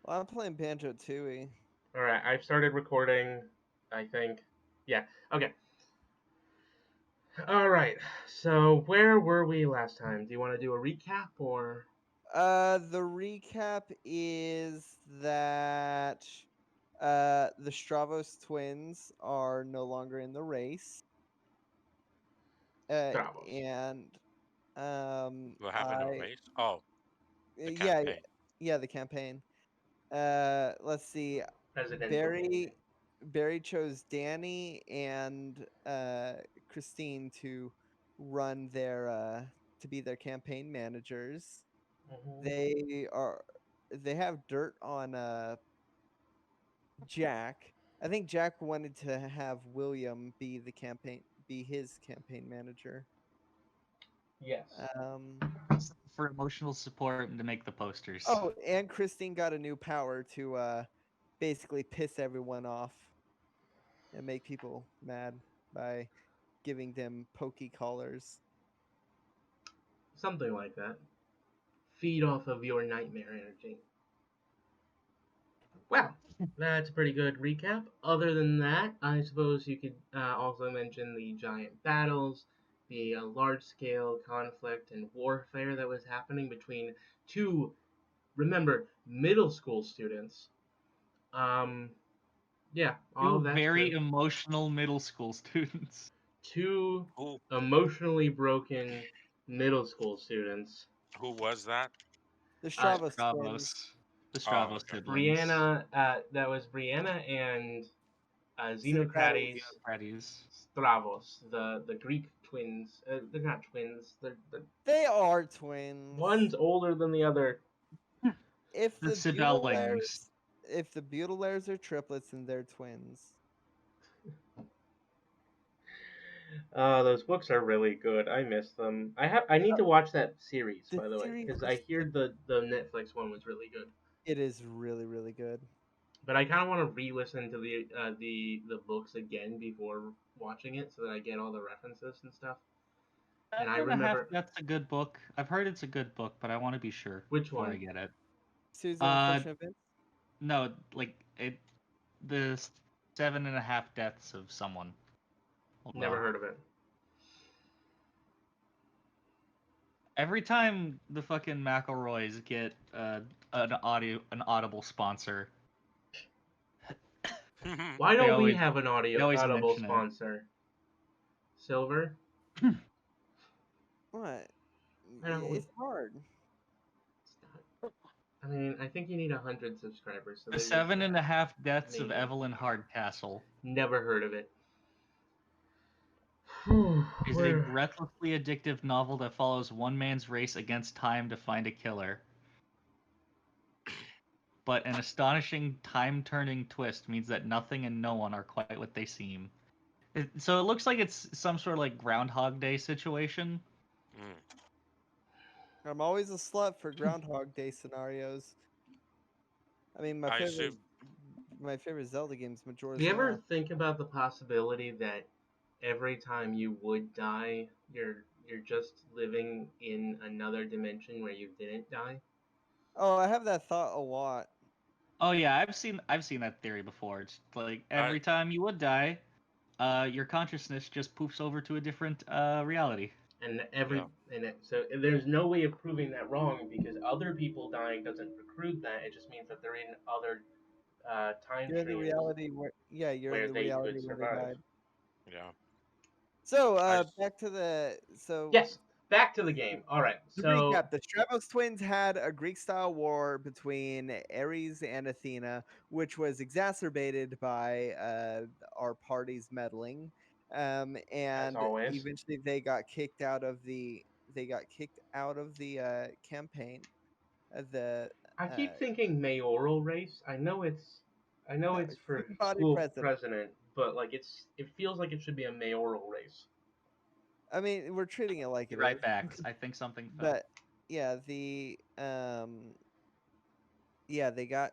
Well, I'm playing Banjo-Tooie. All right, I've started recording. I think. Yeah. Okay. All right. So where were we last time? Do you want to do a recap or? The recap is that the Stravos twins are no longer in the race. Uh, Travos. and What happened to a I race? Oh, the yeah, campaign. yeah, the campaign. Let's see. Presidential campaign. Barry chose Danny and Christine to run their to be their campaign managers. Hmm. They are they have dirt on Jack. I think Jack wanted to have William be his campaign manager. Yes. Um For emotional support and to make the posters. oh, and Christine got a new power to basically piss everyone off and make people mad by giving them pokey collars. Something like that. Feed off of your nightmare energy. Well, that's a pretty good recap. Other than that, I suppose you could also mention the giant battles, the large scale conflict and warfare that was happening between two, remember, middle school students. Um, yeah, all of Two that's very true. emotional middle school students. Two Who emotionally broken middle school students. who was that? The Uh, Stravos Stravos. twins. The Oh, Stravos okay. siblings. Brianna, that was Brianna and Xenocrates. Xenocrates Freddy's. Stravos, the Greek twins. They're not twins. They're They are twins. one's older than the other. If The the Sibellings. Butelairs are triplets, and they're twins. Those books are really good. I miss them. I need to watch that series, The by the way, series because I is hear the Netflix one was really good. it is really really good. But I kind of want to re-listen to the books again before watching it, so that I get all the references and stuff. And I Seven and a half. remember That's a good book. I've heard it's a good book, but I want to be sure which before I one. get it. Series of Uh, unfortunate events. no, like it. The 7.5 deaths of someone. Hold Never on. heard of it. Every time the fucking McElroys get an audible sponsor, Why they don't we always have an they always audible mention it. sponsor? Silver. What? I don't. It's hard. I mean, I think you need 100 subscribers, so The they reach that. 7.5 deaths of Maybe. Evelyn Hardcastle Never heard of it. is a Where? breathlessly addictive novel that follows one man's race against time to find a killer. But an astonishing time-turning twist means that nothing and no one are quite what they seem. So it looks like it's some sort of like Groundhog Day situation. Mm. I'm always a slut for Groundhog Day scenarios. I mean, I assume. my favorite Zelda game is Do Majora's you ever Mask. think about the possibility that every time you would die, you're just living in another dimension where you didn't die? Oh, I have that thought a lot. Oh yeah, I've seen that theory before. It's like I every time you would die, your consciousness just poofs over to a different reality. And yeah. so there's no way of proving that wrong because other people dying doesn't recruit that. It just means that they're in other time You're in the streams reality where you're in where the they reality could where they survive. died. Yeah. So, I back to the Yes, back to the game. All right, to so recap, the Stravos twins had a Greek-style war between Ares and Athena, which was exacerbated by our party's meddling, as and always, eventually they got kicked out of the campaign. The I uh, keep thinking mayoral race. I know no, it's for student body school president. president, but like it feels like it should be a mayoral race. I mean, we're treating it like Be it right is, back. I think something fell. but yeah, they got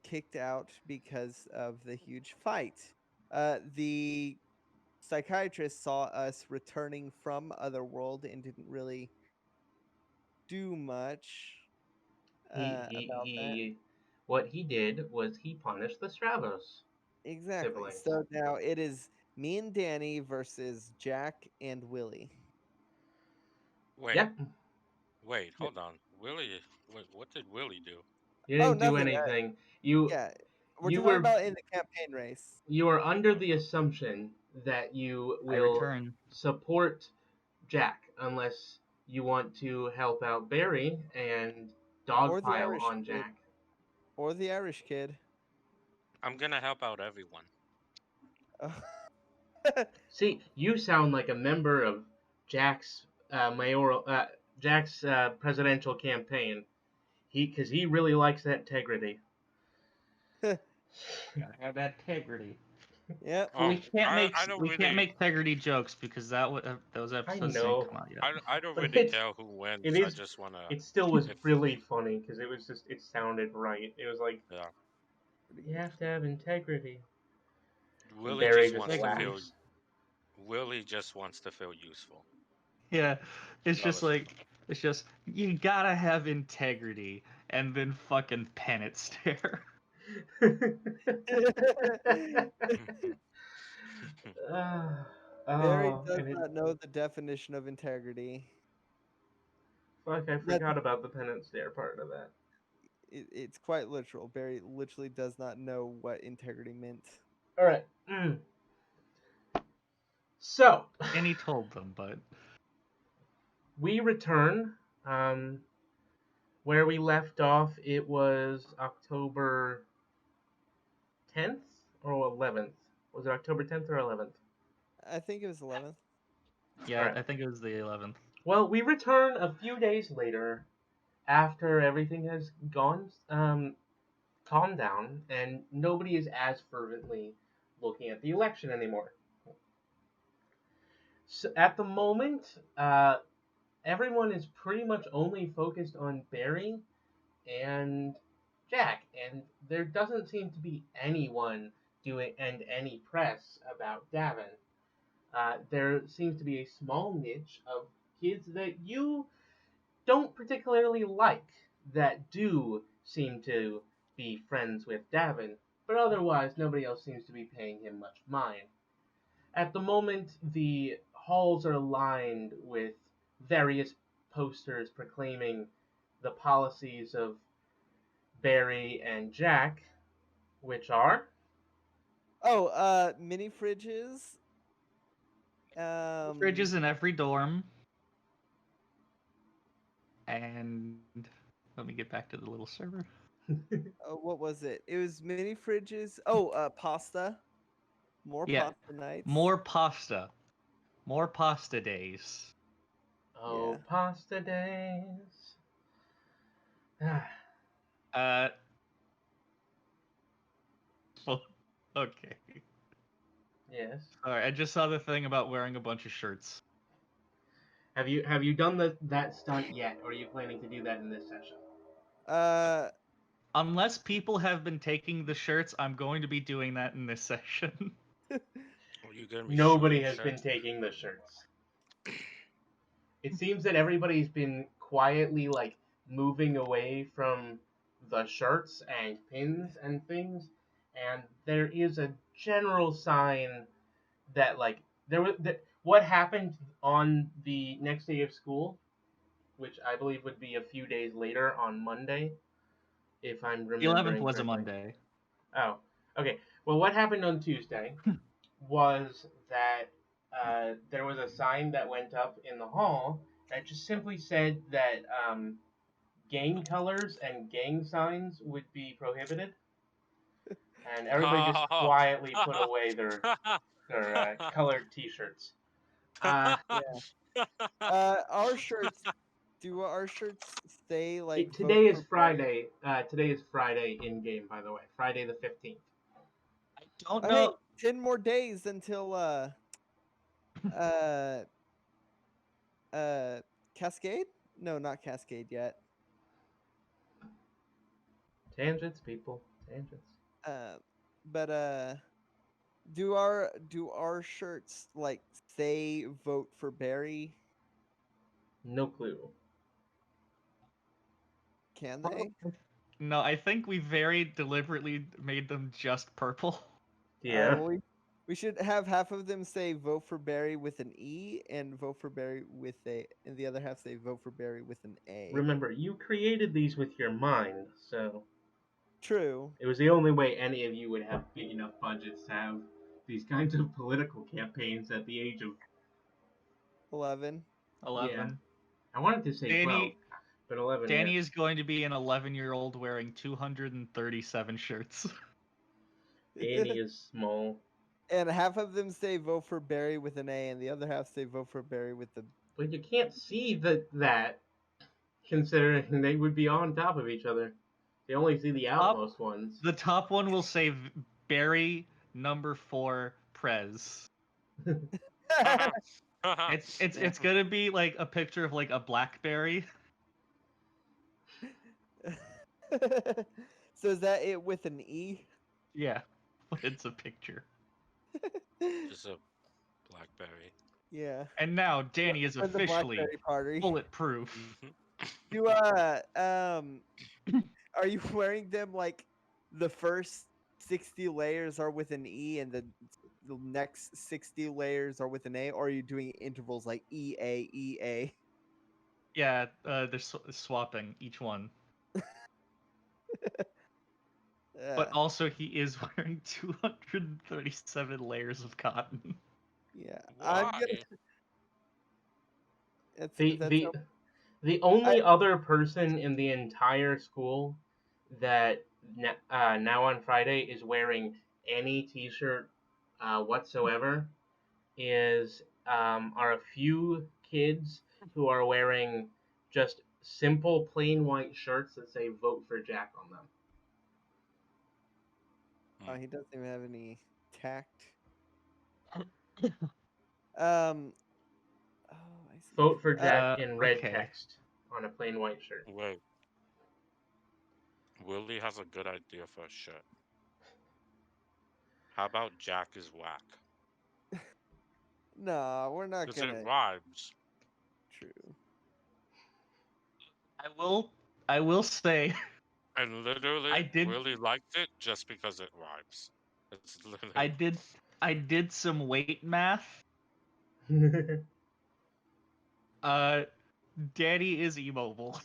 kicked out because of the huge fight. The psychiatrist saw us returning from Otherworld and didn't really do much He he about that. he what he did was he punished the Stravos Exactly. siblings. So now it is me and Danny versus Jack and Willie. Wait, Yep, hold on. Willie, what did Willie do? you Oh, didn't do nothing. anything. You Yeah, we're you talking were about in the campaign race. you are under the assumption that you I will return. support Jack unless you want to help out Barry and Or the dogpile Irish on kid. Jack. Or the Irish kid. I'm gonna help out everyone. See, you sound like a member of Jack's presidential campaign. Because he really likes that integrity. Gotta have that integrity. Yep. But Oh, I don't we can't really, make integrity jokes because those I episodes didn't know, come out yet. I don't but really care who wins. it I is just wanna, it still was if really funny because it sounded right. It was like yeah, you have to have integrity, and Willie Barry just just wants to feel, laughs. Willie just wants to feel useful. Yeah, it's That just was like it's just you gotta have integrity and then fucking Pennant stare. Ah, Barry oh, does and not know the definition of integrity. fuck, I That forgot about the penance stare part of that. it's quite literal. Barry literally does not know what integrity meant. All right, so And he told them, but we return. Um, where we left off, it was October 10th or 11th. Was it October 10th or 11th? I think it was 11th. All yeah, right. I think it was the 11th. Well, we return a few days later after everything has gone calmed down and nobody is as fervently looking at the election anymore. So at the moment, everyone is pretty much only focused on Barry and Jack, and there doesn't seem to be anyone doing and any press about Davin. There seems to be a small niche of kids that you don't particularly like that do seem to be friends with Davin, but otherwise nobody else seems to be paying him much mind. At the moment, the halls are lined with various posters proclaiming the policies of Barry and Jack, which are Oh, mini fridges. Fridges in every dorm, and let me get back to the little server. What was it? It was mini fridges. Oh, pasta. More Yeah, pasta nights. more pasta days. oh Yeah. pasta days. Uh, well, okay. Yes. All right, I just saw the thing about wearing a bunch of shirts. Have you done that stunt yet, or are you planning to do that in this session? Uh, Unless people have been taking the shirts, I'm going to be doing that in this session. Are you gonna be Nobody shooting has been shirts? taking the shirts. It seems that everybody's been quietly like moving away from the shirts and pins and things, and there is a general sign that like there was that what happened on the next day of school, which I believe would be a few days later on Monday, if I'm The 11th remembering was a correctly. Monday. Oh, okay. Well, what happened on Tuesday was that there was a sign that went up in the hall that just simply said that gang colors and gang signs would be prohibited, and everybody just Oh. quietly put away their colored T-shirts. Uh, yeah. Our shirts. Do our shirts say like vote today is for Barry? Friday. Today is Friday in game, by the way. Friday the 15th. I don't Oh, hey, know. 10 more days until uh uh Cascade? No, not Cascade yet. Tangents, people. Tangents. Uh, but do our shirts like say vote for Barry? No clue. Can Probably, they? No, I think we very deliberately made them just purple. Yeah. Well, we should have half of them say vote for Barry with an E and vote for Barry with a, and the other half say vote for Barry with an A. Remember, you created these with your mind, so True. it was the only way any of you would have big enough budgets to have these kinds of political campaigns at the age of 11. 11. I wanted to say 12, Danny but 11. Danny is going to be an 11-year-old wearing 237 shirts. Danny is small, And half of them say vote for Barry with an A, and the other half say vote for Barry with the. but you can't see that considering they would be on top of each other. They only see the outmost ones. The top one will say Barry number 4 Prez. It's gonna be like a picture of like a blackberry. So is that it with an E? Yeah, but it's a picture. Just a blackberry. Yeah. And now Danny is For the officially Blackberry Party. bulletproof. Do are you wearing them like the first 60 layers are with an E and the next 60 layers are with an A, or are you doing intervals like EA? Yeah, they're swapping each one. But also, he is wearing 237 layers of cotton. Yeah. I'm Why? gonna. The only other person in the entire school that now on Friday is wearing any T-shirt whatsoever are a few kids who are wearing just simple plain white shirts that say "Vote for Jack" on them. He doesn't even have any tact. Oh, I see. Vote for Jack in red okay. text on a plain white shirt. Wait. Willie has a good idea for a shirt. How about Jack is whack? No, we're not Because gonna. it rhymes. True. I will say And literally, Willie liked it just because it rhymes. It's literally... I did some weight math. Danny is immobile.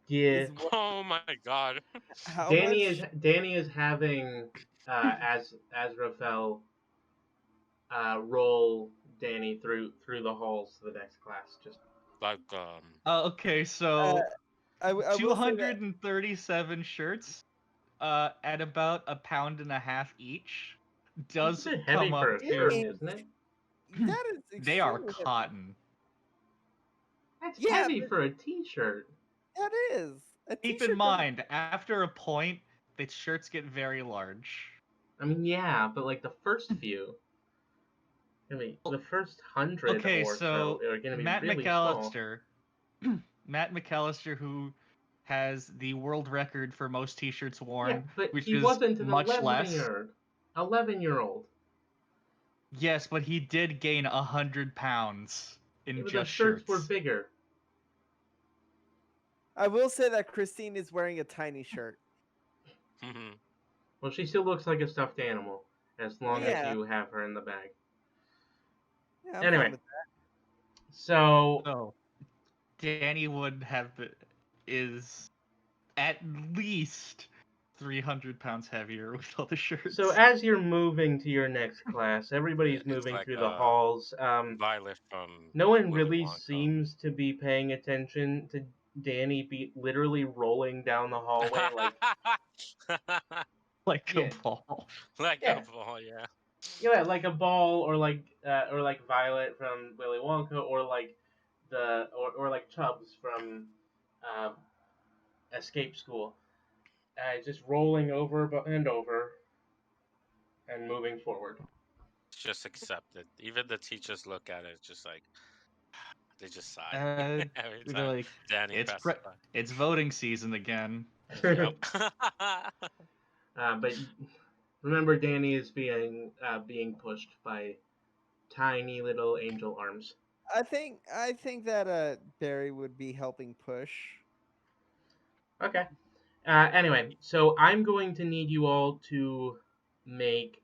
Yeah. Oh my god. How Danny much? is having as Rafael roll Danny through the halls to the next class. Just like Okay, so I will say that 237 shirts at about £1.50 each does it's a bit come heavy up for a It shirt, is- isn't it? that is They are extremely heavy. cotton. That's Yeah, heavy for a T-shirt. That is. A Keep t-shirt in mind, after a point, the shirts get very large. I mean, yeah, but like the first few, I mean, the first 100 Okay, or so are going to be Matt really McAllister, Matt McAllister, who has the world record for most T-shirts small. worn, Yeah, but which he is wasn't an much less. 11-year-old. Yes, but he did gain 100 pounds in Yeah, but just the shirts shirts. were bigger. I will say that Christine is wearing a tiny shirt. Well, she still looks like a stuffed animal as long as Yeah. you have her in the bag. Yeah, I'm Anyway, fine with that. so Danny would have is at least 300 pounds heavier with all the shirts. So as you're moving to your next class, everybody's It's moving like, through the halls. Violet from No one Willy really Wonka. seems to be paying attention to Danny be literally rolling down the hallway like Yeah. a ball. Like Yeah. a ball, yeah. yeah, like a ball, or like Violet from Willy Wonka, or like or like Chubbs from Escape School. Just rolling over and over and moving forward. It's just accepted. Even the teachers look at it, just like they just sigh every They're time like, Danny passes by. it's voting season again. Yep. But remember, Danny is being pushed by tiny little angel arms. I think that Barry would be helping push. Okay. Anyway, so I'm going to need you all to make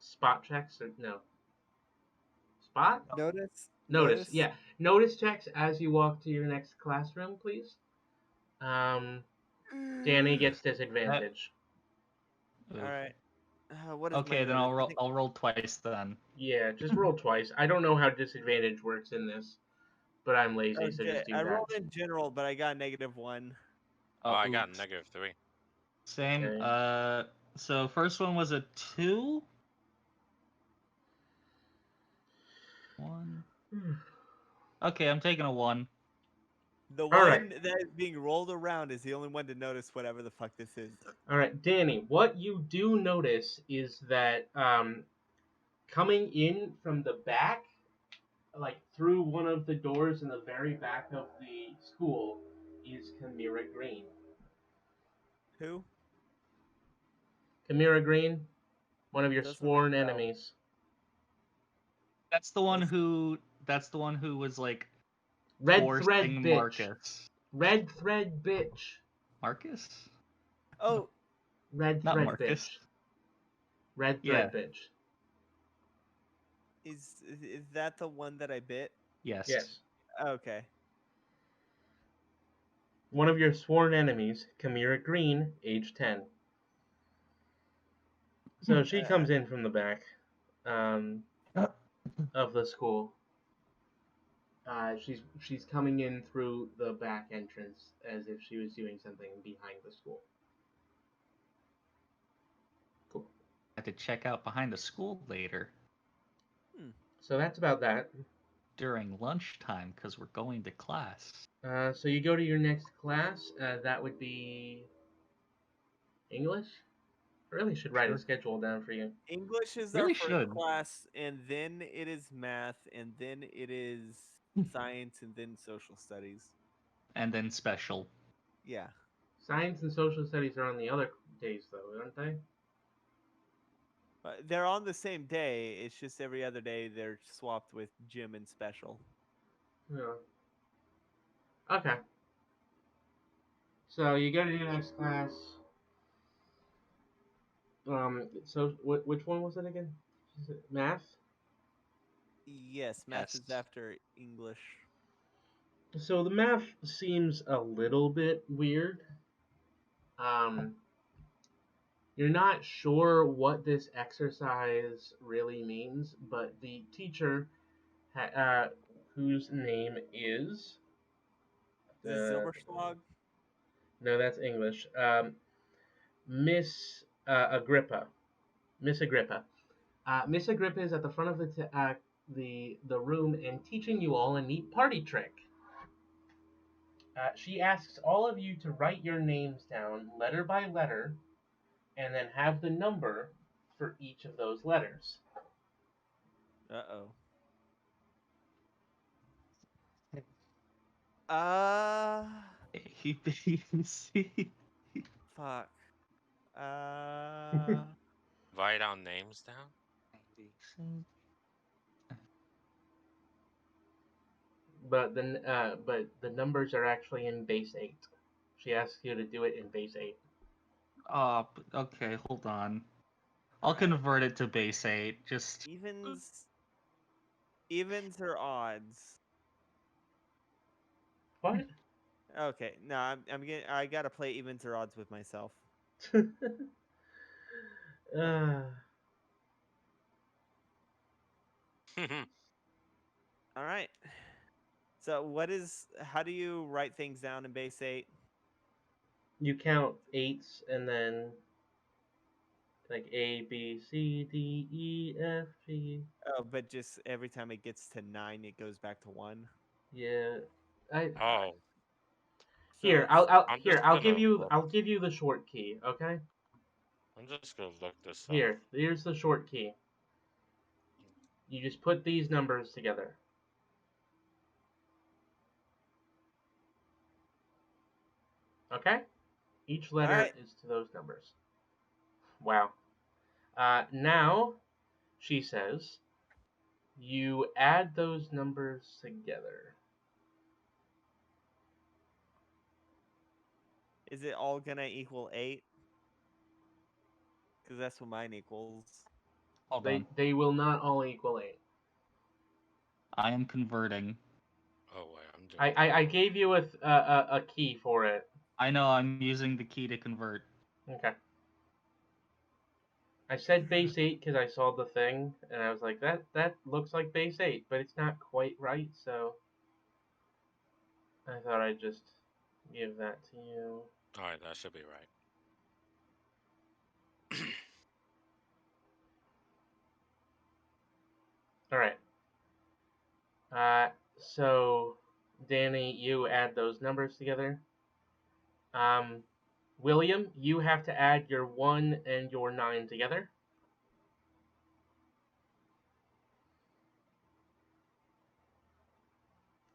spot checks. Or, no. Spot? Notice. Notice. Yeah. Notice checks as you walk to your next classroom, please. Danny gets disadvantage. All right. What is my Okay, then notice? I'll roll twice then. Yeah, just roll twice. I don't know how disadvantage works in this, but I'm lazy, so Okay, just do I that. rolled in general, but I got -1. Oh, I got oops. -3. Same. Okay. So first one was a 2. 1. Okay, I'm taking a 1. The All one right. that is being rolled around is the only one to notice whatever the fuck this is. All right, Danny, what you do notice is that coming in from the back, like through one of the doors in the very back of the school, is Kamira Green. Who? Kamira Green, one of your Doesn't ring sworn a bell. enemies. That's the one Yes. who was like Red thread forcing bitch. Marcus. Red thread bitch. Marcus? Oh, Red Not thread Marcus. bitch. Red Yeah. thread bitch. is that the one that I bit? Yes. Yes. Okay. One of your sworn enemies, Kamira Green, age 10. So she comes in from the back of the school. She's coming in through the back entrance as if she was doing something behind the school. Cool. I had to check out behind the school later So that's about that. during lunchtime because we're going to class. So you go to your next class. That would be English. I really should write a Sure. schedule down for you. English is our Really first should. class, and then it is math, and then it is science, and then social studies. And then special. Yeah. Science and social studies are on the other days, though, aren't they? But they're on the same day. It's just every other day they're swapped with gym and special. Yeah. Okay. So you go to your next class. So which one was it again? Is it math? Yes, math is Yes. after English. So the math seems a little bit weird. You're not sure what this exercise really means, but the teacher, whose name is Is it Silberschlag? no, that's English. Miss Agrippa. Miss Agrippa. Miss Agrippa is at the front of the room and teaching you all a neat party trick. She asks all of you to write your names down letter by letter, and then have the number for each of those letters. Uh-oh. A, B, C. Fuck. Write down names down. But the numbers are actually in base 8. She asks you to do it in base 8. Okay, hold on. I'll convert it to base 8. Just evens or odds? What? Okay, no, I gotta play evens or odds with myself. All right. So how do you write things down in base 8? You count 8s and then like A, B, C, D, E, F, G. Oh, but just every time it gets to 9, it goes back to 1. Yeah. Oh, Here, So I'm just gonna look. I'll give you the short key, okay? I'm just gonna look this up. Here's the short key. You just put these numbers together. Okay? Each letter is to those numbers. Wow. Now, she says, you add those numbers together. Is it all gonna equal 8? Because that's what mine equals. Hold on. They will not all equal 8. I am converting. Oh wait, I'm doing. I gave you a key for it. I know I'm using the key to convert. Okay. I said base 8 because I saw the thing, and I was like, that looks like base 8, but it's not quite right, so I thought I'd just give that to you. All right, that should be right. All right. So, Danny, you add those numbers together. William, you have to add your 1 and your 9 together.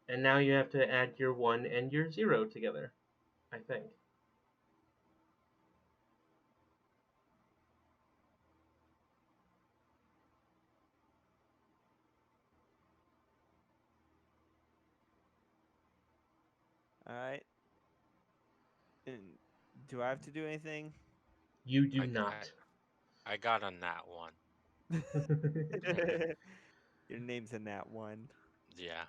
And now you have to add your 1 and your 0 together, I think. All right. And do I have to do anything? You do not. I got a nat 1. Your name's in that one. Yeah.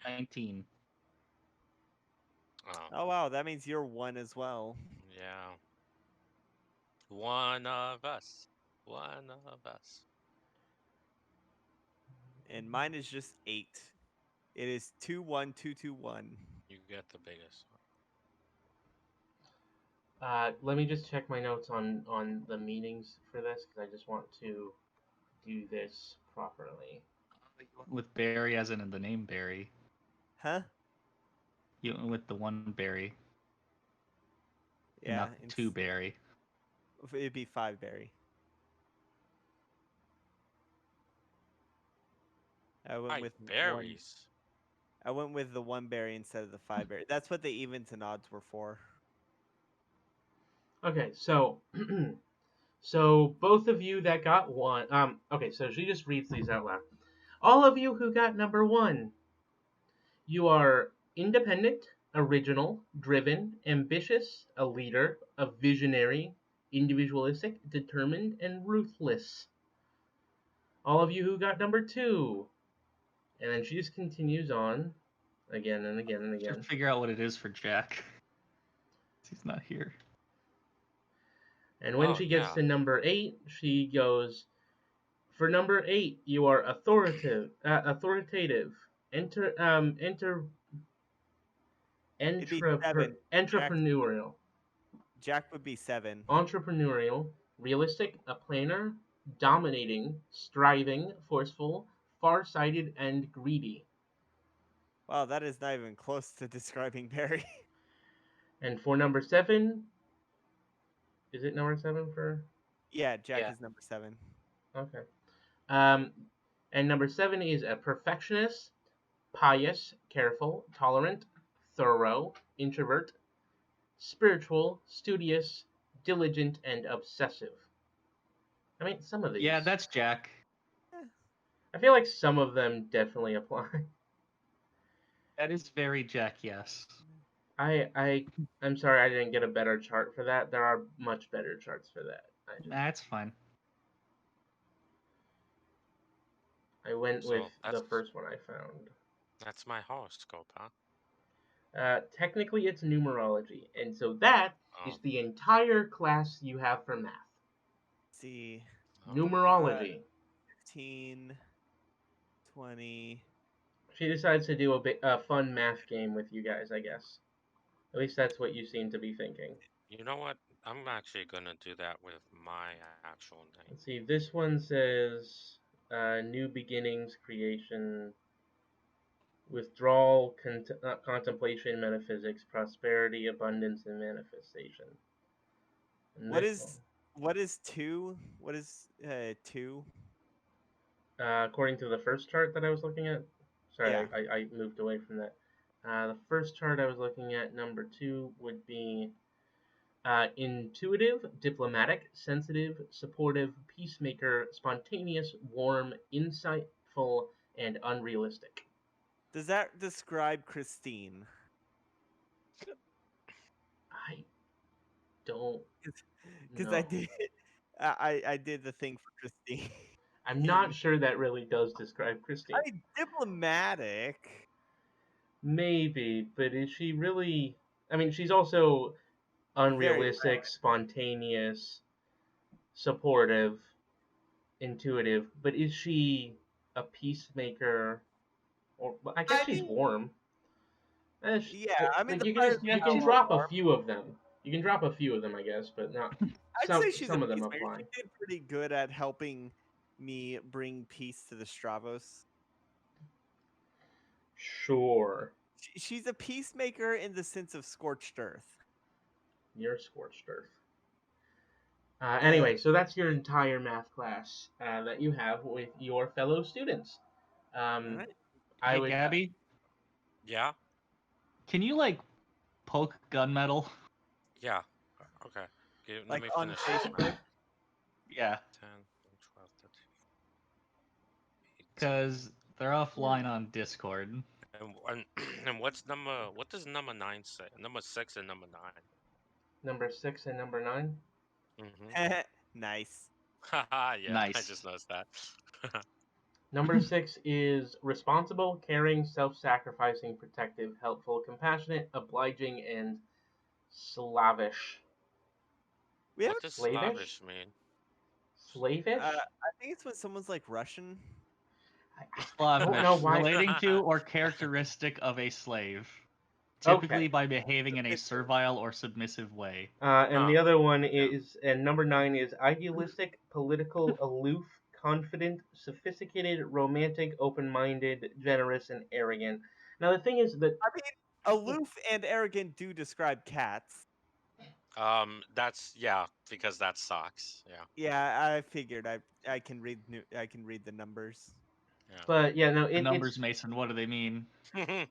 19. Oh wow, that means you're 1 as well. Yeah. One of us. One of us. And mine is just 8. It is 21221. You get the biggest one. Let me just check my notes on the meanings for this, because I just want to do this properly. With Barry as in the name Barry. Huh? You went with the one Barry. Yeah. Not two Barry. It'd be 5 berry. I went with berries. I went with the 1 berry instead of the 5 berry. That's what the evens and odds were for. Okay, so so both of you that got 1. Okay, so she just reads these out loud. All of you who got number 1, you are independent, original, driven, ambitious, a leader, a visionary, individualistic, determined, and ruthless. All of you who got number 2. And then she just continues on again and again and again. Just figure out what it is for Jack. He's not here. And when she gets to number 8, she goes, for number 8, you are authoritative, entrepreneurial. Jack would be 7. Entrepreneurial, realistic, a planner, dominating, striving, forceful, far-sighted, and greedy. Wow, that is not even close to describing Barry. And for number 7, is it number 7 for? Yeah, Jack is number 7. Okay. And number 7 is a perfectionist, pious, careful, tolerant, thorough, introvert, spiritual, studious, diligent, and obsessive. I mean, some of these. Yeah, that's Jack. I feel like some of them definitely apply. That is very Jack, yes. I'm sorry I didn't get a better chart for that. There are much better charts for that. That's fine. I went with the first one I found. That's my horoscope, huh? Technically, it's numerology, and so that is the entire class you have for math. Let's see. Numerology. 15, 20. She decides to do a fun math game with you guys, I guess. At least that's what you seem to be thinking. You know what? I'm actually going to do that with my actual name. Let's see. This one says new beginnings, creation, withdrawal, contemplation, metaphysics, prosperity, abundance, and manifestation. And what is 2? What is 2? According to the first chart that I was looking at. Sorry, yeah. I moved away from that. The first chart I was looking at, number 2, would be intuitive, diplomatic, sensitive, supportive, peacemaker, spontaneous, warm, insightful, and unrealistic. Does that describe Christine? don't Because know. I did the thing for Christine. I'm not sure that really does describe Christine. I mean, diplomatic. Maybe, but is she really? I mean, she's also Very unrealistic, spontaneous, supportive, intuitive. But is she a peacemaker? Or well, I guess I she's mean, warm. yeah. But I mean, like the you can players just Yeah, you are can she's drop a warm. few of them. You can drop a few of them, I guess, but not I'd say she's a some of them peacemaker. apply. She did pretty good at helping me bring peace to the Stravos. Sure, She's a peacemaker in the sense of scorched earth. you're scorched earth. Anyway, so that's your entire math class that you have with your fellow students. All Um, right. I Hey, would. Gabby, Yeah. can you like poke gunmetal? Yeah. Okay. Let Like me on finish this Facebook. math. Yeah, 10, 12, 13, 18. because they're offline on Discord. And what's number? What does number 9 say? Number 6 and number 9. Number 6 and number 9. Mm-hmm. Nice. Haha. Yeah, I Nice. just noticed that. Number 6 is responsible, caring, self-sacrificing, protective, helpful, compassionate, obliging, and slavish. We have. What does Slavish? slavish mean? Slavish? I think it's when someone's like Russian. I don't know Slavish, why. relating to or characteristic of a slave, Okay. typically by behaving in a servile or submissive way. And the Huh. other one is, and number 9 is idealistic, political, aloof, confident, sophisticated, romantic, open-minded, generous, and arrogant. Now the thing is that I mean, aloof and arrogant do describe cats. That's yeah, because that sucks. Yeah. Yeah, I figured I can read the numbers. but yeah, no, The it's numbers, Mason, what do they mean? Yeah.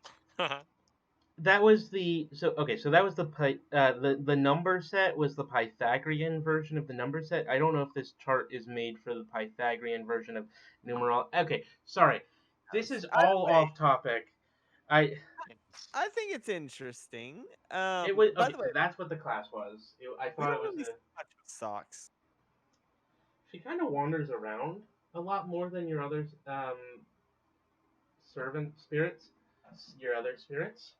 that was the so that was the number set was the Pythagorean version of the number set. I don't know if this chart is made for the Pythagorean version of numeral. Okay, sorry, this is Either all way, off topic. I I think it's interesting. it was By okay. the way, So that's what the class was. I we thought it don't was really a. see much of socks. She kind of wanders around a lot more than your other servant spirits. Your other spirits.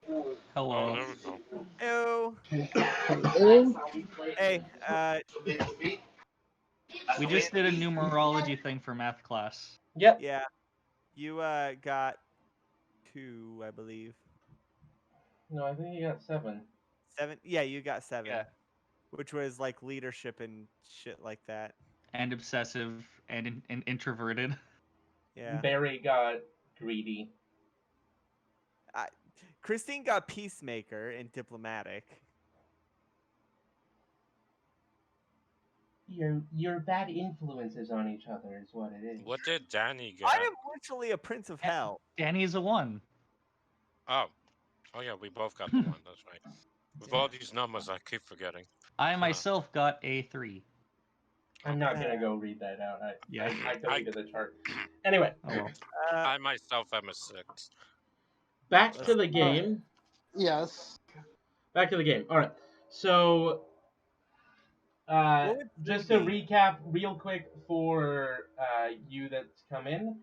Oh, Hello. there we go. Oh, hey, We just did a numerology thing for math class. Yep. yeah, you got 2, I believe. No, I think you got 7. 7. Yeah, you got 7. Yeah. Which was like leadership and shit like that. And obsessive and introverted. Yeah. Barry got greedy. Christine got peacemaker and diplomatic. Your bad influences on each other is what it is. What did Danny I get? am literally a prince of hell. Danny's a 1. Oh. Oh yeah, we both got the 1. That's right. With all these numbers, I keep forgetting. I myself got a 3. I'm not gonna go read that out. Yeah. I deleted the chart. Anyway, Oh well. I myself am a 6. back Let's- to the game. Yes. Back to the game. All right. So, What would just three to be? recap real quick for you that's come in,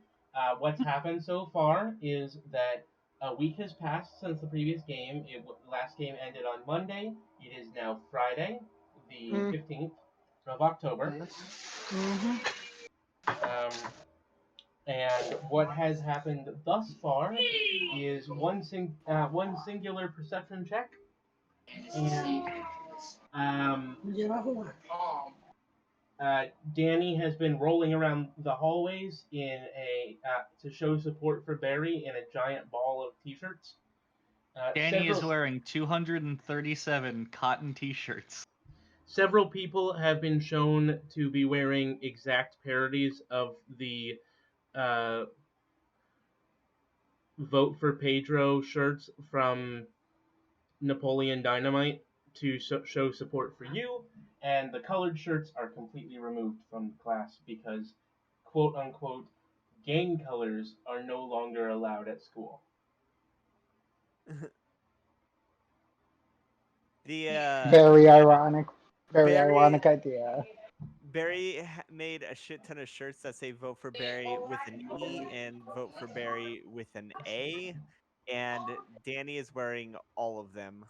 what's happened so far is that a week has passed since the previous game. Last game ended on Monday. It is now Friday, the 15th of October. Mm-hmm. And what has happened thus far is one singular perception check, and Danny has been rolling around the hallways in to show support for Barry in a giant ball of t-shirts. Danny is wearing 237 cotton t-shirts. Several people have been shown to be wearing exact parodies of the Vote for Pedro shirts from Napoleon Dynamite to show support for you, and the colored shirts are completely removed from the class because, quote unquote, gang colors are no longer allowed at school. The Very ironic. Very Barry ironic idea. Made a shit ton of shirts that say "Vote for Barry" with an E and "Vote for Barry" with an A, and Danny is wearing all of them.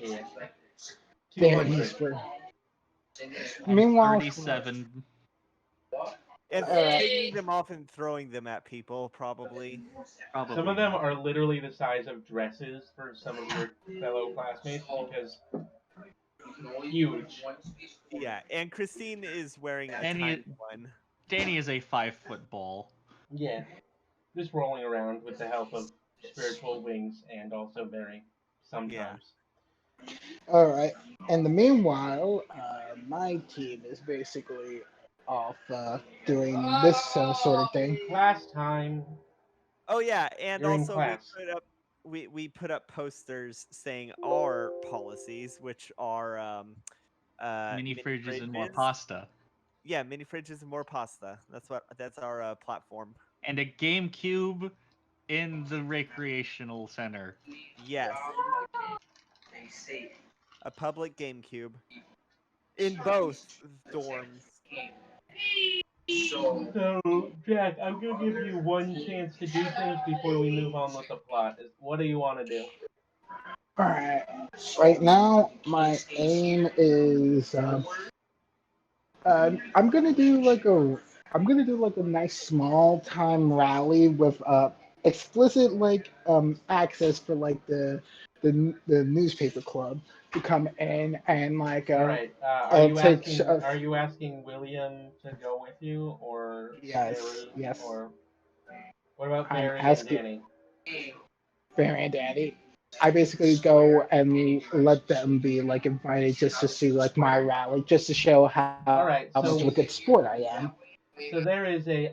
Yeah. Danny's 200. for. And Meanwhile, 37. And Alright. taking them off and throwing them at people, probably. Probably. Some of them are literally the size of dresses for some of your fellow classmates because huge. Yeah, and Christine is wearing a Danny, tiny one. Danny is a 5-foot ball. Yeah, just rolling around with the help of spiritual wings and also Barry Yeah. sometimes. Alright. In the meanwhile, my team is basically off doing this sort of thing. Class time. Oh yeah, and You're in also class. we put up posters saying our policies, which are Mini mini fridges and more fridges. pasta. Yeah, mini fridges and more pasta. That's our platform. And a GameCube in the recreational center. Yes, a public GameCube in both dorms. So, Jack, I'm gonna give you one chance to do things before we move on with the plot. What do you want to do? Alright. Right now, my aim is I'm gonna do like a nice small time rally with explicit access for like the newspaper club to come in and All right. take Are you asking William to go with you, or yes, Barry, yes. or what about I'm Barry and asking Danny? Barry and Danny. I basically go and let them be like invited just to see like my rally, just to show how All much of right. a good sport I am. So there is a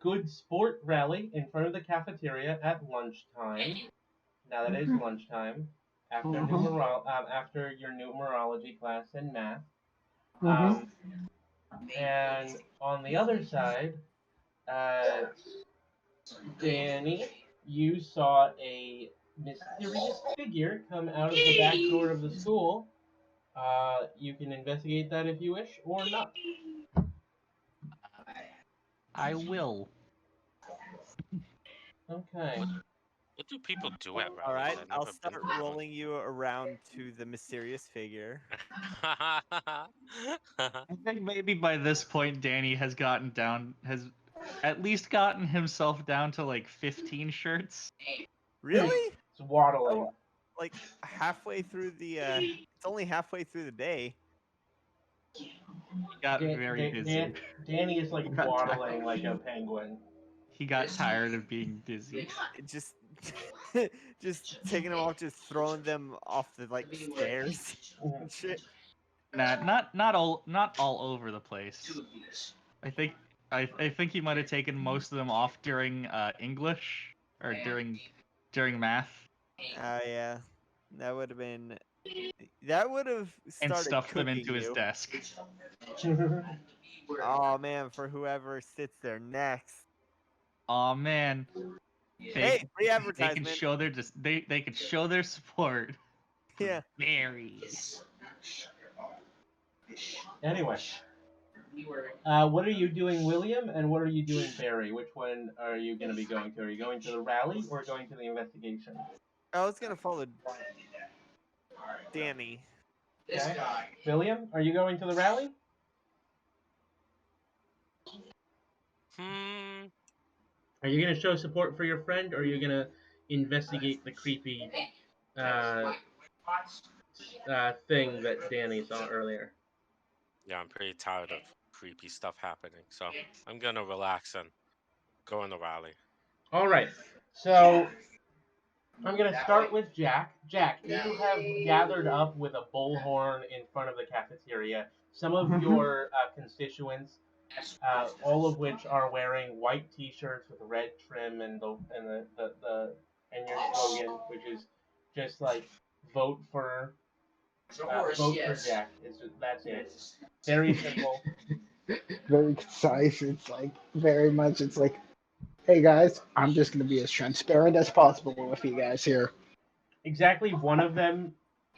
good sport rally in front of the cafeteria at lunchtime. Now that is lunchtime after your numerology class and math. Mm-hmm. Um, and on the other side, uh, Danny, you saw a mysterious figure come out of the back door of the school. You can investigate that if you wish or not. I will. Okay. What do people do at All rallies? right, I've I'll never been start to one. rolling you around to the mysterious figure. I think maybe by this point Danny has at least gotten himself down to like 15 shirts. Really? It's waddling. Oh, like halfway through the it's only halfway through the day. He got very busy. Danny is like He got waddling like a penguin. He got tired of being busy. It just just taking them off, just throwing them off the like stairs and shit. Nah, not all over the place. I think I think he might have taken most of them off during English or during math Yeah. That would have and started stuffed them cooking into his you. desk. Oh man, for whoever sits there next. Aw man, Hey, free they can advertisement. show they could show their support. Yeah. Very. Anyway, what are you doing, William, and what are you doing, Barry? Which one are you going to be going to? Are you going to the rally or going to the investigation? I was gonna follow Danny. Okay. William, are you going to the rally? Hmm. Are you going to show support for your friend, or are you going to investigate the creepy thing that Danny saw earlier? Yeah, I'm pretty tired of creepy stuff happening, so I'm gonna relax and go in the rally. All right. So I'm going to start with Jack. Jack, you have gathered up with a bullhorn in front of the cafeteria. Some of your constituents, all of which are wearing white T-shirts with red trim and and your slogan, which is just like vote for Jack. That's it. Very simple. Very concise. It's like very much. It's like, hey guys, I'm just gonna be as transparent as possible with you guys here. Exactly one of them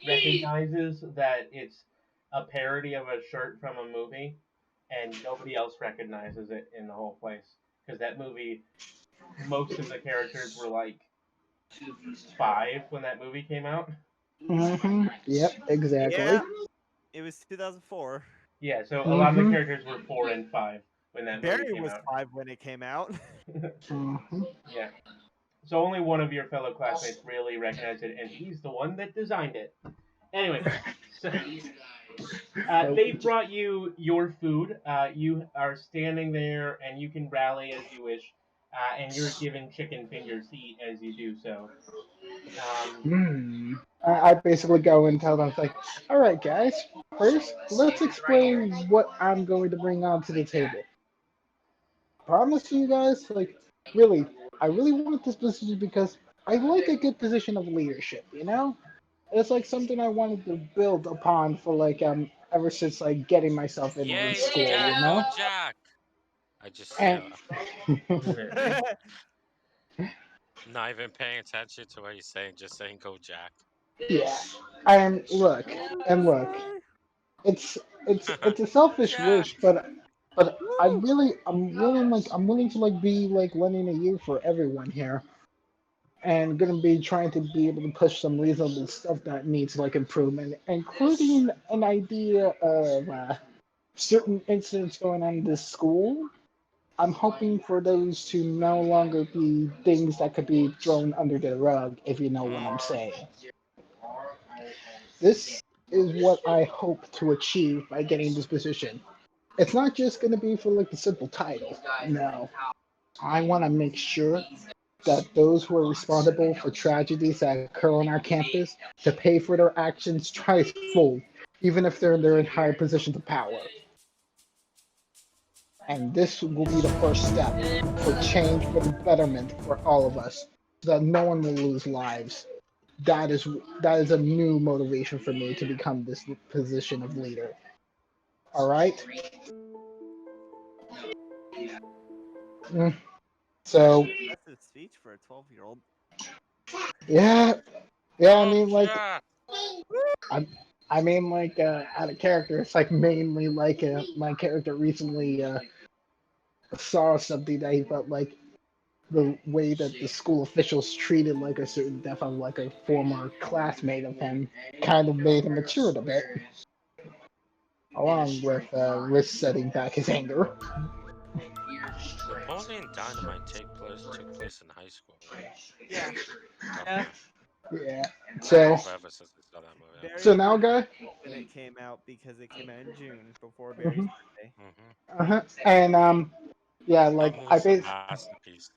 recognizes that it's a parody of a shirt from a movie, and nobody else recognizes it in the whole place because that movie, most of the characters were like 5 when that movie came out. Yep, exactly. Yeah, it was 2004. Yeah, so a lot of the hmm characters were 4 and 5 when that movie Barry came was out. 5 when it came out. Yeah. So only one of your fellow classmates really recognized it, and he's the one that designed it. Anyway, so they brought you your food. You are standing there, and you can rally as you wish, and you're given chicken fingers to eat as you do so. I basically go and tell them, it's like, all right, guys, first, let's explain what I'm going to bring onto the table. Promise you guys, like, really, I really want this position because I like a good position of leadership, you know? It's like something I wanted to build upon for like ever since like getting myself in Yay, school, Jack, you go know? Jack! I just And not even paying attention to what he's saying, just saying go Jack. yeah. And look, and look, Sorry. it's a selfish Jack! wish, but Woo! I'm willing to like be like lending a ear for everyone here. And gonna be trying to be able to push some reasonable stuff that needs like improvement, including an idea of certain incidents going on in this school. I'm hoping for those to no longer be things that could be thrown under the rug, if you know what I'm saying. This is what I hope to achieve by getting this position. It's not just going to be for like the simple title. No, I want to make sure that those who are responsible for tragedies that occur on our campus to pay for their actions twice-fold, even if they're in their higher positions of power. And this will be the first step for change, for the betterment for all of us, so that no one will lose lives. That is that is a new motivation for me to become this position of leader. All right. Mm. So Impressive speech for a 12-year-old. yeah, yeah. Go Jack! I, I mean like out of character. It's like mainly like my character recently saw something that he felt like the way that the school officials treated like a certain death of like a former classmate of him kind of made him mature a bit, along with risk setting back his anger. Napoleon Dynamite took place in high school, right? Yeah, Yeah. Okay. Yeah. It's been So forever since I saw that movie. Barry so was now, guy. when it came out because it came out in June before Barry's hmm birthday. Uh-huh. And yeah, That like movie's a masterpiece.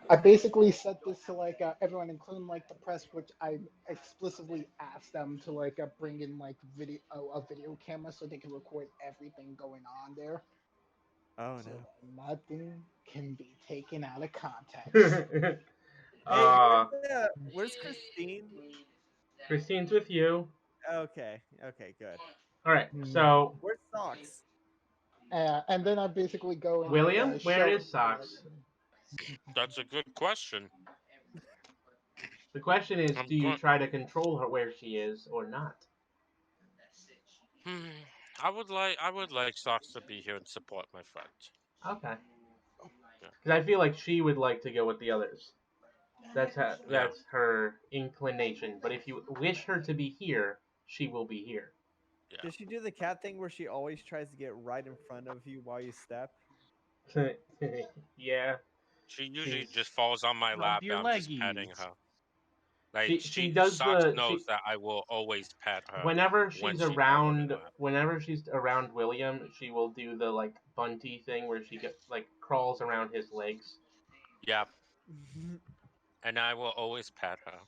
I basically said this to like everyone, including like the press, which I explicitly asked them to like bring in like a video camera so they can record everything going on there, Oh so no. nothing can be taken out of context. Hey, uh, where's Christine? Christine's with you. Okay, okay, good. All right. Hmm. So Where's Socks? And then I basically go and like William, where show. is Socks? That's a good question. The question is, I'm do you going. try to control her where she is or not? Hmm, I would like Socks to be here and support my friend. Okay. Yeah. Because I feel like she would like to go with the others. Yeah. That's her inclination. But if you wish her to be here, she will be here. Yeah. Does she do the cat thing where she always tries to get right in front of you while you step? Yeah. She usually She's just falls on my Rub lap your and I'm just petting leggies. her. Like she she does Socks the knows she that I will always pet her when she's on my lap. whenever she's around William, she will do the like bunty thing where she get like crawls around his legs. Yeah. And I will always pet her.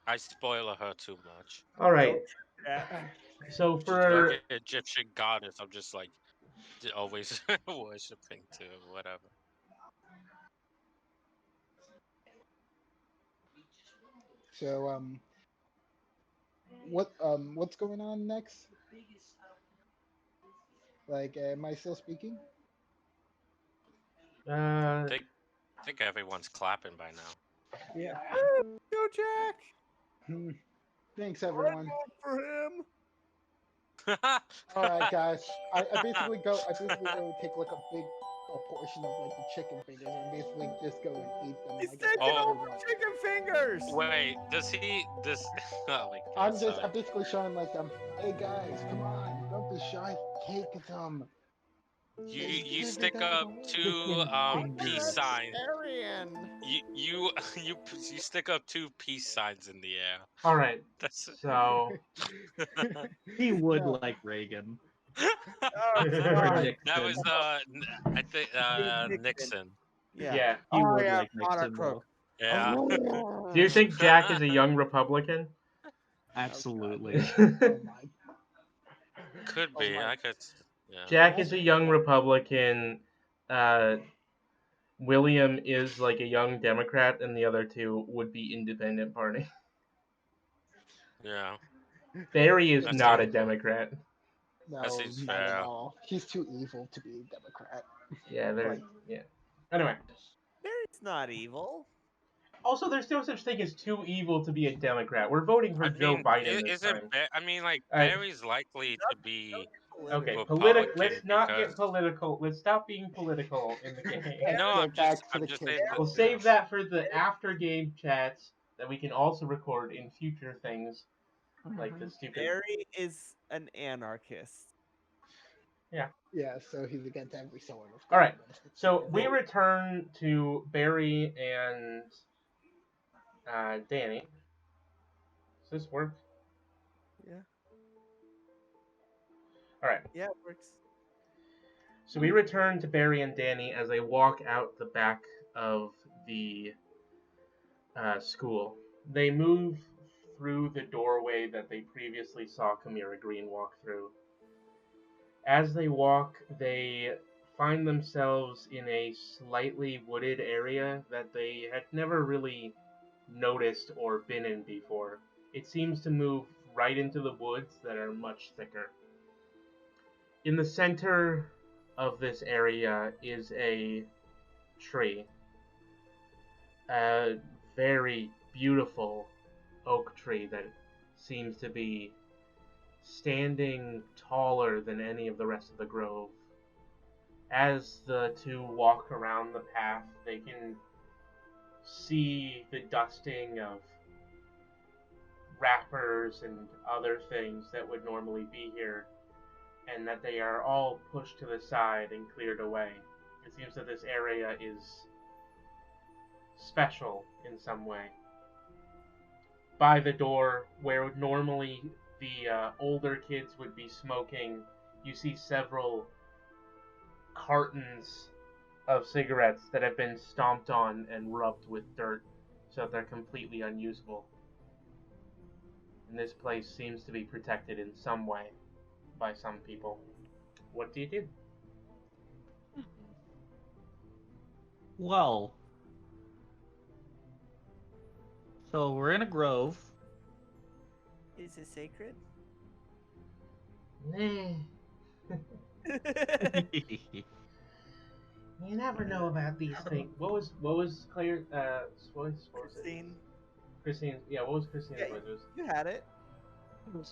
I spoil her too much. All Don't right. cat. So She's like for an Egyptian goddess. I'm just like always worshiping too, whatever. So what's going on next? Like, am I still speaking? uh I think everyone's clapping by now. Yeah. Go Jack! Hmm. Thanks, I everyone. vote for him. All right, guys. I basically go take like a big portion of like the chicken fingers and basically just go and eat them He's like taking Oh. over chicken fingers. Wait, does he? This? Oh my God! I'm Sorry. basically showing like hey guys, come on, don't be shy, take them. You Just give it stick up away. two Chicken peace fingers. signs. Vegetarian. You stick up two peace signs in the air. All right. That's. So He would No. like Reagan. Oh Or God. That was Nixon. I think Nixon. Nixon. Yeah. yeah. He I would am like not a Nixon crook. though. Yeah. Do you think Jack is a young Republican? Absolutely. Oh my. Could Oh be. my. I could. Yeah. Jack is a young Republican. William is like a young Democrat, and the other two would be Independent Party. Yeah. Baerry is That not seems. a Democrat. That No, seems not at fair. all. He's too evil to be a Democrat. Yeah, they're Like, yeah. Anyway, Barry's not evil. also there's no such thing as too evil to be a Democrat. We're voting for I Joe mean, Biden this isn't time. I mean, like All right. Barry's likely to be Okay, Political. Let's Republican not because get political. Let's stop being political in the game. let's no, get back to I'm the just kids. saying that, We'll you know. save that for the after game chats that we can also record in future things like the stupid. Barry is an anarchist. Yeah, so he's against every sort of. All right, government. so we return to Barry and Danny. Does this work? Yeah. All right. Yeah, it works. So we return to Barry and Danny as they walk out the back of the school. They move through the doorway that they previously saw Kamira Green walk through. As they walk, they find themselves in a slightly wooded area that they had never really noticed or been in before. It seems to move right into the woods that are much thicker. In the center of this area is a tree. A very beautiful oak tree that seems to be standing taller than any of the rest of the grove. As the two walk around the path, they can see the dusting of wrappers and other things that would normally be here, and that they are all pushed to the side and cleared away. It seems that this area is special in some way. By the door, where normally the older kids would be smoking, you see several cartons of cigarettes that have been stomped on and rubbed with dirt so that they're completely unusable. And this place seems to be protected in some way by some people. What do you do? Well, so we're in a grove. Is it sacred? You never know about these things. What was Claire? What was Christine, Christine. Yeah, what was Christine's Yeah, voice? you had it.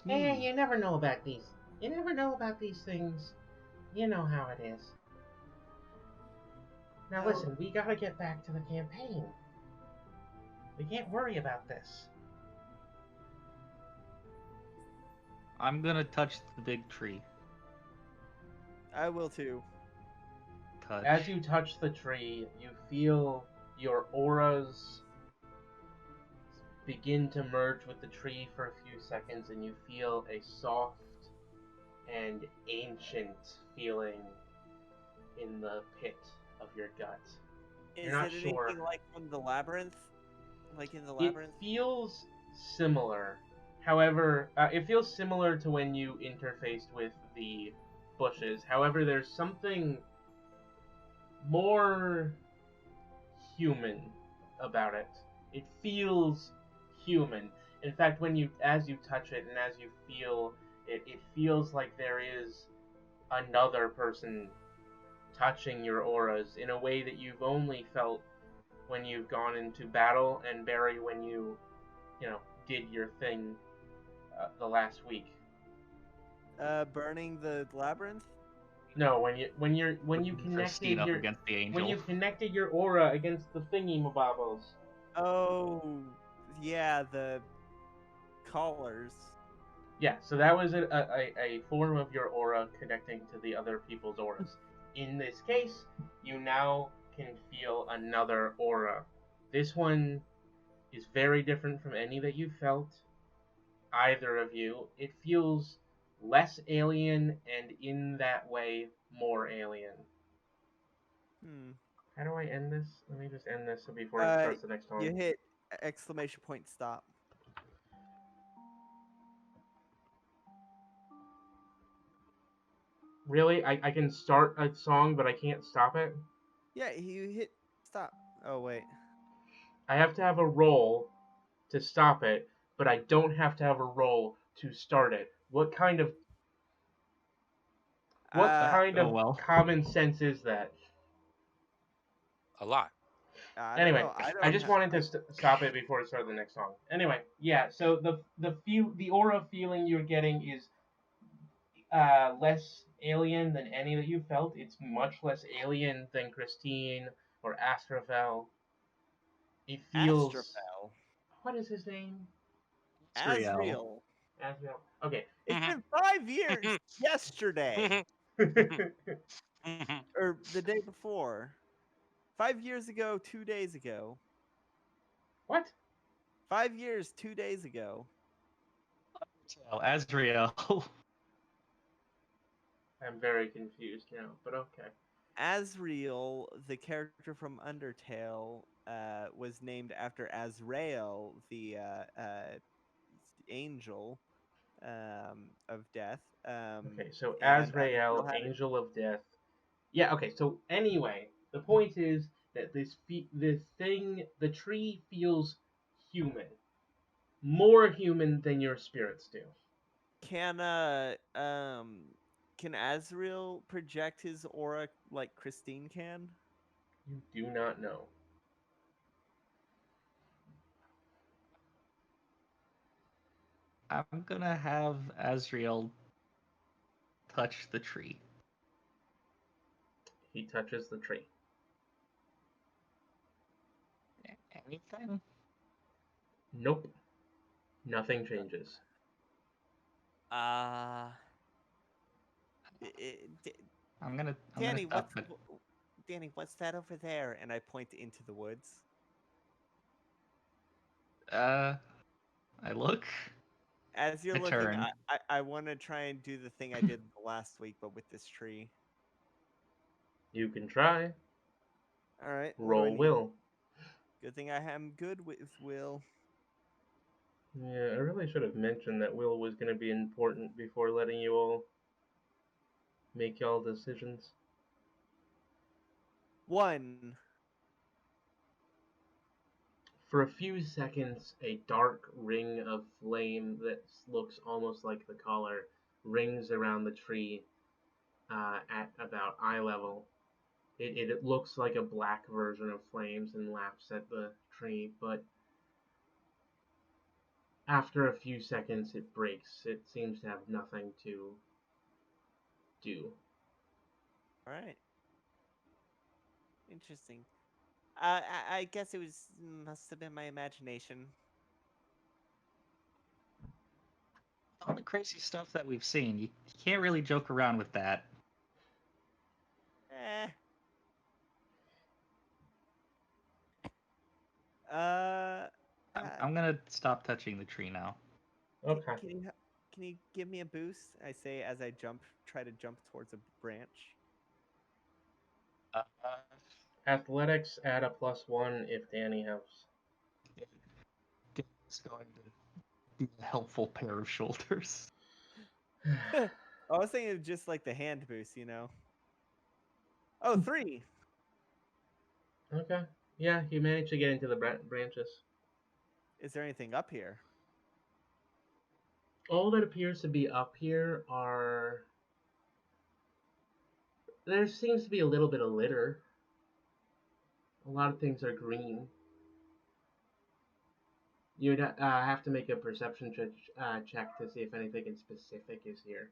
Yeah, you never know about these. You never know about these things. You know how it is. Now No. listen, we gotta get back to the campaign. We can't worry about this. I'm gonna touch the big tree. I will too. Touch. As you touch the tree, you feel your auras begin to merge with the tree for a few seconds, and you feel a soft and ancient feeling in the pit of your gut. Is You're not it sure. anything like from the labyrinth? Like in the It labyrinth? feels similar. However, it feels similar to when you interfaced with the bushes. However, there's something more human about it. It feels human. In fact, as you touch it and as you feel it, it feels like there is another person touching your auras in a way that you've only felt when you've gone into battle, and Barry when you did your thing the last week? Burning the labyrinth. No, when you Christine connected up your against the angel. when you connected your aura against the thingy mabobos. Oh, yeah, the collars. Yeah, so that was a form of your aura connecting to the other people's auras. In this case, you now can feel another aura. This one is very different from any that you felt, either of you. It feels less alien and in that way more alien. How do I end this? Let me just end this before it starts the next You one. hit exclamation point stop. Really? I can start a song, but I can't stop it? Yeah, you hit stop. Oh, wait. I have to have a roll to stop it, but I don't have to have a roll to start it. What kind of common sense is that? A lot. I don't Anyway, know. I just wanted to stop it before it started the next song. Anyway, yeah. So the aura feeling you're getting is less alien than any that you felt. It's much less alien than Christine or Astrophel. It feels. Astrophel. What is his name? Asriel. Astrophel. Okay. It's been 5 years. Yesterday. Or the day before. 5 years ago, 2 days ago. What? 5 years, 2 days ago. Oh, Asriel. I'm very confused now, but okay. Asriel, the character from Undertale, was named after Azrael, the angel of death. Okay, so And Azrael, Asriel had Angel of Death. Yeah, okay, so anyway, the point is that the tree feels human. More human than your spirits do. Can Azrael project his aura like Christine can? You do not know. I'm gonna have Asriel touch the tree. He touches the tree. Anything? Nope. Nothing changes. I'm Danny, stop it. Danny, what's that over there? And I point into the woods. I look. As you're I looking, turn. I want to try and do the thing I did last week, but with this tree. You can try. All right. Roll will. Good thing I am good with will. Yeah, I really should have mentioned that will was going to be important before letting you all make y'all decisions. 1. For a few seconds, a dark ring of flame that looks almost like the collar rings around the tree at about eye level. It looks like a black version of flames and laps at the tree, but after a few seconds it breaks. It seems to have nothing to do. All right. Interesting. I guess it must have been my imagination. All the crazy stuff that we've seen, you can't really joke around with that. I'm gonna stop touching the tree now. Okay. Can you give me a boost? I say as I try to jump towards a branch. Athletics add a +1 if Danny helps. It's going to be a helpful pair of shoulders. I was thinking just like the hand boost, you know. Oh, 3. Okay. Yeah, you managed to get into the branches. Is there anything up here? All that appears to be up here are... There seems to be a little bit of litter. A lot of things are green. You'd have to make a perception check to see if anything in specific is here.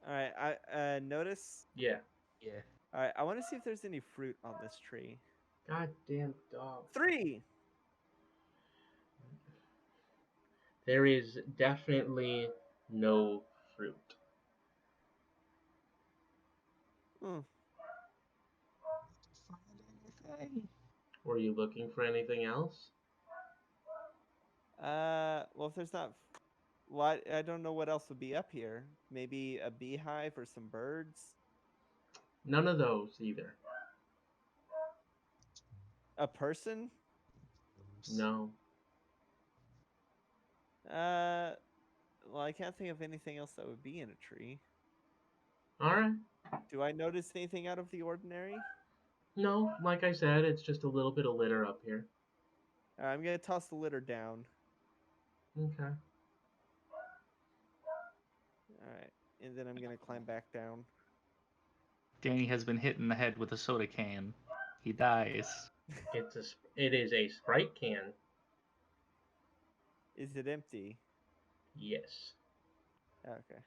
All right, I notice. Yeah. Yeah. All right, I want to see if there's any fruit on this tree. Goddamn dog. 3. There is definitely no fruit. Hmm. Were you looking for anything else? Well, if there's not, well, I don't know what else would be up here. Maybe a beehive or some birds. None of those either. A person? No. Well, I can't think of anything else that would be in a tree. Alright. Do I notice anything out of the ordinary? No, like I said, it's just a little bit of litter up here. I'm gonna toss the litter down. Okay. All right, and then I'm gonna climb back down. Danny has been hit in the head with a soda can. He dies. It is a Sprite can. Is it empty? Yes. Okay.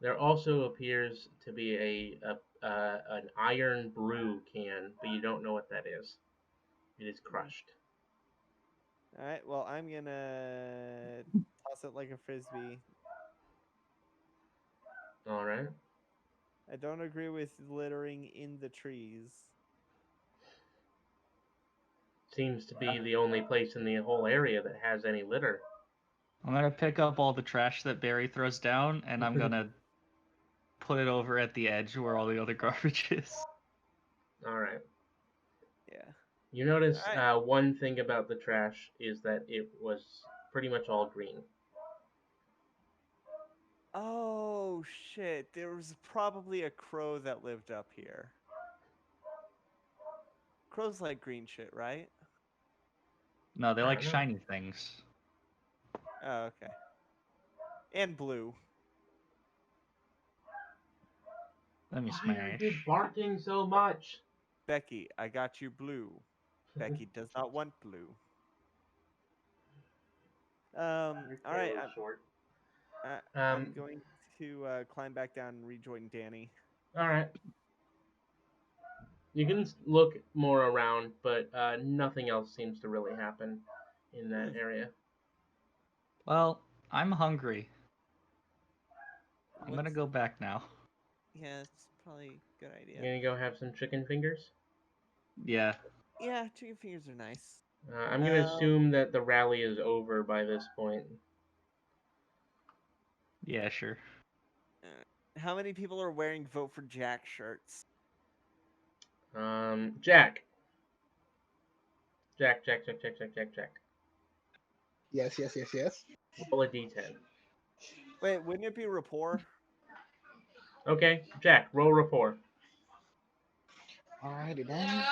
There also appears to be an iron brew can, but you don't know what that is. It is crushed. All right. Well, I'm gonna toss it like a frisbee. All right. I don't agree with littering in the trees. Seems to be the only place in the whole area that has any litter. I'm gonna pick up all the trash that Barry throws down, and I'm gonna put it over at the edge where all the other garbage is. All right. Yeah. You notice All right. one thing about the trash is that it was pretty much all green. Oh shit! There was probably a crow that lived up here. Crows like green shit, right? No, they I like don't know. shiny things. Oh, okay. And blue. Let me Why are you smash. barking so much? Becky, I got you blue. Becky does not want blue. All right. Short. I'm going to climb back down and rejoin Danny. All right. You can look more around, but nothing else seems to really happen in that area. Well, I'm hungry. I'm gonna go back now. Yeah, it's probably a good idea. You gonna go have some chicken fingers? Yeah. Yeah, chicken fingers are nice. I'm gonna assume that the rally is over by this point. Yeah, sure. How many people are wearing Vote for Jack shirts? Jack. Jack. Yes, yes, yes, yes. Roll a d10. Wait, wouldn't it be rapport? Okay, Jack, roll rapport. Alrighty then.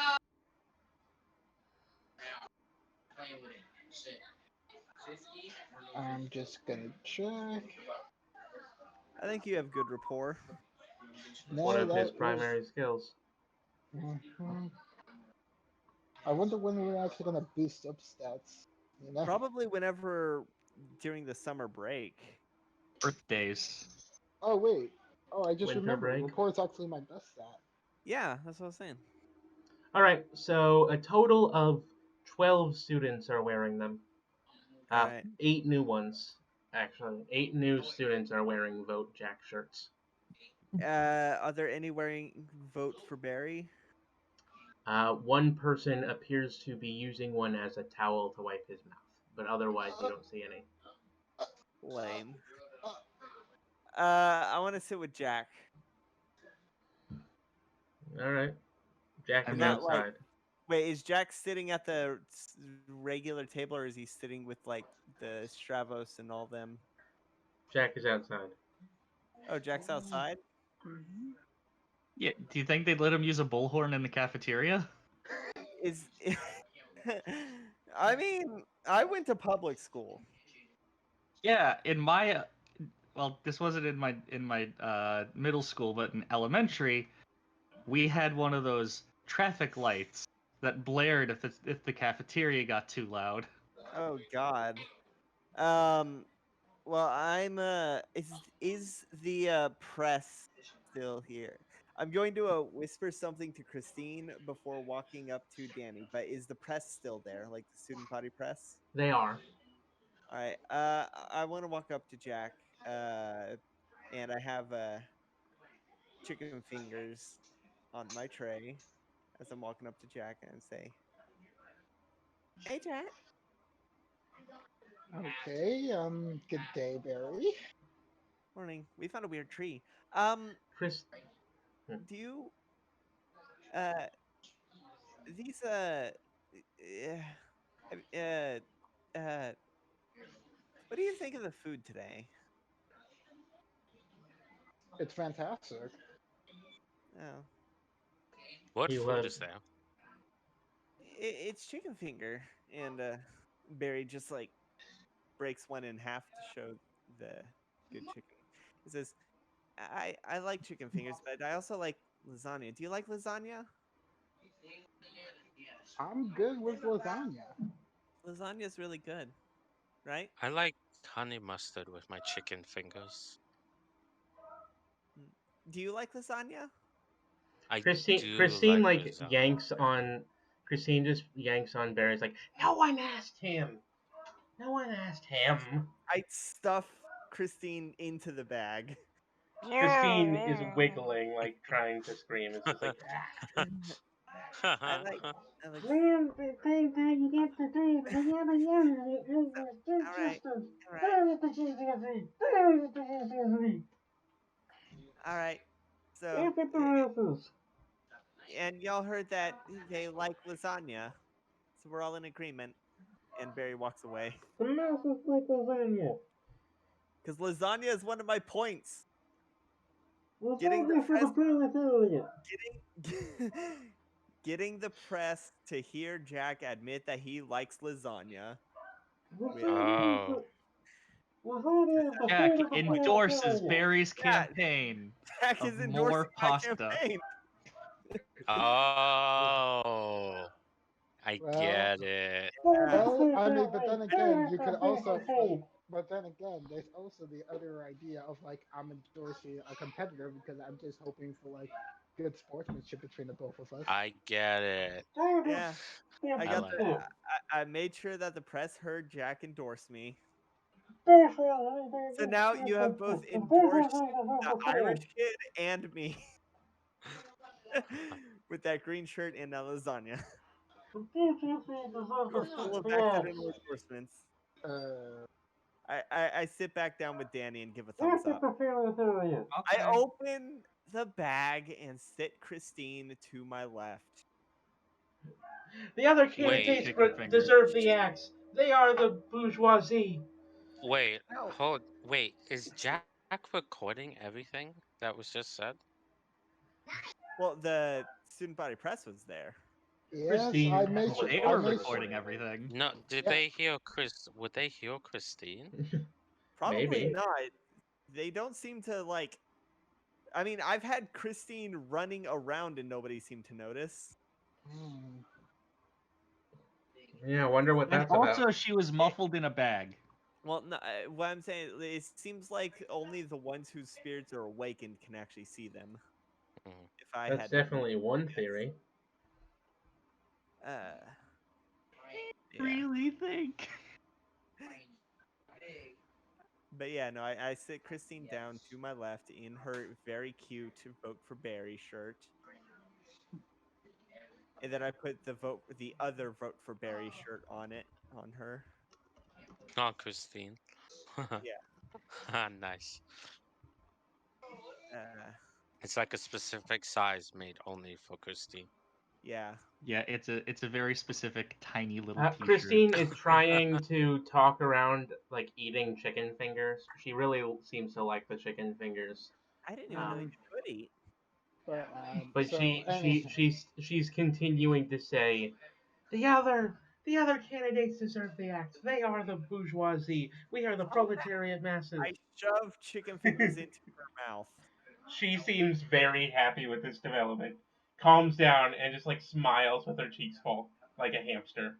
I'm just gonna check. I think you have good rapport. No, One of that his primary skills. Mhm. I wonder when we're actually gonna boost up stats. You know? Probably whenever during the summer break. Birthdays. Oh wait. Oh, I just Winter remembered. break. Rapport's actually my best stat. Yeah, that's what I was saying. All right, so a total of 12 students are wearing them. All right. 8 new ones, actually. 8 new students are wearing Vote Jack shirts. Are there any wearing Vote for Barry? One person appears to be using one as a towel to wipe his mouth, but otherwise you don't see any. Lame. I want to sit with Jack. All right, Jack I'm is not, outside. Wait, is Jack sitting at the regular table, or is he sitting with like the Stravos and all them? Jack is outside. Oh, Jack's outside. Yeah. Do you think they'd let him use a bullhorn in the cafeteria? Is I mean, I went to public school. Yeah. In my, well, this wasn't in my middle school, but in elementary, we had one of those traffic lights that blared if the cafeteria got too loud. Oh God. Um. Well, I'm. Is the press still here? I'm going to whisper something to Christine before walking up to Danny. But is the press still there? Like the student body press? They are. All right. I want to walk up to Jack. And I have chicken fingers on my tray as I'm walking up to Jack and say, "Hey, Jack. Okay. Good day, Barry. Morning. We found a weird tree. Chris. Do you uh these uh uh uh what do you think of the food today? It's fantastic. Oh, What He food was. is there? it's chicken finger, and Barry just like breaks one in half to show the good chicken. He says, I like chicken fingers, but I also like lasagna. Do you like lasagna? I'm good with lasagna. Lasagna is really good, right? I like honey mustard with my chicken fingers. Mm. Do you like lasagna? I Christine. do Christine like like lasagna. yanks on. Christine just yanks on Barry's like, no one asked him. No one asked him. I stuff Christine into the bag. Christine is wiggling, like trying to scream. It's just like, I like I like all right. All right. All right. So and y'all heard that they like lasagna. So we're all in agreement and Barry walks away the mouse is like lasagna. cuz lasagna is one of my points. Getting the Lasagna for the press proletariat. getting getting the press to hear Jack admit that he likes lasagna with Oh. Lasagna is the Jack food of the endorses proletariat. Barry's yeah, campaign Jack of is endorsing more my pasta. campaign. Oh. I Well, get it. Yeah. well, I mean, but then again, you could also, but then again, there's also the other idea of like I'm endorsing a competitor because I'm just hoping for like good sportsmanship between the both of us. I get it. Yeah. I I got like it. I made sure that the press heard Jack endorse me. So now you have both endorsed the Irish kid and me with that green shirt and that lasagna. You're full of accidental endorsements. Uh, I sit back down with Danny and give a thumbs up. I Okay. open the bag and sit Christine to my left. The other Wait, candidates Chicken finger. deserve the axe. They are the bourgeoisie. wait, No. wait, is Jack recording everything that was just said? Well, the student body press was there. yes, Christine I made sure. was They I were also made sure. recording recording everything. No, did Yeah. they hear Chris? Would they hear Christine? Probably Maybe. not. They don't seem to like. I mean, I've had Christine running around and nobody seemed to notice. Hmm. Yeah, I wonder what And that's about. also, she was muffled in a bag. Well, no, what I'm saying, it seems like only the ones whose spirits are awakened can actually see them. Mhm. If I That's had to definitely one theory. uh, yeah. Really think? But yeah, no, I sit Christine down to my left in her very cute vote for Barry shirt. And then I put the other vote for Barry shirt on it, on her. Oh, Christine. Yeah. Nice. Uh, It's like a specific size made only for Christine. yeah. Yeah, it's a very specific, tiny little T-shirt. Christine is trying to talk around like eating chicken fingers. She really seems to like the chicken fingers. I didn't even know you Um, could eat. but So anyhow, she's continuing to say the other candidates deserve the axe. They are the bourgeoisie. We are the proletariat masses. I shoved chicken fingers into her mouth. She seems very happy with this development. Calms down and just like smiles with her cheeks full like a hamster.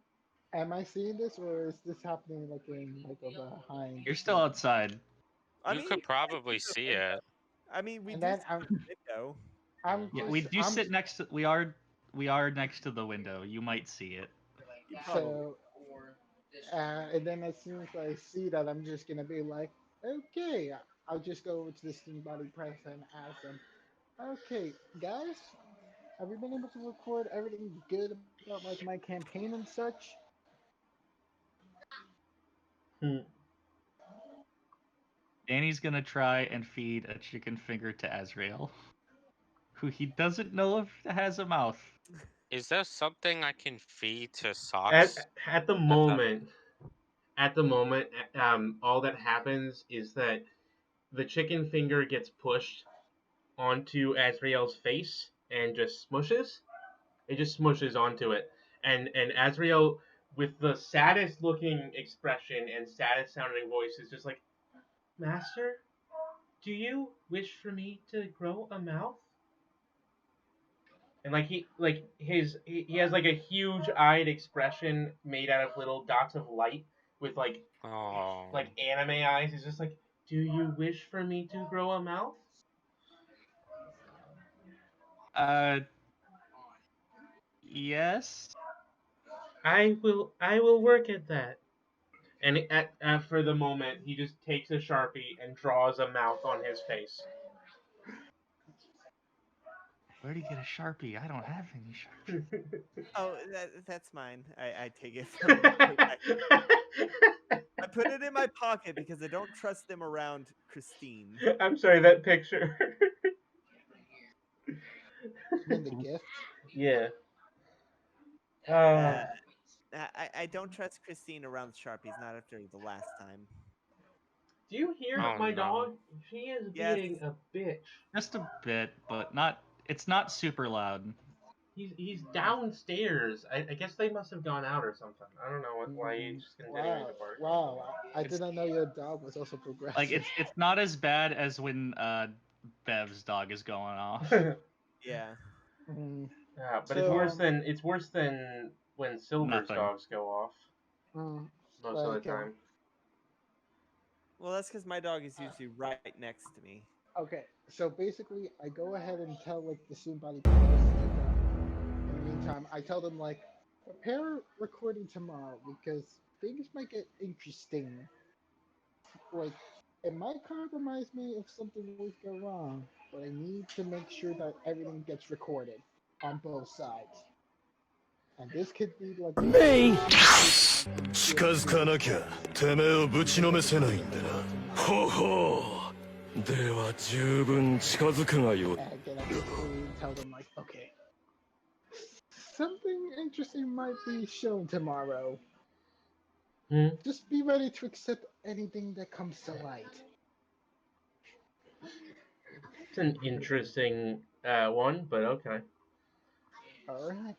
Am I seeing this, or is this happening like in like a behind the You're still scenes? outside. I You mean, could probably the see window. it. I mean, we And do then see I'm the window. I'm Yeah, Mhm. we just do I'm sit next to. We are next to the window. You might see it. You probably. so and then as soon as I see that, I'm just gonna be like, okay, I'll just go over to the student body press and ask them, okay, guys, have you been able to record everything good about like my campaign and such? Hmm. Danny's gonna try and feed a chicken finger to Azrael, who he doesn't know if has a mouth. Is there something I can feed to At socks? at the That's a moment, all that happens is that the chicken finger gets pushed onto Azrael's face and just smushes. It just smushes onto it, and Azrael, with the saddest looking expression and saddest sounding voice, is just like, "Master, do you wish for me to grow a mouth?" And he has like a huge eyed expression made out of little dots of light with like oh. anime eyes. He's just like, "Do you wish for me to grow a mouth?" Uh, yes. I will work at that. And for the moment, he just takes a sharpie and draws a mouth on his face. Where'd he get a Sharpie? I don't have any Sharpie. Oh, that's mine. I take it from. I put it in my pocket because I don't trust them around Christine. I'm sorry, that picture. I mean the gift. Yeah. Uh, I don't trust Christine around Sharpies. Not after the last time. Do you hear Oh my no. dog? She is Yes. being a bitch. Just a bit, but not. It's not super loud. He's downstairs. I guess they must have gone out or something. I don't know why he's just continuing to Wow, bark. wow! I It's didn't know your dog was also like progressive. it's not as bad as when Bev's dog is going off. Yeah. Mm, But it's so worse than when Silver's Nothing. dogs go off mm, most of the like time. Well, that's because my dog is usually right next to me. okay, so basically, I go ahead and tell like the student body press. In the meantime, I tell them like prepare recording tomorrow because things might get interesting. Like it might compromise me if something would go wrong, but I need to make sure that everything gets recorded on both sides. And this could be like Me! a 近づかなきゃてめえをぶちのめせないんでな。ほほう。では十分近づくがよい。 and then I basically tell them like, okay, something interesting might be shown tomorrow. Hmm? Just be ready to accept anything that comes to light. It's an interesting one, but okay. All right.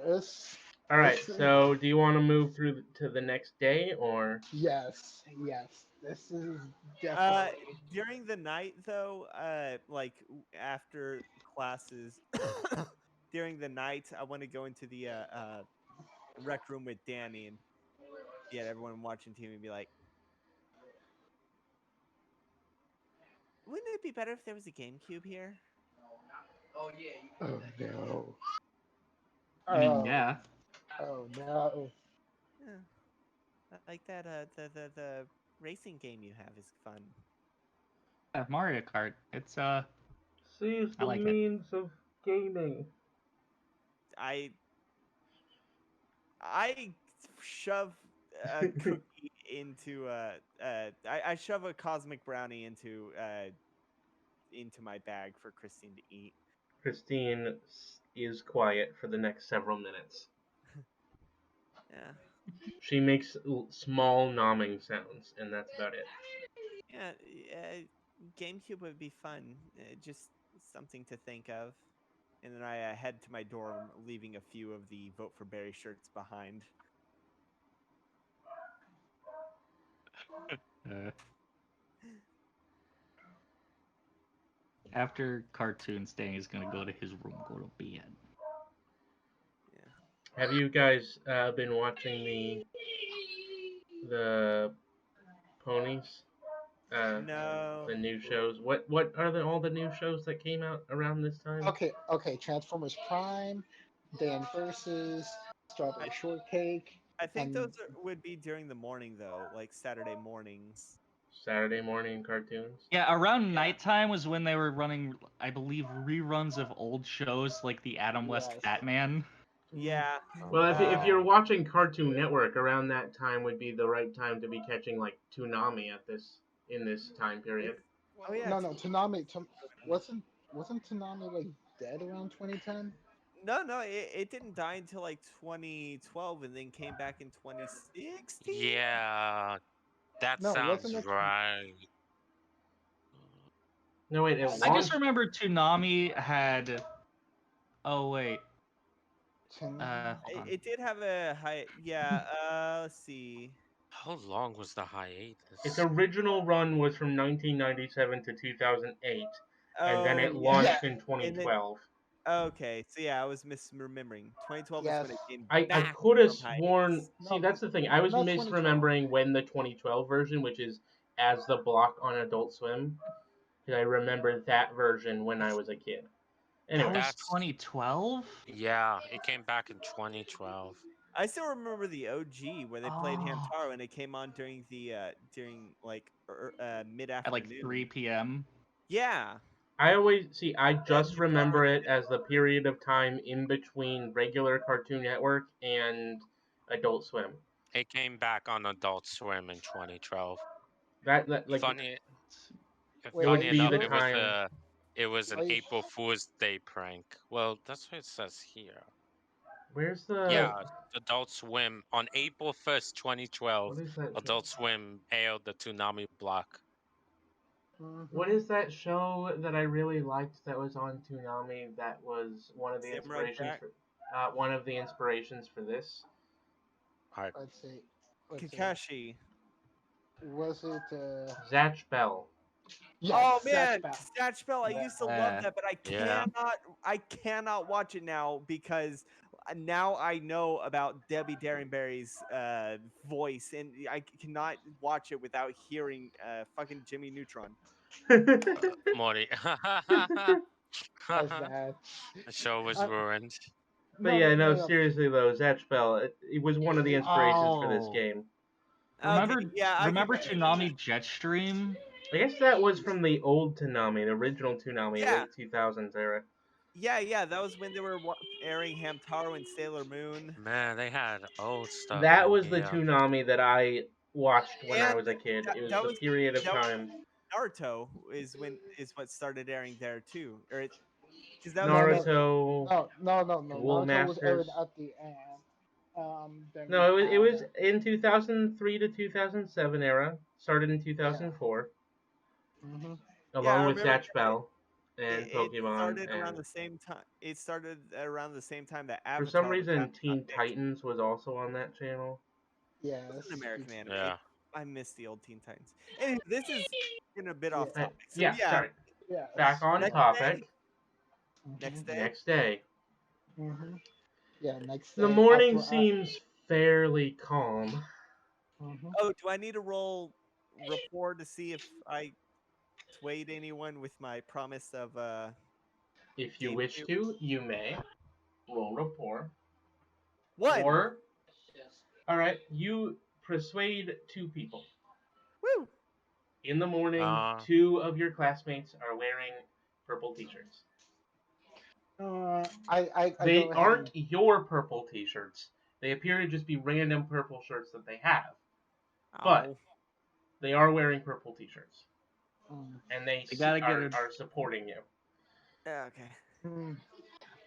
This, All right. this is, So, do you want to move through to the next day, or yes, yes. This is Uh, definitely. during the night though, like after classes, during the night, I want to go into the rec room with Danny and get everyone watching TV and be like, wouldn't it be better if there was a GameCube here? Oh no. I mean, Oh, yeah. oh no. Yeah, I like that. The racing game you have is fun. Yeah, Mario Kart. It's seize I the like it. means of gaming? I I shove a cookie into I shove a cosmic brownie into my bag for Christine to eat. Christine is quiet for the next several minutes. Yeah, She makes small nomming sounds, and that's about it. yeah. GameCube would be fun. Just something to think of. And then I head to my dorm, leaving a few of the Vote for Barry shirts behind. Uh, After cartoons, Danny's gonna go to his room, go to bed. Yeah. Have you guys been watching the ponies? No. The new shows. What are all the new shows that came out around this time? Okay. Transformers Prime, Dan versus Strawberry Shortcake. I think those And would be during the morning though, like Saturday mornings. Saturday morning cartoons. Yeah, around nighttime was when they were running, I believe, reruns of old shows like the Adam West Yes. Batman. Yeah. Well, if you're Oh. watching Cartoon Network, around that time would be the right time to be catching like Toonami in this time period. Oh yeah. No, wasn't Tanami like dead around 2010? No, it didn't die until like 2012 and then came back in 2016. Yeah, that No, wasn't sounds it? right. No, wait, it I I just launched. remember Toonami had. Oh wait, Tanami. hold on. It did have a high. Yeah. Let's see. How long was the Its hiatus? original run was from 1997 to 2008, and then Oh it yeah. launched in And then 2012. okay, so yeah, I was misremembering. 2012 is Yes. when it came I back could have from sworn. hiatus. See, No, that's the thing. I was not 2012. misremembering when the 2012 version, which is as the block on Adult Swim, because I remember that version when I was a kid. That Anyway, was That's 2012. yeah, it came back in 2012. I still remember the OG where they played Oh, Hamtaro and it came on during like mid at like 3 afternoon. p.m. Yeah. I always see. I just Hamtaro remember it as the period of time in between regular Cartoon Network and Adult Swim. It came back on Adult Swim in 2012. That like Funny, it Wait, are would funny you be enough, the sure? time. it was an Are you? April Fool's Day prank. Well, that's what it says here. Where's the? Wait. Yeah, Adult Swim on April 1st, 2012. What is that? Adult Swim aired the Toonami block. What is that show that I really liked that was on Toonami? That was Samurai Jack. one of the inspirations for this. Alright. Let's see. Let's see. Kakashi. Was it? Zatch Bell. Yes, Oh Zatch man, Bell. Snatch Bell. I used to love Yeah. that, but Yeah. I cannot watch it now because now I know about Debbie Derringberry's voice, and I cannot watch it without hearing fucking Jimmy Neutron. Mori. As The that. show was Uh, ruined. But no, yeah, no, no, no. seriously though, Zatch Bell. It was one of the inspirations for this Oh, game. remember Okay, yeah, I can. remember Toonami Jetstream? I guess that was from the old Toonami, the original Toonami, Yeah, late 2000s era. yeah. That was when they were airing Hamtaro and Sailor Moon, Man, they had old stuff That in was the here. Toonami that I watched when I and was a kid. It was that the was period of that was time. Naruto is what started airing there too, or because that was No, when no, Naruto, no. Duel Naruto was aired Masters. at the end. Then we No, it had. was in 2003 to 2007 era. Started in Yeah. 2004, Hmm. yeah, along I with remember Zatch Bell and it Pokemon. started around And the same time. It started around the same time that for some Avatar was reason, happening on Teen Nick. Titans was also on that channel. Yes. It was an American anime. Yeah. I miss the old Teen Titans. Anyway, this is getting a bit Yeah. off topic. So Yeah, yeah, sorry. Yes. Back on next topic. day, next day. Next day. Hmm. Yeah. Next The day morning after. seems fairly calm. Mhm. Oh, do I need to roll rapport to see if I swayed anyone with my promise of If you game wish two? to, you may roll rapport. One. Or, alright, you persuade two people. Woo! In the morning, Uh, two of your classmates are wearing purple t-shirts. I They go ahead aren't your purple t-shirts. They appear to just be random purple shirts that they have. But Oh. they are wearing purple t-shirts. and. And they They gotta get it. are supporting you. Okay.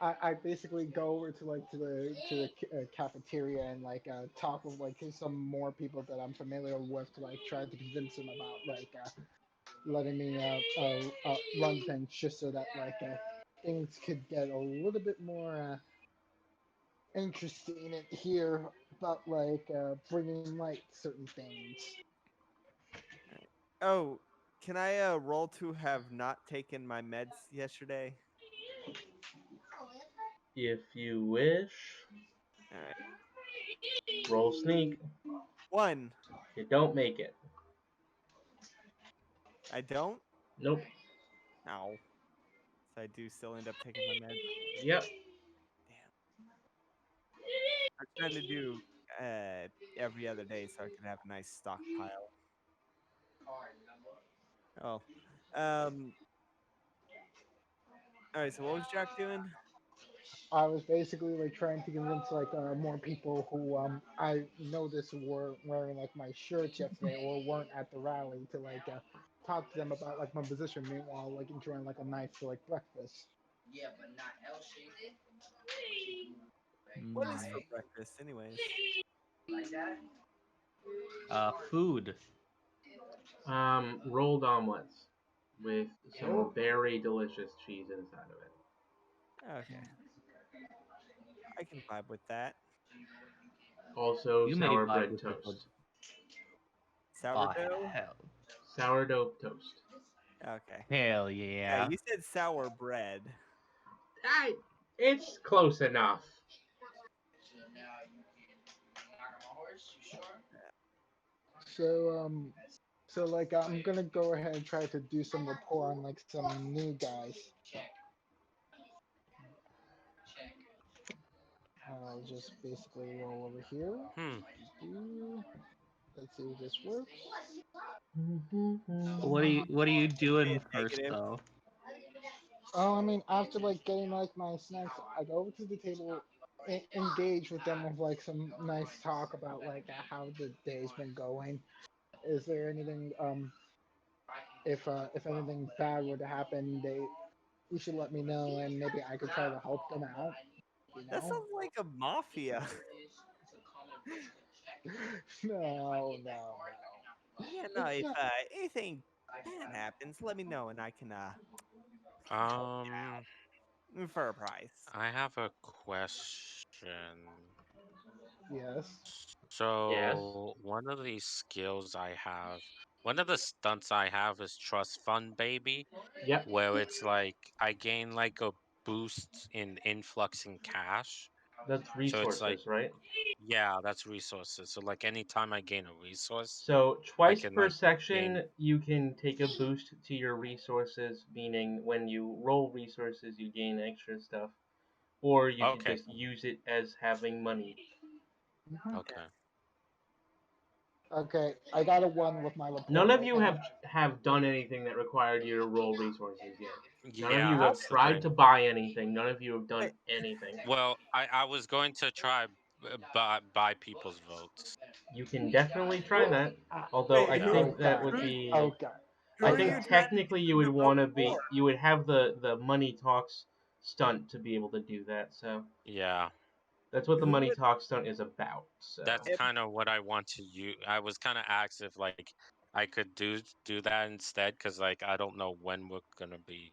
I basically go over to the cafeteria and talk with some more people that I'm familiar with to try to convince them about letting me run things just so that things could get a little bit more interesting in here about bringing light to certain things. Oh, can I roll to have not taken my meds yesterday? If you wish. All right. Roll sneak. 1. You don't make it. I don't? Nope. No. So I do still end up taking my meds. Yep. Damn. I'm trying to do every other day so I can have a nice stockpile. Oh. All right, so what was Jack doing? I was basically like trying to convince like more people who I noticed were wearing like my shirts yesterday or weren't at the rally to like talk to them about like my position. Meanwhile, like enjoying like a nice like breakfast. What is for breakfast, anyways? Food. Rolled omelets with some very delicious cheese inside of it. Okay. I can vibe with that. Also, You may sour vibe bread with it. toast. Oh, Sourdough? hell. Sourdough toast. Okay. Hell Yeah, yeah. you said sour bread. It's close enough. So like I'm gonna go ahead and try to do some rapport on like some new guys. I'll just basically roll over here. Let's see if this works. What are you doing Okay, first negative. though? Oh, I mean, after like getting like my snacks, I go over to the table, engage with them with like some nice talk about like how the day's been going. Is there anything if anything bad were to happen, you should let me know and maybe I could try to help them out. You That know? sounds like a mafia. No, no, Yeah, no, it's if not. anything bad happens, let me know and I can help Um, you out for a price. I have a question. Yes. Yes. So, one of these skills I have, one of the stunts I have is Trust Fund Baby, Yep. where it's like I gain like a boost in influx in cash. That's So it's like, resources, right? yeah, that's resources. So like anytime I gain a resource, So I twice can per like gain. section, you can take a boost to your resources, meaning when you roll resources, you gain extra stuff, or you could Okay, just use it as having money. Mhm. okay. Okay, I got a one with my None report of right you now. have done anything that required you to roll resources yet. None of Yeah, you have that's the tried to thing. buy anything. None of you have done Wait, anything. Well, I was going to try buy people's votes. You can definitely try that. Uh, Although wait, I who, think that okay. would who, be, Okay. who I are think you Okay. trying to technically you get would the vote want to be, for? you would have the money talks stunt to be able to do that. So Yeah, that's what the Who money would talk stunt is about. So that's if kind of what I want to use. I was kind of asked if like I could do that instead, because like I don't know when we're gonna be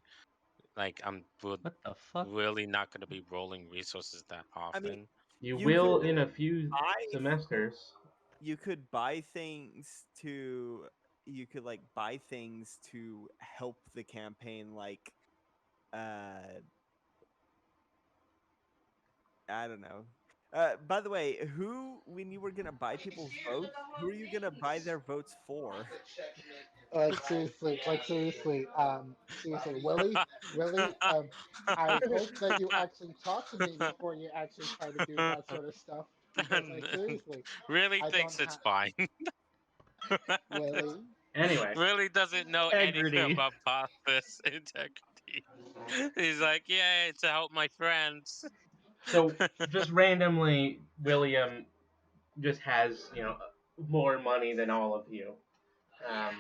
like What the fuck? really not gonna be rolling resources that I mean, often. you you could will in a few buy semesters. things to you could like buy things to help the campaign like uh I don't know. By the way, who when you were gonna buy people's votes, who are you gonna buy their votes for? Seriously, Willie, I hope that you actually talk to me before you actually try to do that sort of stuff because, like, seriously, Really I don't thinks it's have fine. Willie. Anyway, Really doesn't know anything Integrity. about process integrity. He's like, yeah, to help my friends. so just randomly, William just has more money than all of you. Um,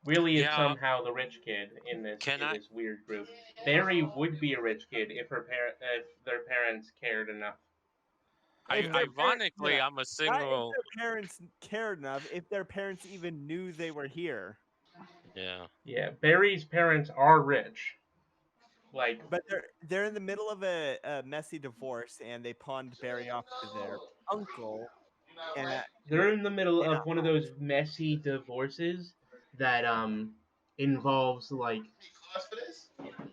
Willie is Yeah, somehow the rich kid in this can I? weird group. Barry would be a rich kid if their parents cared enough. If Uh, their parents, Ironically, I'm a not if single. their parents cared enough, if their parents even knew they were here. Yeah. yeah, Barry's parents are rich. Like But they're in the middle of a messy divorce, and they pawned Barry off to their uncle, and they're in the middle in a of one of those messy divorces that involves like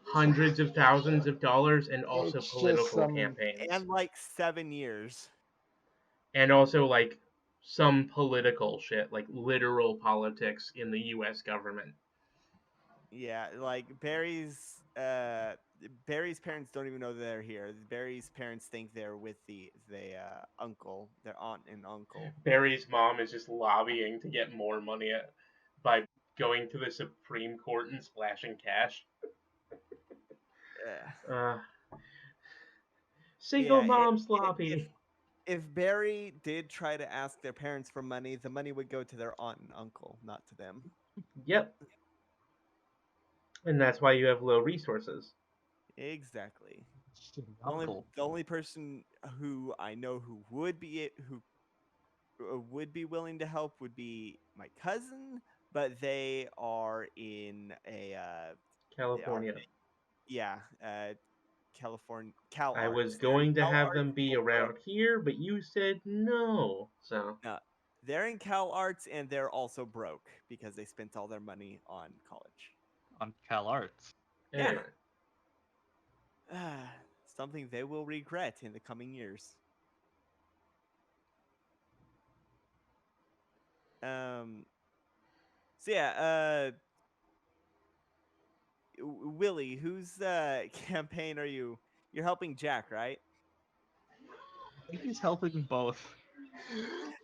hundreds of thousands of dollars and also It's just political some. campaigns. And like 7 years. And also like some political shit, like literal politics in the US government. Yeah, like Barry's parents don't even know they're here. Barry's parents think they're with the uncle, their aunt and uncle. Barry's mom is just lobbying to get more money by going to the Supreme Court and splashing cash. Uh, Uh, Single yeah, moms lobby. if Barry did try to ask their parents for money, the money would go to their aunt and uncle, not to them. Yep. And that's why you have low resources. Exactly. Uncle. The only person who I know who would be willing to help would be my cousin, but they are in they are California. yeah, California Cal I was Arts. They're in going to Cal have Arts them be or Brook. around here, but you said no. So No, they're in Cal Arts and they're also broke because they spent all their money on college. On Cal Arts. anyway. Something they will regret in the coming years. Um. So yeah. Willie, whose campaign are you? You're helping Jack, right? I think he's helping both.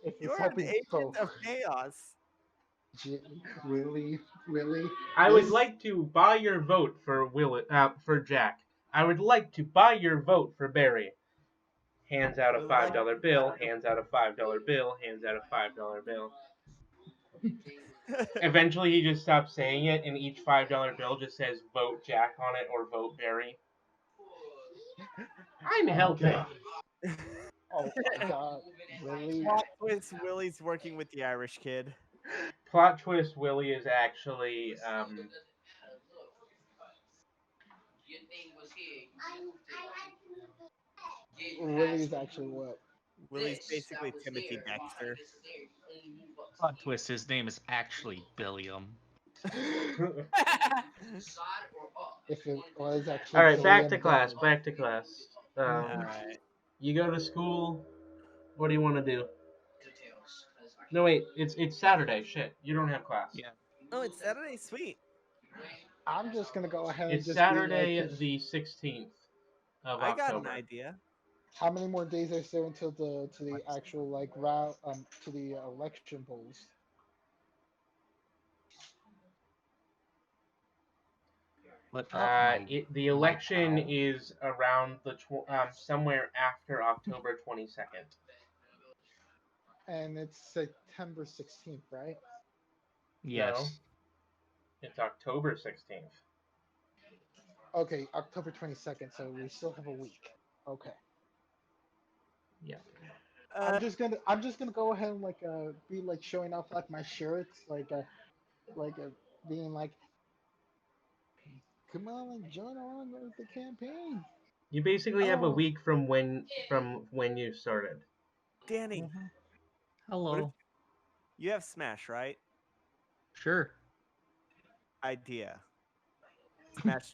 If it's You're an helping agent both. of chaos. Really, really. I would This- like to buy your vote for for Jack. I would like to buy your vote for Barry. Hands out a Would like $5 bill, hands out a $5 bill, hands out a $5 bill. Eventually, he just stops saying it, and each $5 bill just says "Vote Jack" on it or "Vote Barry." I'm helping. Oh my god, really? Plot twist: Willie's working with the Irish kid. Plot twist: Willie is actually Willie's actually what? Willie's basically Timothy Dexter. Plot twist, his name is actually Billiam. If it was actually. All right, back Billiam to class. Barry. Back to class. All right. You go to school. What do you want to do? No, wait. It's Saturday. Shit, you don't have class. Yeah. Oh, it's Saturday. Sweet. I'm just gonna go ahead and It's just Saturday be like, the 16th of I got an October. idea. how many more days is there until the actual like route to the election polls? But The election is around the somewhere after October 22nd. And it's September 16th, right? Yes. No, it's October 16th. Okay, October 22nd. So we still have a week. Okay. Yeah. I'm just gonna go ahead and like be like showing off like my shirts like being like, come on, like join on with the campaign. You basically have a Oh. week from when you started. Danny, Mhm. what if Hello. you have Smash, right? Sure. Idea. Smash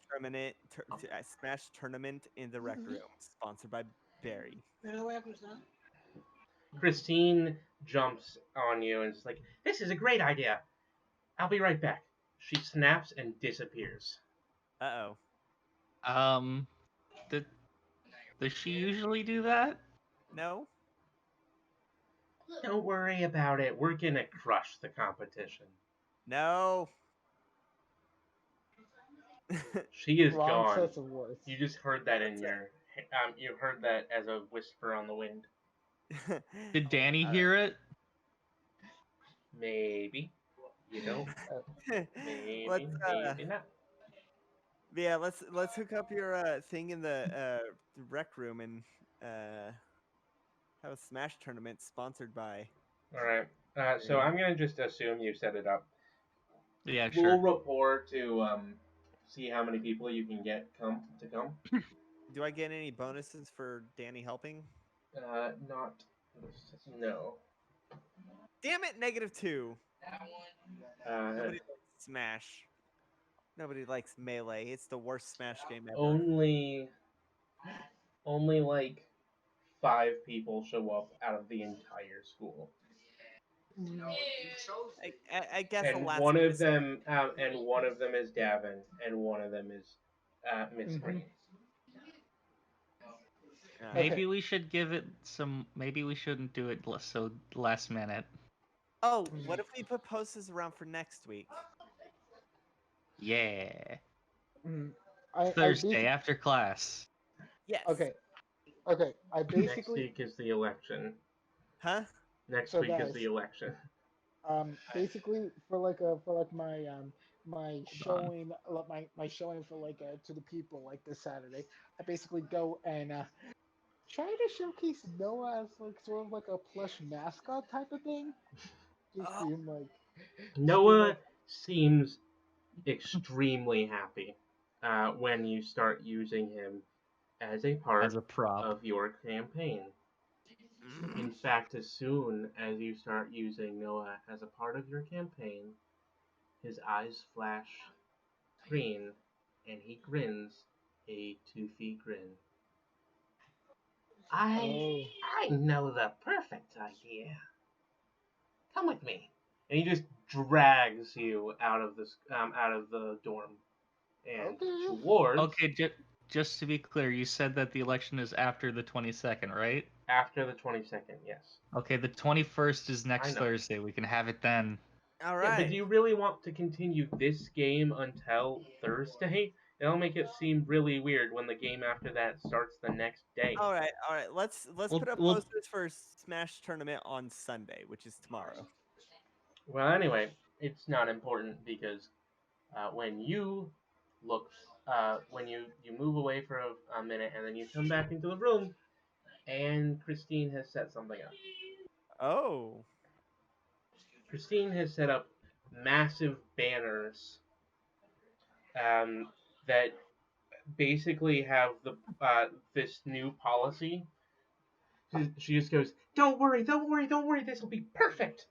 tournament in the rec room, sponsored by Barry. Christine jumps on you and is like, "This is a great idea. I'll be right back." She snaps and disappears. Uh oh. Did, does she usually do that? No. Don't worry about it. We're gonna crush the competition. No. She is Wrong gone. sets of words. You just heard that in That's your you heard that as a whisper on the wind. Did Danny hear it? Maybe. You don't. Maybe. let's Maybe not. yeah, let's hook up your thing in the rec room and have a Smash tournament sponsored by. All right. So I'm gonna just assume you set it up. Yeah, We'll sure. report to see how many people you can get come. Do I get any bonuses for Danny helping? Not. No. Damn it, -2. Uh, Nobody likes Smash. Nobody likes Melee. It's the worst Smash game ever. Only like 5 people show up out of the entire school, I guess the and last one one of is them is Davin, and one of them is Miss Green. Maybe we should give it some. Maybe we shouldn't do it so last minute. Oh, what if we put posters around for next week? Yeah. I Thursday after class. Yes. Okay. I Next basically week is the election. Huh? Next So week is guys, the election. basically for my my showing my showing for to the people like this Saturday, I basically go and try to showcase Noah as like sort of like a plush mascot type of thing. Just being like Noah seems extremely happy when you start using him as a part As a prop. of your campaign. In fact, as soon as you start using Noah as a part of your campaign, his eyes flash green and he grins a toothy grin. I know the perfect idea. Come with me. And he just drags you out of the dorm and towards. Okay, just to be clear, you said that the election is after the 22nd, right? After the 22nd, yes. Okay, the 21st is I next know. Thursday. We can have it then. All Yeah, right. but do you really want to continue this game until Thursday? It'll make it seem really weird when the game after that starts the next day. All right. Let's put up posters for Smash tournament on Sunday, which is tomorrow. Well, anyway, it's not important because when you look, when you move away for a minute and then you come back into the room, and Christine has set something up. Oh. Christine has set up massive banners that basically have the this new policy. She just goes, "Don't worry, don't worry, don't worry. This will be perfect."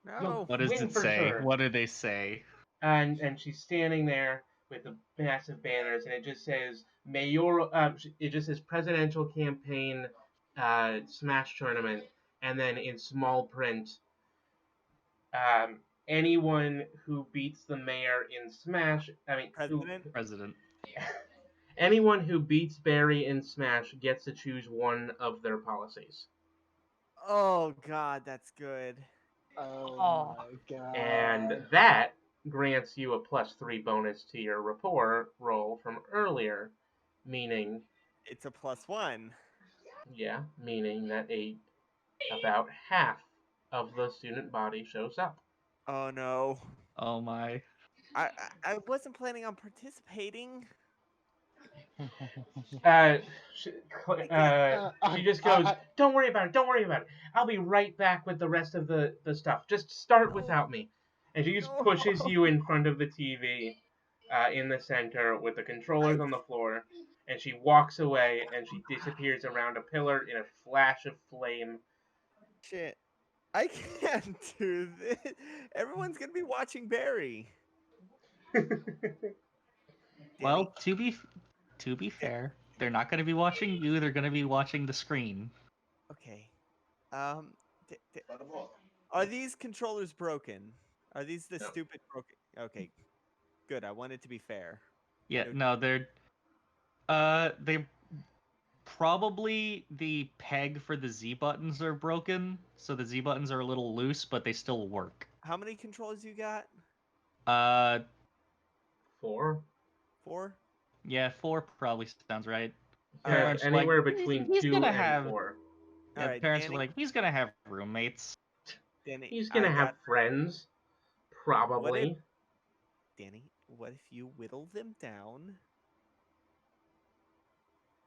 No. What does it say? Sure. What do they say? And she's standing there with the massive banners, and it just says mayoral. It just says presidential campaign, Smash tournament, and then in small print, anyone who beats the mayor in Smash. President. Anyone who beats Baerry in Smash gets to choose one of their policies. Oh God, that's good. Oh my God. And that grants you a +3 bonus to your rapport roll from earlier, meaning it's a +1. Yeah, meaning that about half of the student body shows up. Oh no. Oh my. I wasn't planning on participating. She just goes, "Don't worry about it. Don't worry about it. I'll be right back with the rest of the stuff. Just start without me." And she just pushes you in front of the TV in the center with the controllers on the floor. And she walks away and she disappears around a pillar in a flash of flame. Shit. I can't do this. Everyone's gonna be watching Baerry. Well, to be fair, they're not going to be watching you. They're going to be watching the screen. Okay. Are these controllers broken? Are these the stupid broken? Okay. Good. I want it to be fair. Yeah, no, they're probably the peg for the Z buttons are broken, so the Z buttons are a little loose, but they still work. How many controllers you got? 4. 4? Yeah, 4 probably sounds right. Yeah, anywhere between he's 2 gonna and have, 4. Yeah, All right, parents Danny, are like, he's gonna have roommates. Danny, He's gonna have friends, probably. Danny, what if you whittle them down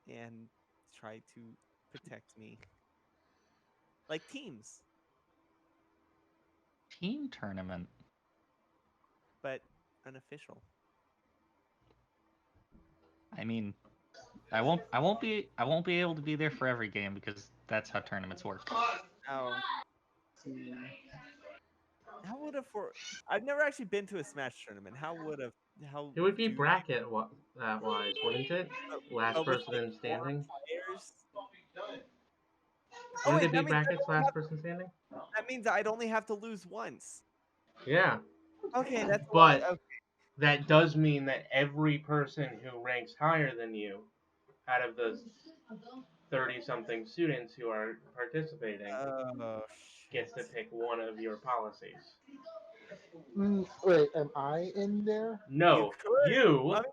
and try to protect me? Like teams. Team tournament. But unofficial. I mean, I won't be able to be there for every game because that's how tournaments work. Oh. That would a four? I've never actually been to a Smash tournament. How It would be do bracket wise, wouldn't it? Last with person like in four standing. players? Oh Wouldn't wait, it be brackets last person standing? that means I'd only have to lose once. Yeah, Okay, that's a lot. but that does mean that every person who ranks higher than you, out of the 30-something students who are participating, Oh, gets to pick one of your policies. Wait, am I in there? No, could. you I mean,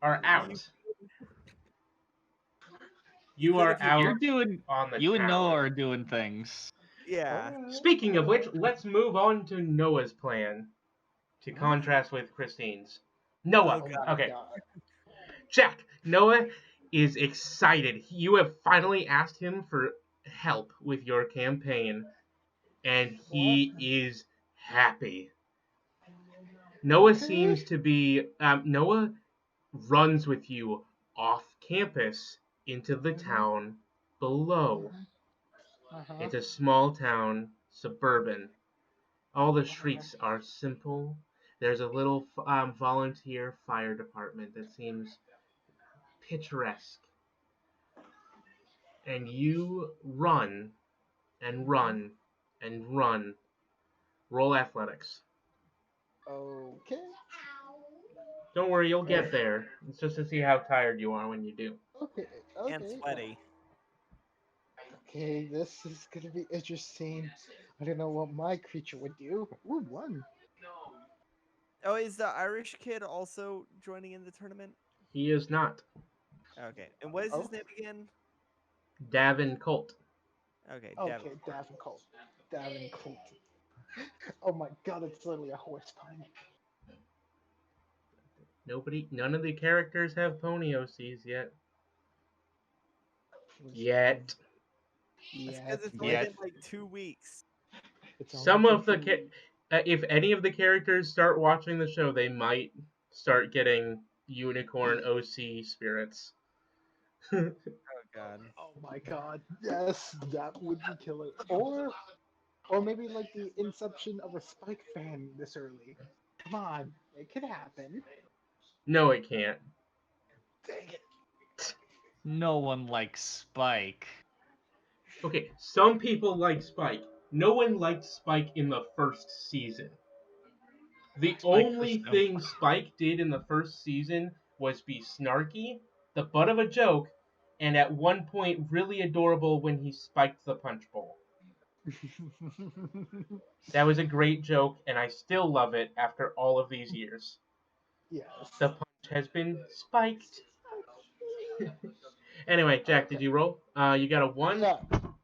are out. you You could are if you out You're doing. on the You and Noah tower. are doing things. Yeah. Speaking of which, let's move on to Noah's plan to contrast with Christine's. Noah, Oh, Oh my okay. god. Jack, Noah is excited. You have finally asked him for help with your campaign, and he is happy. Noah seems to be. Noah runs with you off campus into the town below. Uh-huh. It's a small town, suburban. All the streets are simple. There's a little volunteer fire department that seems picturesque. And you run and run and run. Roll athletics. Okay. Don't worry, you'll get there. It's just to see how tired you are when you do. Okay. and Okay. sweaty. Okay, this is gonna be interesting. I don't know what my creature would do. Ooh, one. Oh, is the Irish kid also joining in the tournament? He is not. Okay. And what is his name again? Davin Colt. Okay, Okay, Devin. Davin Colt. Davin Colt. Oh my god, it's literally a horse pony. None of the characters have pony OCs yet. Yet. That's Yeah, because it's only Yet. been like 2 weeks. Some of the if any of the characters start watching the show, they might start getting unicorn OC spirits. Oh god. Oh my god, yes, that would be killer. Or maybe like the inception of a Spike fan this early. Come on, it could happen. No, it can't. Dang it. No one likes Spike. Okay, some people like Spike. No one liked Spike in the first season. The Spike only was thing Spike did in the first season was be snarky, the butt of a joke, and at one point really adorable when he spiked the punch bowl. That was a great joke, and I still love it after all of these years. Yes. The punch has been spiked. Anyway, Jack, did you roll? You got a 1? Yeah.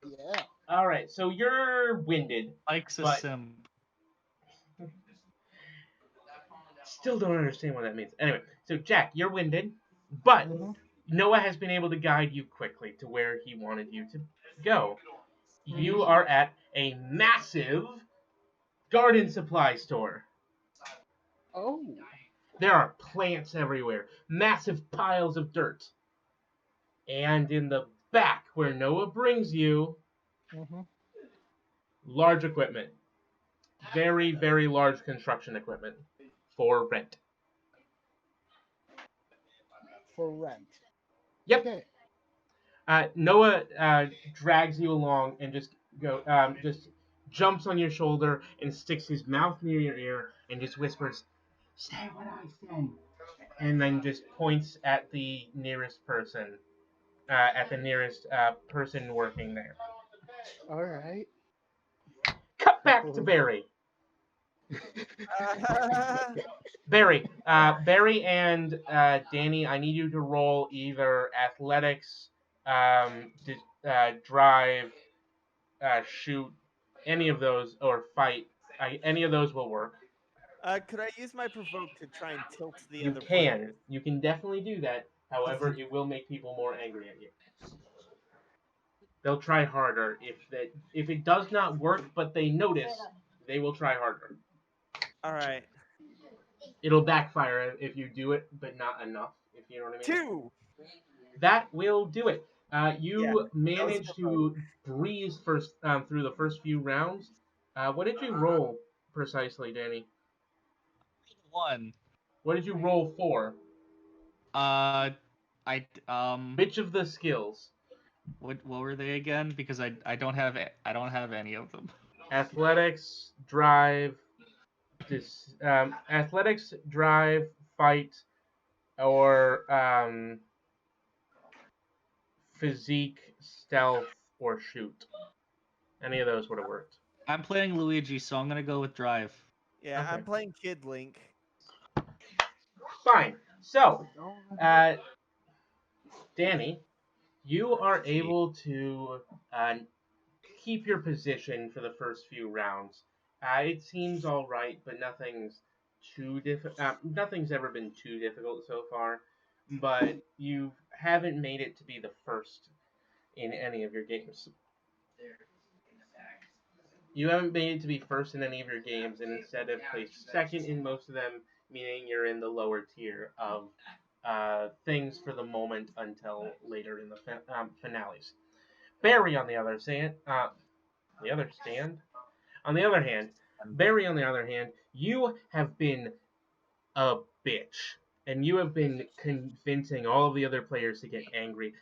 Yeah. Alright, so you're winded. Spike's a But- simp. Still don't understand what that means. Anyway, so Jack, you're winded, but Mhm. Noah has been able to guide you quickly to where he wanted you to go. You are at a massive garden supply store. Oh. There are plants everywhere, massive piles of dirt. And in the back, where Noah brings you, Mm-hmm. large equipment. Very, very large construction equipment for rent. For rent. Yep. Okay. Noah drags you along and just jumps on your shoulder and sticks his mouth near your ear and just whispers, "Say what I say," and then just points at the nearest person, person working there. All right. Cut back to Baerry. Baerry and Danny, I need you to roll either athletics, drive, shoot, any of those, or fight. Any of those will work. Could I use my provoke to try and tilt the You other can. players? You can definitely do that. However, it will make people more angry at you. They'll try harder. If it does not work, but they notice, they will try harder. All right. It'll backfire if you do it, but not enough. If you know what I mean. 2. That will do it. You Yeah, managed to breeze through the first few rounds. What did you roll? precisely, Danny? 1. What did you roll for? I Which of the skills? what were they again? Because I don't have any of them. Athletics, drive, athletics, drive, fight, or physique, stealth, or shoot. Any of those would have worked. I'm playing Luigi, so I'm gonna go with drive. Yeah, Okay. I'm playing Kid Link. Fine. So, Danny, you are Gee. able to keep your position for the first few rounds. It seems all right, but nothing's too nothing's ever been too difficult so far. But you haven't made it to be the first in any of your games. You haven't made it to be first in any of your games, and instead have placed second in most of them, meaning you're in the lower tier of things for the moment until later in the finales. Barry, on the other hand, Barry, on the other hand, you have been a bitch, and you have been convincing all of the other players to get angry.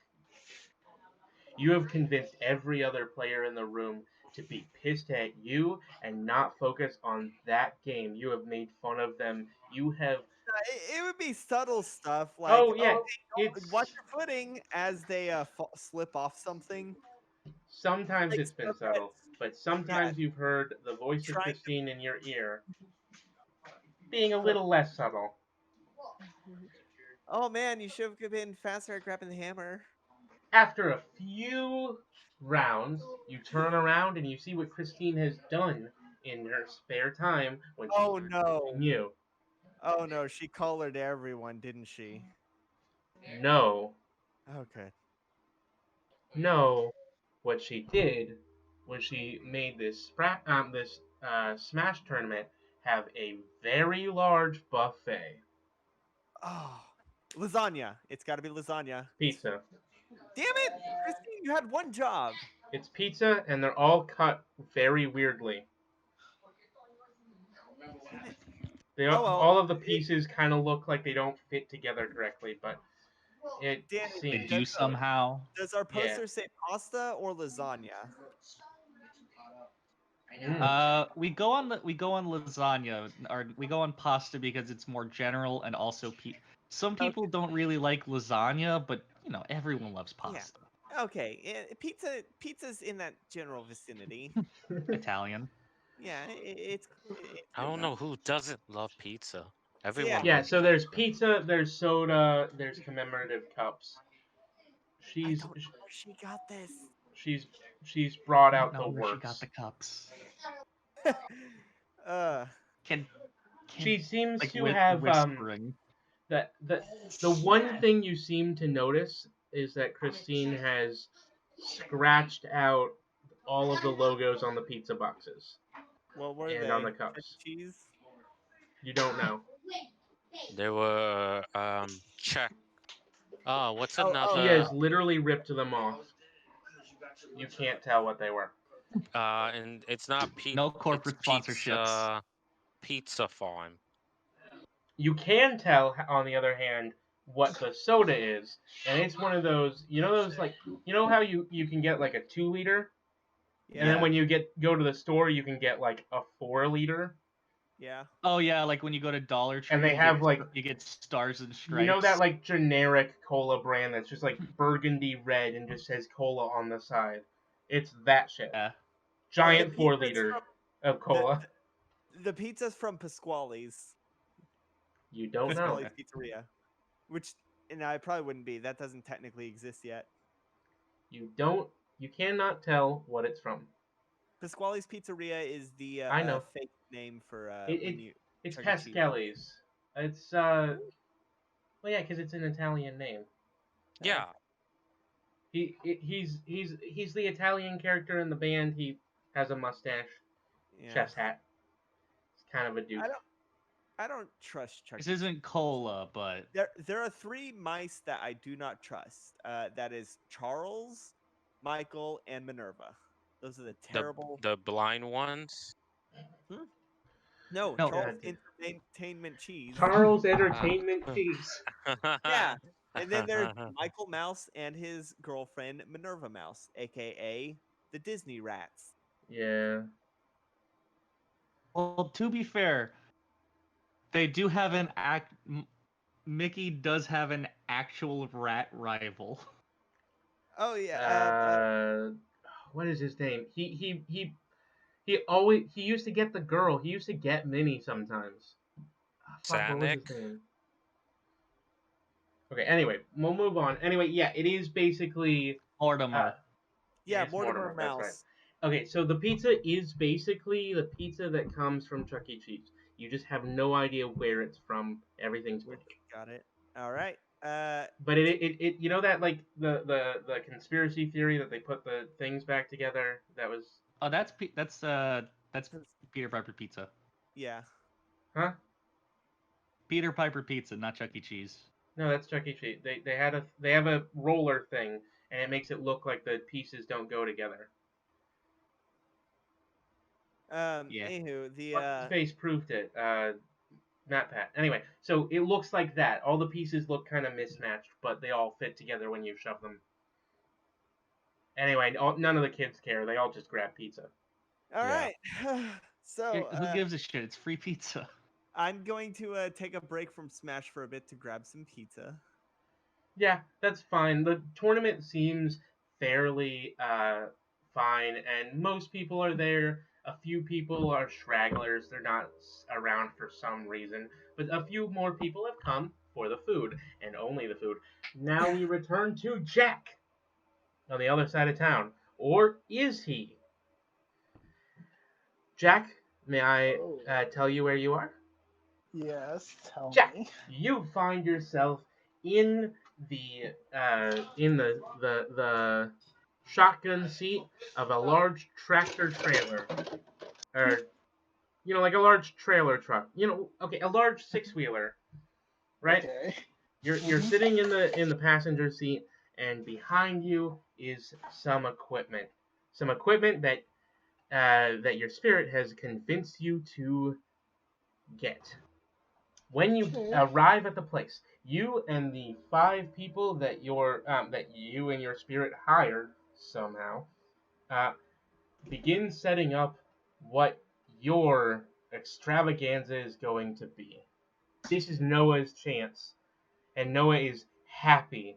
You have convinced every other player in the room to be pissed at you and not focus on that game. You have made fun of them. You have. It would be subtle stuff like, Oh yeah, "Oh, hey, it's watch your footing," as they slip off something. sometimes Like it's been stuff subtle, that's but yeah, sometimes you've heard the voice of trying Christine in your ear being a to. little less subtle. Oh man, you should have been faster at grabbing the hammer. After a few rounds, you turn around and you see what Christine has done in her spare time when she's Oh practicing no. you. Oh no, she collared everyone, didn't she? No, Okay. no. What she did was she made this Smash tournament have a very large buffet. Oh, lasagna. It's got to be lasagna. Pizza. Damn it, Christine, you had one job. It's pizza, and they're all cut very weirdly. Damn it. They Oh well, all of the pieces kind of look like they don't fit together correctly, but it Danny, They seems do so. somehow. does our Yeah. poster say pasta or lasagna? We go on lasagna, or we go on pasta because it's more general, and also some people Okay. don't really like lasagna, but everyone loves Yeah. pasta. Okay. Pizza's in that general vicinity. Italian. Yeah, it's I good don't enough. know who doesn't love pizza. Yeah. Everyone Yeah, loves so there's pizza. pizza, there's soda, there's commemorative cups. I She's don't know where she got this. she's she's brought I don't out the know where she got works. the cups. uh, Can She seems like to with have whispering. the one thing you seem to notice is that Christine has scratched out all of the logos on the pizza boxes what were and on the they? Chuck cups. E. Cheese? You don't know. There were check. Oh, what's Oh She another? has literally ripped them off. You can't tell what they were. And it's not No It's corporate sponsorships. Pizza Farm. You can tell, on the other hand, what the soda is, and it's one of those. You know those like how you can get like a 2 liter, and then yeah, when you go to the store, you can get like a 4 liter, yeah. Oh yeah, like when you go to Dollar and Tree, they have like you get stars and that stripes. like generic cola brand that's just like burgundy red and just says cola on the side. It's that shit. Yeah. The Giant four pizza's liter from of the cola. the pizza's from Pasquale's. You don't know. Pasquale's Pizzeria, which and I probably wouldn't be. That doesn't technically exist yet. You don't. You cannot tell what it's from. Pasquale's Pizzeria is the I know. fake name for It, when it you it's Chuck E. Cheese. Pascale's. It's well yeah, because it's an Italian name. Yeah. He's the Italian character in the band. He has a mustache, Yeah. chef's hat. He's kind of a dude. I don't trust Chuck. This E. Cheese. isn't cola, but There are three mice that I do not trust. That is Charles, Michael, and Minerva. Those are the terrible. The blind ones. Hmm? No, No. Charles God damn. Entertainment Cheese. Charles Entertainment Cheese. Yeah. And then there's Michael Mouse and his girlfriend Minerva Mouse, aka the Disney Rats. Yeah. Well, to be fair, they do have an Mickey does have an actual rat rival. Oh yeah. What is his name? He used to get the girl. He used to get Minnie sometimes. Fuck, what was his Sanic? name? Okay, anyway, we'll move on. Anyway, yeah, it is basically Mortimer. Yeah, it's Mortimer That's right. Mouse. Okay, so the pizza is basically the pizza that comes from Chuck E. Cheese. You just have no idea where it's from. Everything's fake. Got it. All right. But it you know that like the conspiracy theory that they put the things back together. That was Oh, that's Peter Piper Pizza. Yeah. huh? Peter Piper Pizza, not Chuck E. Cheese. No, that's Chuck E. Cheese. They have a roller thing, and it makes it look like the pieces don't go together. Yeah. Anywho, the What's his face proved it. Matt Pat. Anyway, so it looks like that. All the pieces look kind of mismatched, but they all fit together when you shove them. Anyway, none of the kids care. They all just grab pizza. all Yeah. right. So Who gives a shit? It's free pizza. I'm going to take a break from Smash for a bit to grab some pizza. Yeah, that's fine. The tournament seems fairly fine, and most people are there. A few people are stragglers. They're not around for some reason. But a few more people have come for the food, and only the food. Now we return to Jack on the other side of town. Or is he? Jack, may I Oh. tell you where you are? Yes, tell Jack, me. you find yourself in the the shotgun seat of a large tractor trailer, or like a large trailer truck. Okay, a large six-wheeler, right? Okay. You're sitting in the passenger seat, and behind you is some equipment that that your spirit has convinced you to get. When you Okay. arrive at the place, you and the 5 people that you and your spirit hired somehow uh, begin setting up what your extravaganza is going to be. This is Noah's chance, and Noah is happy,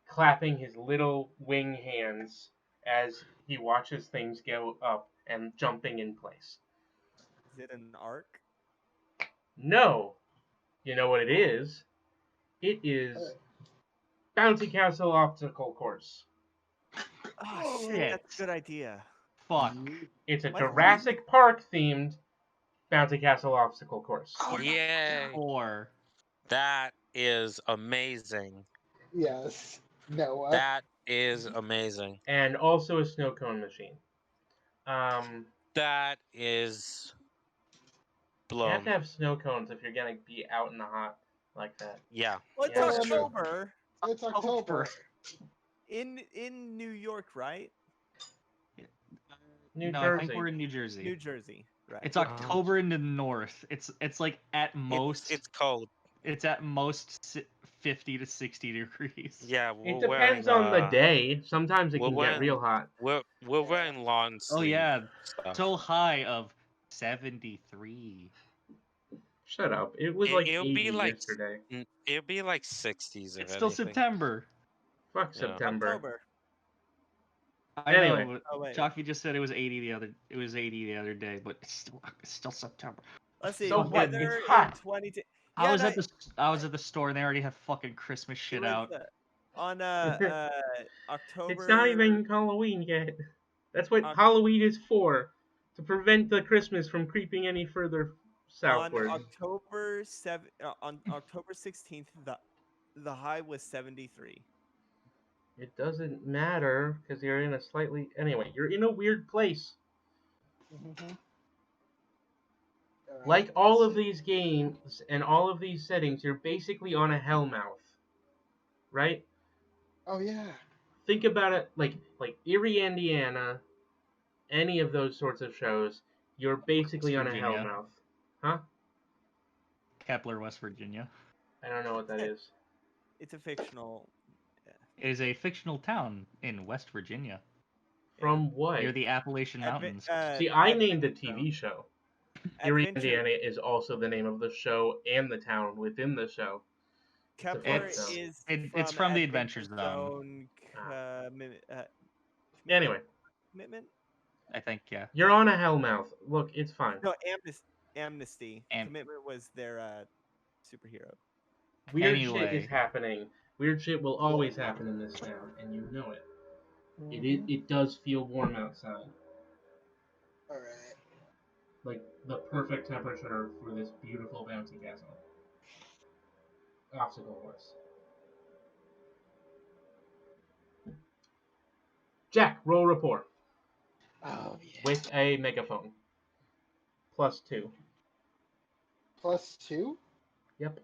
clapping his little wing hands as he watches things go up and jumping in place. Is it an arc? No, you know what it is? It is Bouncy Castle obstacle course. Oh shit, Shit. that's a good idea. Fuck. It's a What- Jurassic Park themed Bouncy Castle obstacle course. Yay! Or That is amazing. Yes. Noah. That is amazing. And also a snow cone machine. That is You have blown. to have snow cones if you're gonna be out in the hot like that. Yeah. Well, it's Yeah, that's true. October It's October. in New York, right? New no, Jersey. I think we're in New Jersey. New Jersey, right? It's October in the north. It's like at most It's cold. it's at most 50 to 60 degrees. Yeah, It depends on the day. Sometimes it we're can get wearing- real hot. We're wearing lawn sleeves. Oh yeah, stuff. so high of 73. Shut up. It was like 80 yesterday. It'll be like 60s. It's still September. Fuck Yeah. September. October. I Anyway. know. Oh, wait. Chalky just said it was 80 the other day, but it's still September. Let's see. So what? Weather It's hot. in 22. I was at the store and they already have fucking Christmas shit out. On October. It's not even Halloween yet. That's what Oc- Halloween is for. To prevent the Christmas from creeping any further southward. On October 16th, the high was 73. It doesn't matter because you're in a anyway, you're in a weird place. Mhm. Like all of these games and all of these settings, you're basically on a hellmouth. Right? Oh yeah. Think about it like Erie, Indiana, any of those sorts of shows, you're basically on a Virginia. hellmouth. Huh? Kepler, West Virginia. I don't know what that is. It's a fictional. It is a fictional town in West Virginia, From what? near the Appalachian Mountains. See, I named a Adventure TV show. Zone. Erie, Adventure Indiana is also the name of the show and the town within the show. Kepler It's is it's from the Adventure Zone. Zone. Ah. Commitment? Anyway, Commitment? I think, yeah. you're on a hellmouth. Look, it's fine. No, Amnesty. Am- Commitment was their superhero. Weird shit Anyway. is happening. Weird shit will always happen in this town, and you know it. It does feel warm outside. Alright. Like the perfect temperature for this beautiful bouncy castle. Obstacle course. Jack, roll report Oh, yeah. with a megaphone. +2. +2? Yep.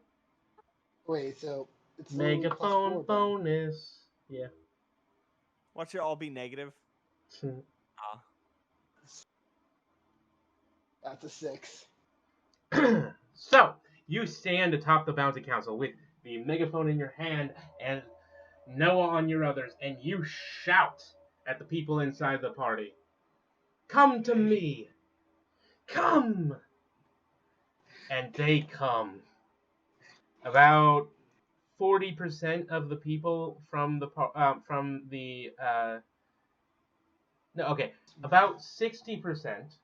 Wait, so it's literally Megaphone +4 then. bonus. Yeah. Watch it all be negative. Ah. That's a 6. So, you stand atop the bounty council with the megaphone in your hand and Noah on your others, and you shout at the people inside the party. Come to me! Come! And they come. About 40% of the people about 60%.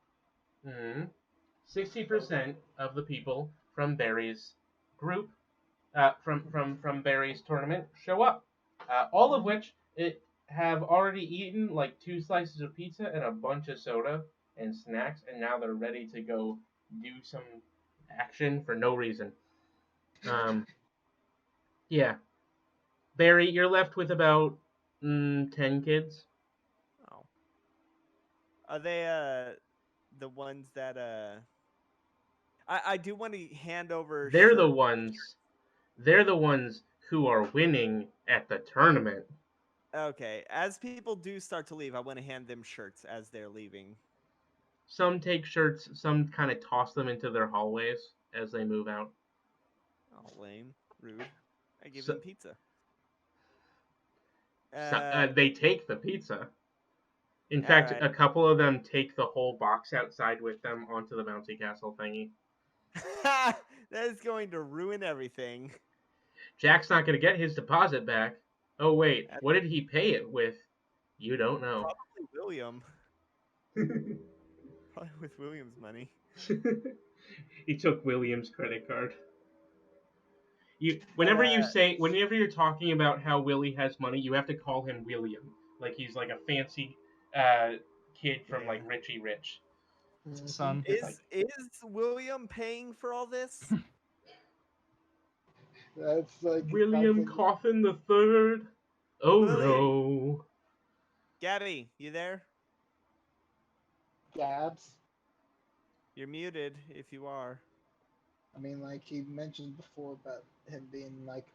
60% of the people from Baerry's group, from Baerry's tournament, show up. All of which have already eaten like 2 slices of pizza and a bunch of soda and snacks, and now they're ready to go do some action for no reason. Yeah. Baerry, you're left with about 10 kids. Oh. Are they the ones that I do want to hand over They're the shirts. ones. They're the ones who are winning at the tournament. Okay, as people do start to leave, I want to hand them shirts as they're leaving. Some take shirts, some kind of toss them into their hallways as they move out. Oh, lame. Rude. I give So- them pizza. They take the pizza. In fact, alright. a couple of them take the whole box outside with them onto the bouncy castle thingy. That is going to ruin everything. Jack's not going to get his deposit back. Oh, wait. What did he pay it with? You don't know. Probably William. Probably with William's money. He took William's credit card. Whenever you're talking about how Willie has money, you have to call him William, like he's like a fancy kid from like Richie Rich. Son. Is William paying for all this? That's like William Coffin the Third. Oh Willie. no. Gabby, you there? Gabs. You're muted if you are. I mean, like he mentioned before about him being like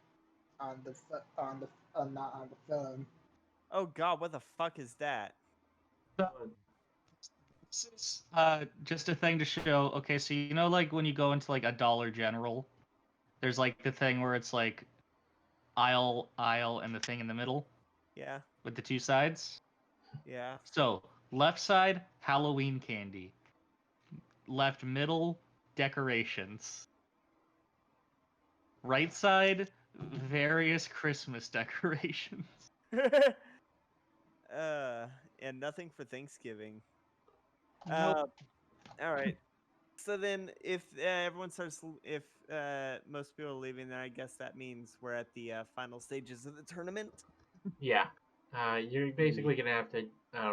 not on the phone. Oh God, what the fuck is that? This is just a thing to show. Okay, so you know, like when you go into like a Dollar General, there's like the thing where it's like aisle, and the thing in the middle. Yeah. With the 2 sides. Yeah. So left side, Halloween candy. Left middle, decorations. Right side, various Christmas decorations. And nothing for Thanksgiving. Nope. All right. So then, if everyone starts, if most people are leaving, then I guess that means we're at the final stages of the tournament. Yeah. You're basically gonna have to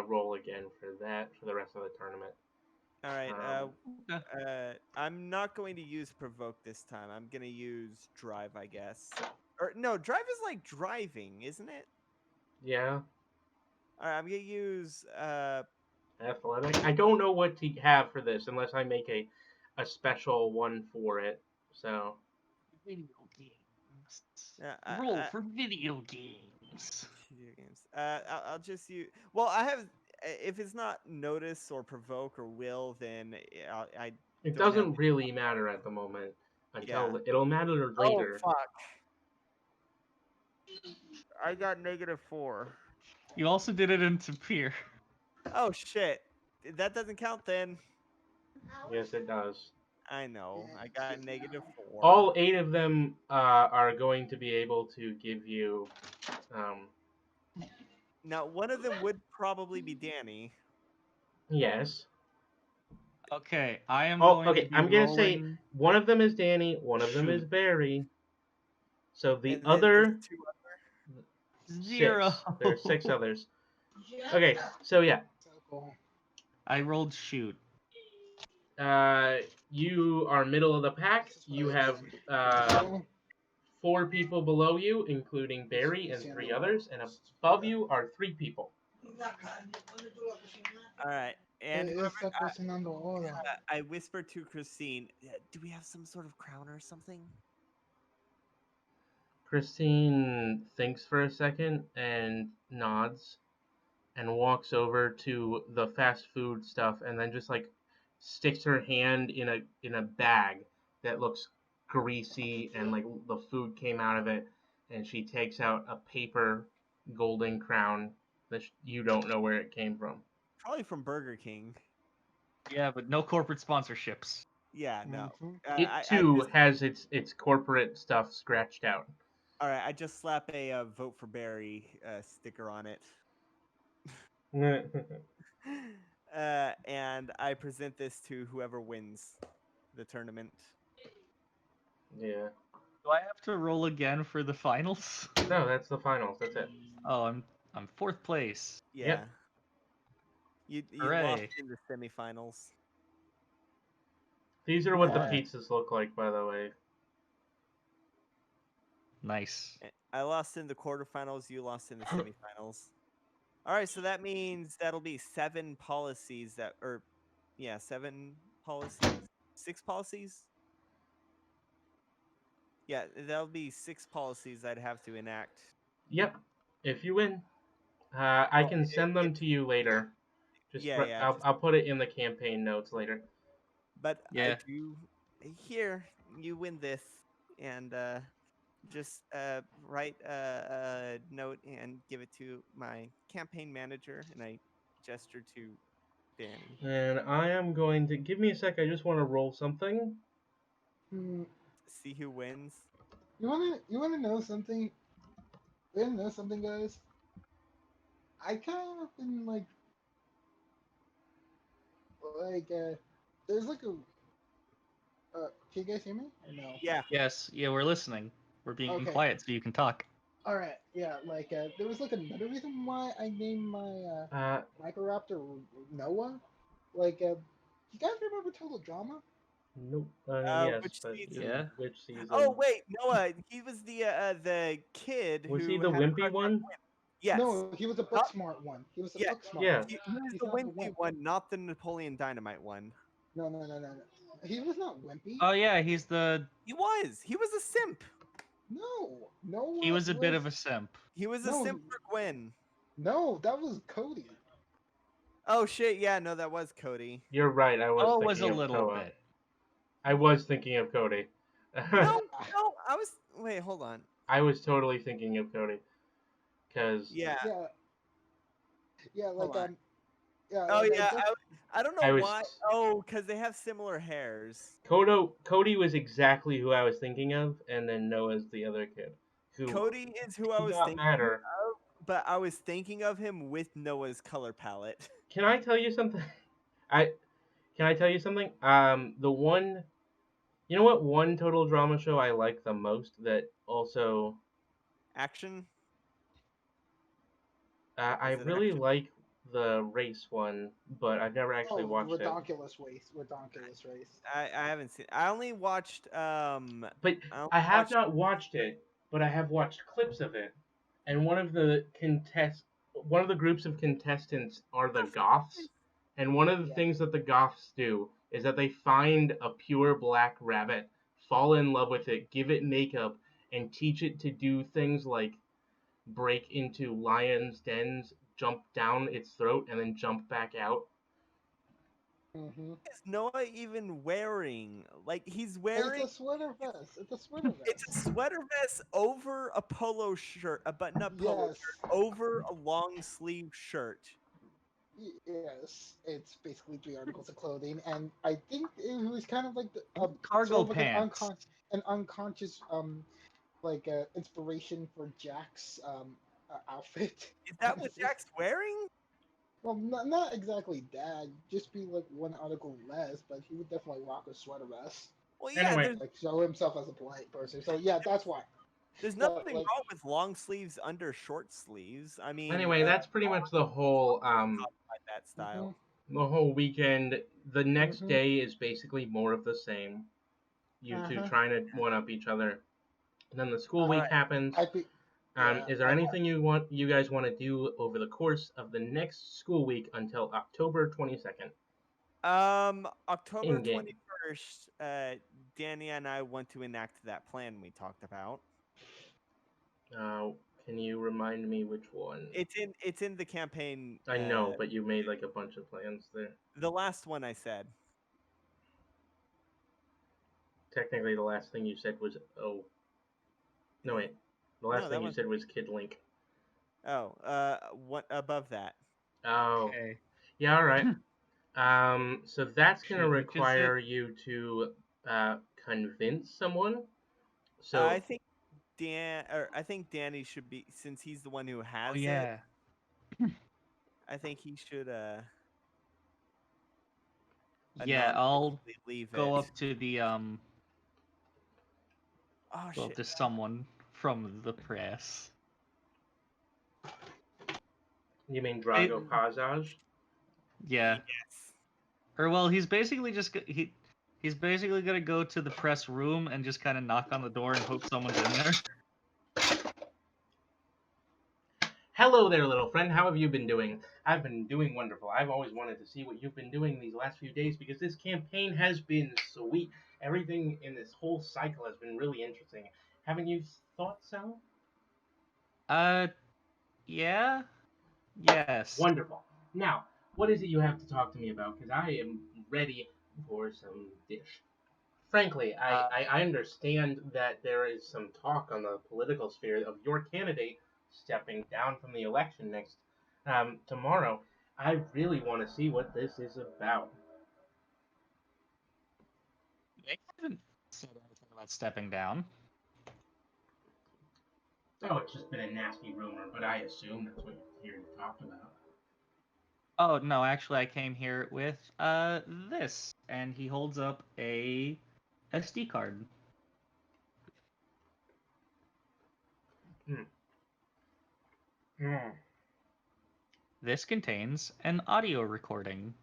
roll again for the rest of the tournament. All right. I'm not going to use provoke this time. I'm gonna use drive, I guess. Or no, drive is like driving, isn't it? Yeah. All right. I'm gonna use Athletic. I don't know what to have for this unless I make a special one for it. So. Video games. Roll for video games. Video games. I'll just use. Well, I have. If it's not notice or provoke or will, then It Do I have doesn't really matter at the moment until it'll matter later. Oh fuck! I got -4. You also did it into Pier. Oh shit! That doesn't count then. Yes, it does. I know. I got -4. All 8 of them are going to be able to give you. Now, one of them would probably be Danny. Yes. Okay, I am Oh, going okay. to be I'm gonna say rolling. one of them is Danny, one of them is Shoot. Baerry. So the And then there's other 2 0. 6. There are 6 others. Okay, so yeah. So cool. I rolled shoot. You are middle of the pack. You have Oh, 4 people below you, including Baerry and 3 others, and above you are 3 people. All right. And esta cocinando ahora. I whispered to Christine, "Do we have some sort of crown or something?" Christine thinks for a second and nods and walks over to the fast food stuff and then just like sticks her hand in a bag that looks greasy and like the food came out of it, and she takes out a paper golden crown that you don't know where it came from. Probably from Burger King. Yeah, but no corporate sponsorships. Yeah, no. Mhm. It too has its corporate stuff scratched out. All right, I just slap a vote for Barry sticker on it. And I present this to whoever wins the tournament. Yeah. Do I have to roll again for the finals? No, that's the finals. That's it. Oh, I'm 4th place. Yeah. Yep. You Hooray. lost in the semifinals. These are what the Yeah. pizzas look like, by the way. Nice. I lost in the quarterfinals. You lost in the semifinals. All right, so that means that'll be 7 policies 7 policies, 6 policies. Yeah, that'll be 6 policies I'd have to enact. Yep. If you win, I can send them to you later. I'll put it in the campaign notes later. But Yeah. I do here. You win this, and just write a note and give it to my campaign manager, and I gesture to Danny. And I am going to give me a sec. I just want to roll something. See who wins. You wanna know something? You wanna know something, guys? I kind of been like there's like a can you guys hear me or no? Yeah. Yes, yeah, we're listening. We're being Okay. quiet so you can talk. All right, yeah, like there was like another reason why I named my Microraptor Noah. Like, you guys remember Total Drama? Nope. Yes, Which but season? Yeah. which season? Oh wait, Noah. He was the kid Was who he the had a wimpy crush on one? Wimp. Yes. No, he was a book smart one. He was the book smart Yeah. one. He was He's the not the wimpy wimp. one, not the Napoleon Dynamite one. No. He was not wimpy. Oh yeah, he's the. He was. He was a simp. No, Noah. He was a bit of a simp. He was a No, simp for Gwen. No, that was Cody. Oh shit! Yeah, no, that was Cody. You're right. I was. Oh, thinking was a of little Koa. bit. I was thinking of Cody. No, I was. Wait, hold on. I was totally thinking of Cody. Cause Yeah. Yeah, like Hold on. yeah. Oh like, yeah. I don't know I was- why. Oh, because they have similar hairs. Cody was exactly who I was thinking of, and then Noah's the other kid. Who Cody is who I did was not thinking matter. of, but I was thinking of him with Noah's color palette. Can I tell you something? Can I tell you something? The one, you know what? One total drama show I like the most that also, Action. I Is it really action? like the race one, but I've never actually watched it. Redonkulous race. I haven't seen. I only watched. But only I have watched- not watched it, but I have watched clips of it. And one of the groups of contestants are the Goths. And one of the things that the Goths do is that they find a pure black rabbit, fall in love with it, give it makeup, and teach it to do things like break into lions' dens, jump down its throat, and then jump back out. Mm-hmm. Is Noah even wearing? Like he's It's wearing a sweater vest. It's a sweater it's a vest. sweater vest over a polo shirt, a button-up polo Yes. shirt over a long sleeve shirt. Yes. It's basically 3 articles of clothing, and I think it was kind of like Cargo sort of like pants. an unconscious inspiration for Jack's outfit. Is that what Honestly. Jack's wearing? Well, not exactly that. Just be like 1 article less, but he would definitely rock a sweater vest, Well, yeah, Anyway, like show himself as a polite person. So yeah, that's why. there's But nothing like, wrong with long sleeves under short sleeves. I mean, that's pretty much the whole like that hmm style. weekend. The next hmm day is basically more of the same. You two uh-huh. trying to one up each other. And then the school Uh, All week right. happens. I be, yeah. Is there anything you guys want to do over the course of the next school week until October 22nd October in game? 21st, Danny and I want to enact that plan we talked about. Uh, can you remind me which one? It's in the campaign. I know, but you made like a bunch of plans there. The last one I said. Technically, the last thing you said was no wait, the last No, thing that you one. said was Kid Link. Oh, what above that? Oh, Okay. yeah, all right. So that's gonna Shoot, which is it? require you to convince someone. I So think I think Danny should be, since he's the one who Oh has it. yeah. I think he should Yeah, I'll leave go it. up to the Oh well, shit. to someone from the press. you mean It- Drago Pazaj? Yeah. Yes. Or well, he's basically he's basically gonna go to the press room and just kind of knock on the door and hope someone's in there. Hello there, little friend. How have you been doing? I've been doing wonderful. I've always wanted to see what you've been doing these last few days because this campaign has been sweet. Everything in this whole cycle has been really interesting. Haven't you thought so? Yeah. Yes. Wonderful. Now, what is it you have to talk to me about? Because I am ready for some dish. Frankly, I understand that there is some talk on the political sphere of your candidate stepping down from the election next tomorrow. I really want to see what this is about. They haven't said anything about stepping down. Oh, it's just been a nasty rumor, but I assume that's what you're here to talk about. Oh no, actually, I came here with this, and he holds up a SD card. Hmm. This contains an audio recording.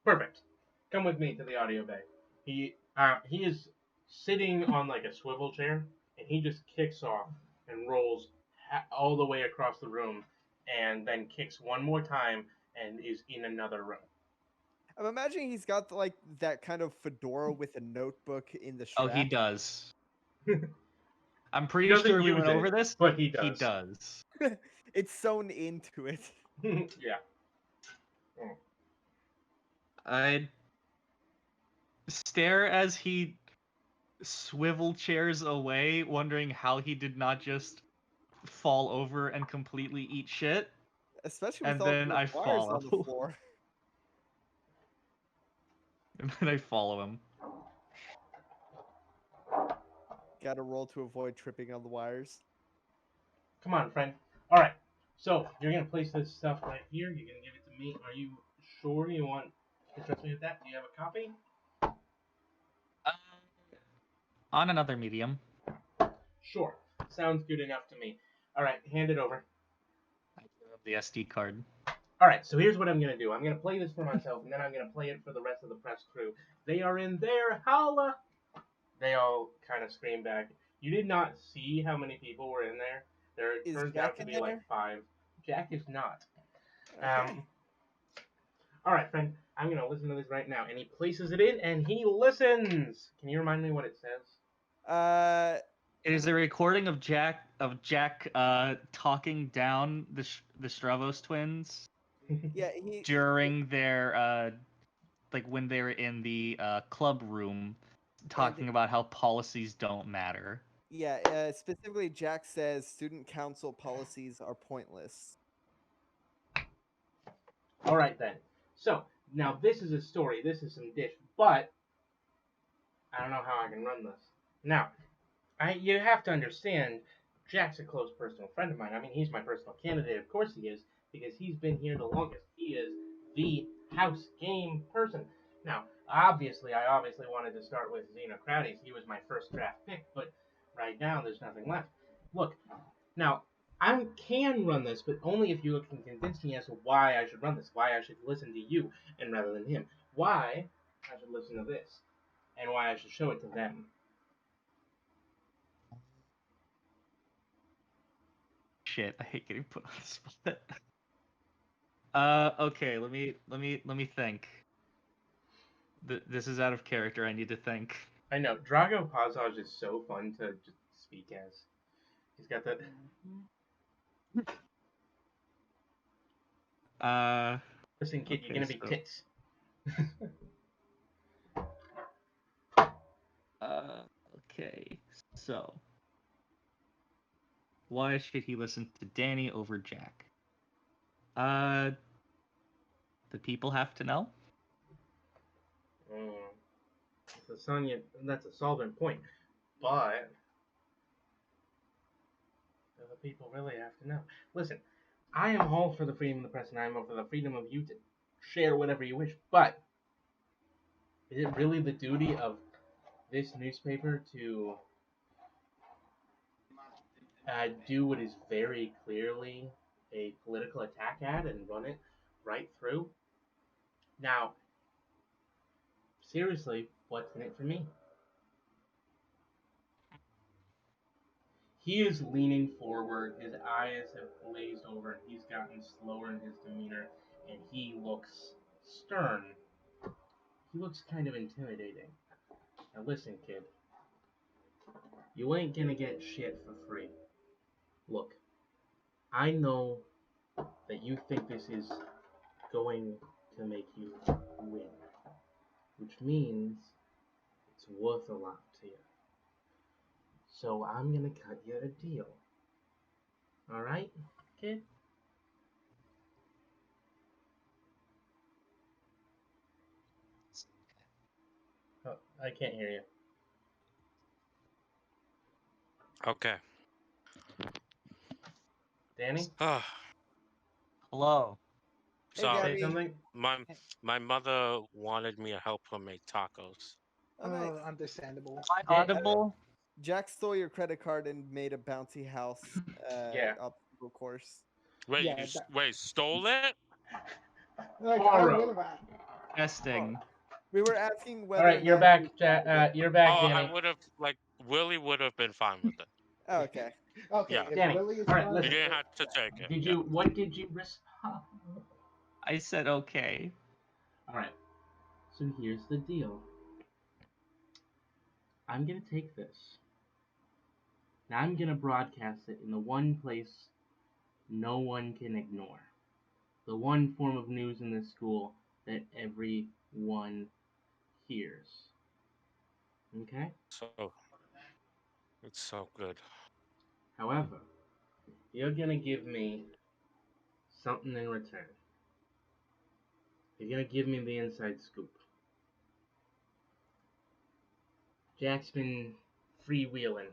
Perfect. Come with me to the audio bay. He is sitting on like a swivel chair, and he just kicks off and rolls all the way across the room, and then kicks one more time and is in another room. I'm imagining he's got like that kind of fedora with a notebook in the Oh, he strap. does. I'm He pretty doesn't sure we use went it, over this. but he He does. does. It's sewn into it. Yeah. I'd stare as he swivel chairs away, wondering how he did not just fall over and completely eat shit. Especially with And all then the I wires on the follow. floor. And then I follow him. Gotta roll to avoid tripping on the wires. Come on, friend. All right. So you're gonna place this stuff right here. You're gonna give it to me. Are you sure you want to trust me with that? Do you have a copy? On another medium. Sure. Sounds good enough to me. All right, hand it over. I give him the SD card. All right, so here's what I'm going to do. I'm going to play this for myself, and then I'm going to play it for the rest of the press crew. They are in there. Holla! They all kind of scream back. You did not see how many people were in there. There Is turns Jack out to in be there? like 5. Jack is not. Okay. All right, friend. I'm going to listen to this right now. And he places it in, and he listens. Can you remind me what it says? It is a recording of Jack talking down the Stravos twins Yeah, he during their like when they were in the club room talking about how policies don't matter. yeah, specifically Jack says student council policies are pointless. All right then. So now this is a story. This is some dish, but I don't know how I can run this. Now, you have to understand, Jack's a close personal friend of mine. I mean, he's my personal candidate. Of course he is, because he's been here the longest. He is the house game person. Now, I obviously wanted to start with Xenocrates. He was my first draft pick, but right now there's nothing left. Look, now, I can run this, but only if you can convince me as to why I should run this, why I should listen to you, and rather than him. Why I should listen to this, and why I should show it to them. Shit, I hate getting put on the spot. Okay, let me think. This is out of character. I need to think. I know, Drago Pazaj is so fun to just speak as. He's got that. Listen, kid, you're Okay, gonna be so- tits. Okay, so why should he listen to Danny over Jack? The people have to know. So Sonya, that's a solvent point, but do the people really have to know? Listen, I am all for the freedom of the press, and I am all for the freedom of you to share whatever you wish. But is it really the duty of this newspaper to do what is very clearly a political attack ad and run it right through? Now, seriously, what's in it for me? He is leaning forward, his eyes have glazed over, and he's gotten slower in his demeanor, and he looks stern. He looks kind of intimidating. Now listen, kid. You ain't gonna get shit for free. Look, I know that you think this is going to make you win, which means it's worth a lot to you. So I'm gonna cut you a deal. Alright, kid? Oh, I can't hear you. Okay. Danny? Hello. Hey, So Say Gabby. something? my mother wanted me to help her make tacos. Oh, nice. Understandable. Am I audible? Jack stole your credit card and made a bouncy house Yeah. obstacle course. Wait, Yeah, wait, stole it? Like, Borrow. Testing. We were asking whether Alright, or you're not back, you found it. you're back, Oh, Danny. I would have Willie would have been fine with it. Oh, okay. Okay, Yeah. if Danny, Willie is alright, fine You listen. with didn't it- have to take it. Did yeah. what did you respond? I said okay. Alright, so here's the deal. I'm gonna take this. Now I'm gonna broadcast it in the one place no one can ignore. The one form of news in this school that everyone hears. Okay? So it's so good. However, you're gonna give me something in return. You're gonna give me the inside scoop. Jack's been freewheeling,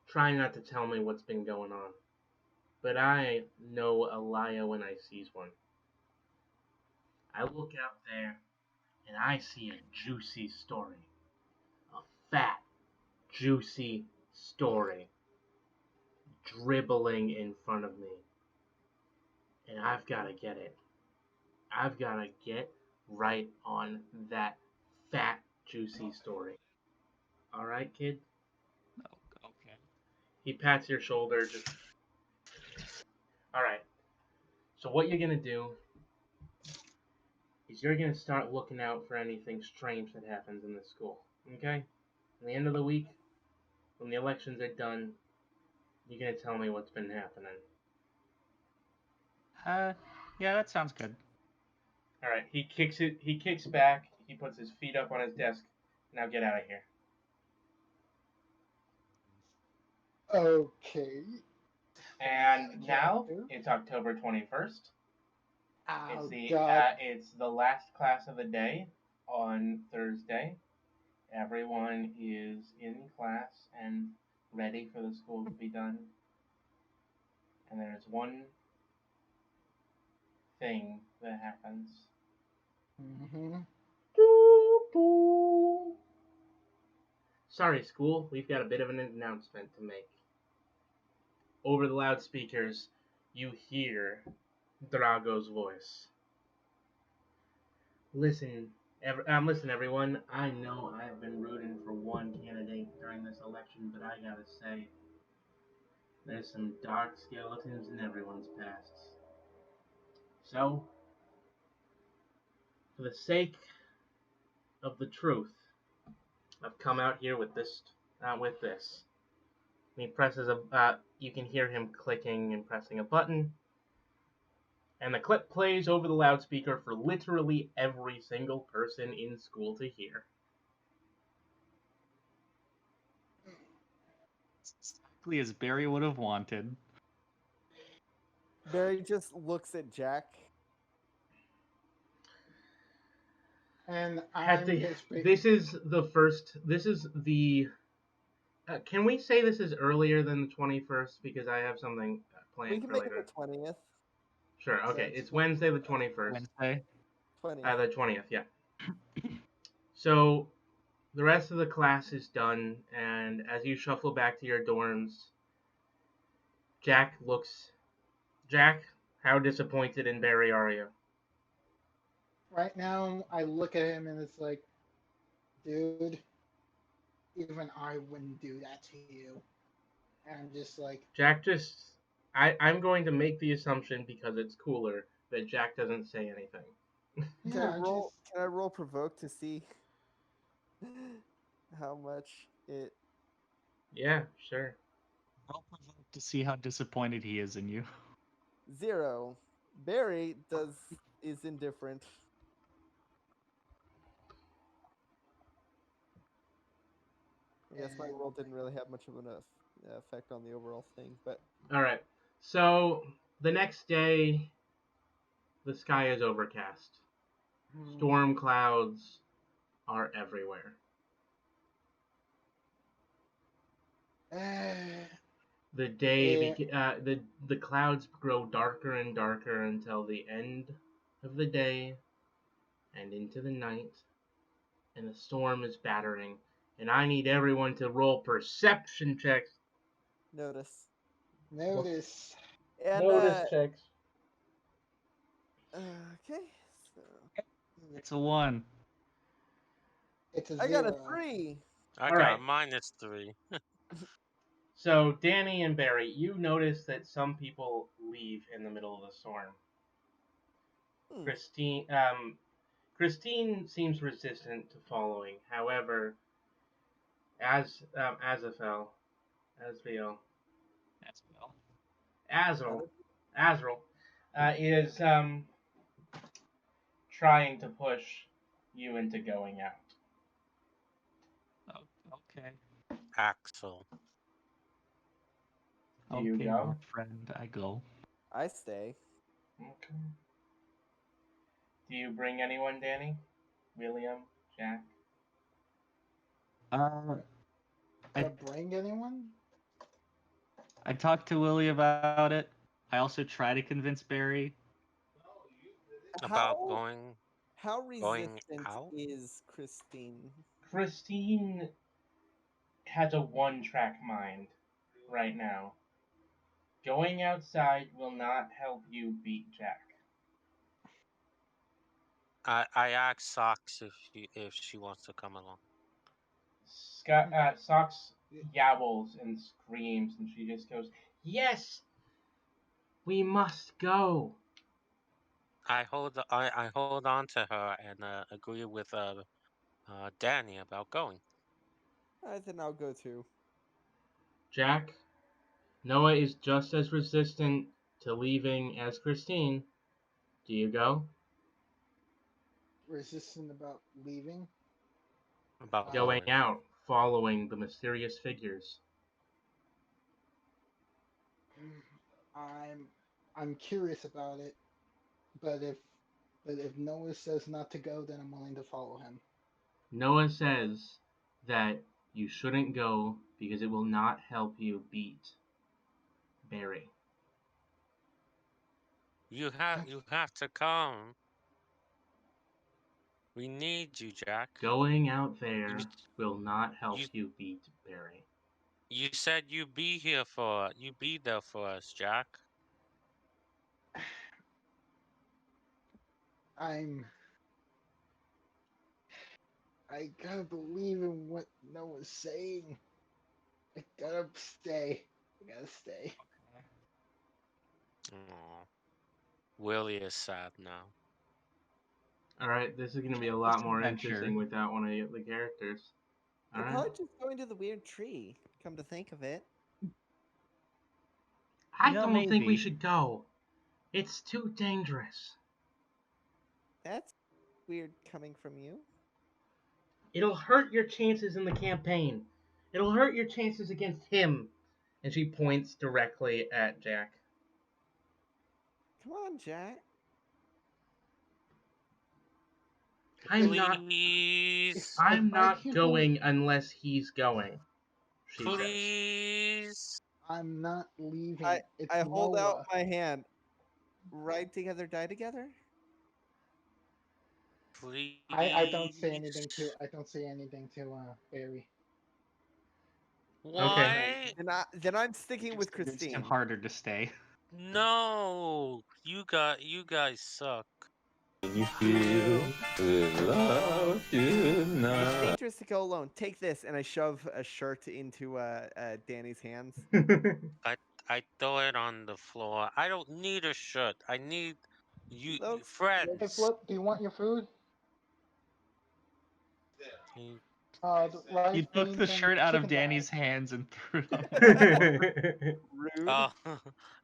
trying not to tell me what's been going on. But I know a liar when I sees one. I look out there and I see a juicy story. A fat, juicy story dribbling in front of me. And I've got to get it. I've got to get right on that fat, juicy story. Alright, kid? Okay. He pats your shoulder. Just. Alright. So, what you're going to do is you're going to start looking out for anything strange that happens in this school. Okay? At the end of the week, when the elections are done, you're going to tell me what's been happening. Yeah, that sounds good. All right. He kicks it. He kicks back. He puts his feet up on his desk. Now get out of here. Okay. And now Character. it's October 21st. Oh God. It's the last class of the day on Thursday. Everyone is in class and ready for the school to be done. And there's one thing that happens. Mm-hmm. Sorry, school, we've got a bit of an announcement to make. Over the loudspeakers, you hear Drago's voice. Listen, everyone. I know I've been rooting for one candidate during this election, but I gotta say, there's some dark skeletons in everyone's pasts. So, for the sake of the truth, I've come out here with this. With this. And he presses a. You can hear him clicking and pressing a button, and the clip plays over the loudspeaker for literally every single person in school to hear. Exactly as Barry would have wanted. Barry just looks at Jack. And At I'm the, just this is the first. This is the. Can we say this is earlier than the 21st because I have something We planned can for make it later? the 20th. Sure. Okay. That's It's Wednesday the 21st. Wednesday. 20th. The 20th. Yeah. So the rest of the class is done, and as you shuffle back to your dorms, Jack looks. Jack, how disappointed in Barry are you? right now. I look at him and it's like, dude, even I wouldn't do that to you. And I'm just like, Jack just. I'm going to make the assumption because it's cooler that Jack doesn't say anything. yeah, just Can I roll provoke to see how much it? Yeah, sure. Roll provoke to see how disappointed he is in you. 0. Barry is indifferent. I guess my roll didn't really have much of an effect on the overall thing, but All right. So the next day, the sky is overcast. Storm clouds are everywhere. The day, the clouds grow darker and darker until the end of the day and into the night, and the storm is battering. And I need everyone to roll perception checks. notice. notice. And Notice checks. okay, so It's a 1. It's a I got a 0. 3. I All got right. -3. So Danny and Barry, you notice that some people leave in the middle of the storm. Hmm. Christine seems resistant to following. However, Azrael, That's well. Azrael is trying to push you into going out. Oh, okay. Axel. Do you Okay, go? my friend, I go. I stay. Okay. Do you bring anyone, Danny? William? Jack? Do I I bring anyone? I talked to Willie about it. I also try to convince Barry. About How how going resistant out? is Christine? Christine has a one-track mind right now. Going outside will not help you beat Jack. I asked Socks if she wants to come along. Socks yowls and screams, and she just goes, "Yes, we must go." I hold on to her and agree with Danny about going. Then I'll go too. Jack, Noah is just as resistant to leaving as Christine. Do you go? Resistant about leaving. About Going going. out, following the mysterious figures. I'm curious about it, but if Noah says not to go, then I'm willing to follow him. Noah says that you shouldn't go because it will not help you beat Baerry. You have to come. We need you, Jack. Going out You there will not help you beat Baerry. you said you'd be here for you be there for us, Jack. I gotta believe in what Noah's saying. I gotta stay. I gotta stay. Aw. Willie is sad now. Alright, this is going to be a This lot more adventure. interesting without one of the characters. They're Alright. probably just going to the weird tree. Come to think of it. I Yeah, don't think we maybe. should go. It's too dangerous. That's weird coming from you. It'll hurt your chances in the campaign. It'll hurt your chances against him. And she points directly at Jack. Come on, Jack. Please. I'm If I not hear going unless he's going. She says. Please. I'm not leaving. I It's I hold out Noah. my hand. Ride together, die together. Please. I don't say anything to Barry. Why? Then I'm sticking with It's Christine. harder to stay. No. You guys suck. You feel the love It's tonight. dangerous to go alone. Take this, and I shove a shirt into Danny's hands. I throw it on the floor. I don't need a shirt. I need you Those- Hey, friends. Flip, do you want your food? You- The rice, You took beans, the and shirt out of chicken Danny's thighs. hands and threw it on. Rude. Oh,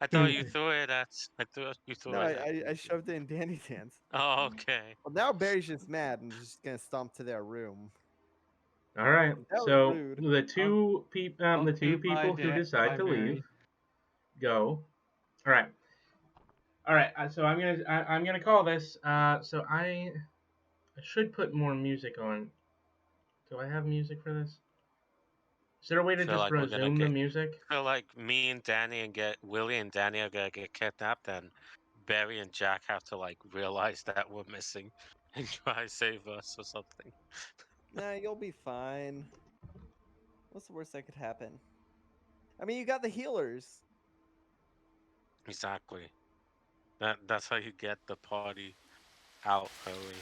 I thought you threw it at. I thought you threw No, it at. I shoved it in Danny's hands. Oh, okay. Well, now Barry's just mad and just gonna stomp to their room. All right. That was So rude. the two Okay, people bye, who decide bye, to Barry. leave go. All right. All right. So I'm gonna call this. So I should put more music on. Do I have music for this? Is there a way to Feel just like we're gonna resume the get. music? Feel like me and Danny and get Willie and Danny are gonna get kidnapped, and Barry and Jack have to like realize that we're missing and try to save us or something. Nah, you'll be fine. What's the worst that could happen? I mean, you got the healers. Exactly. That's how you get the party out early,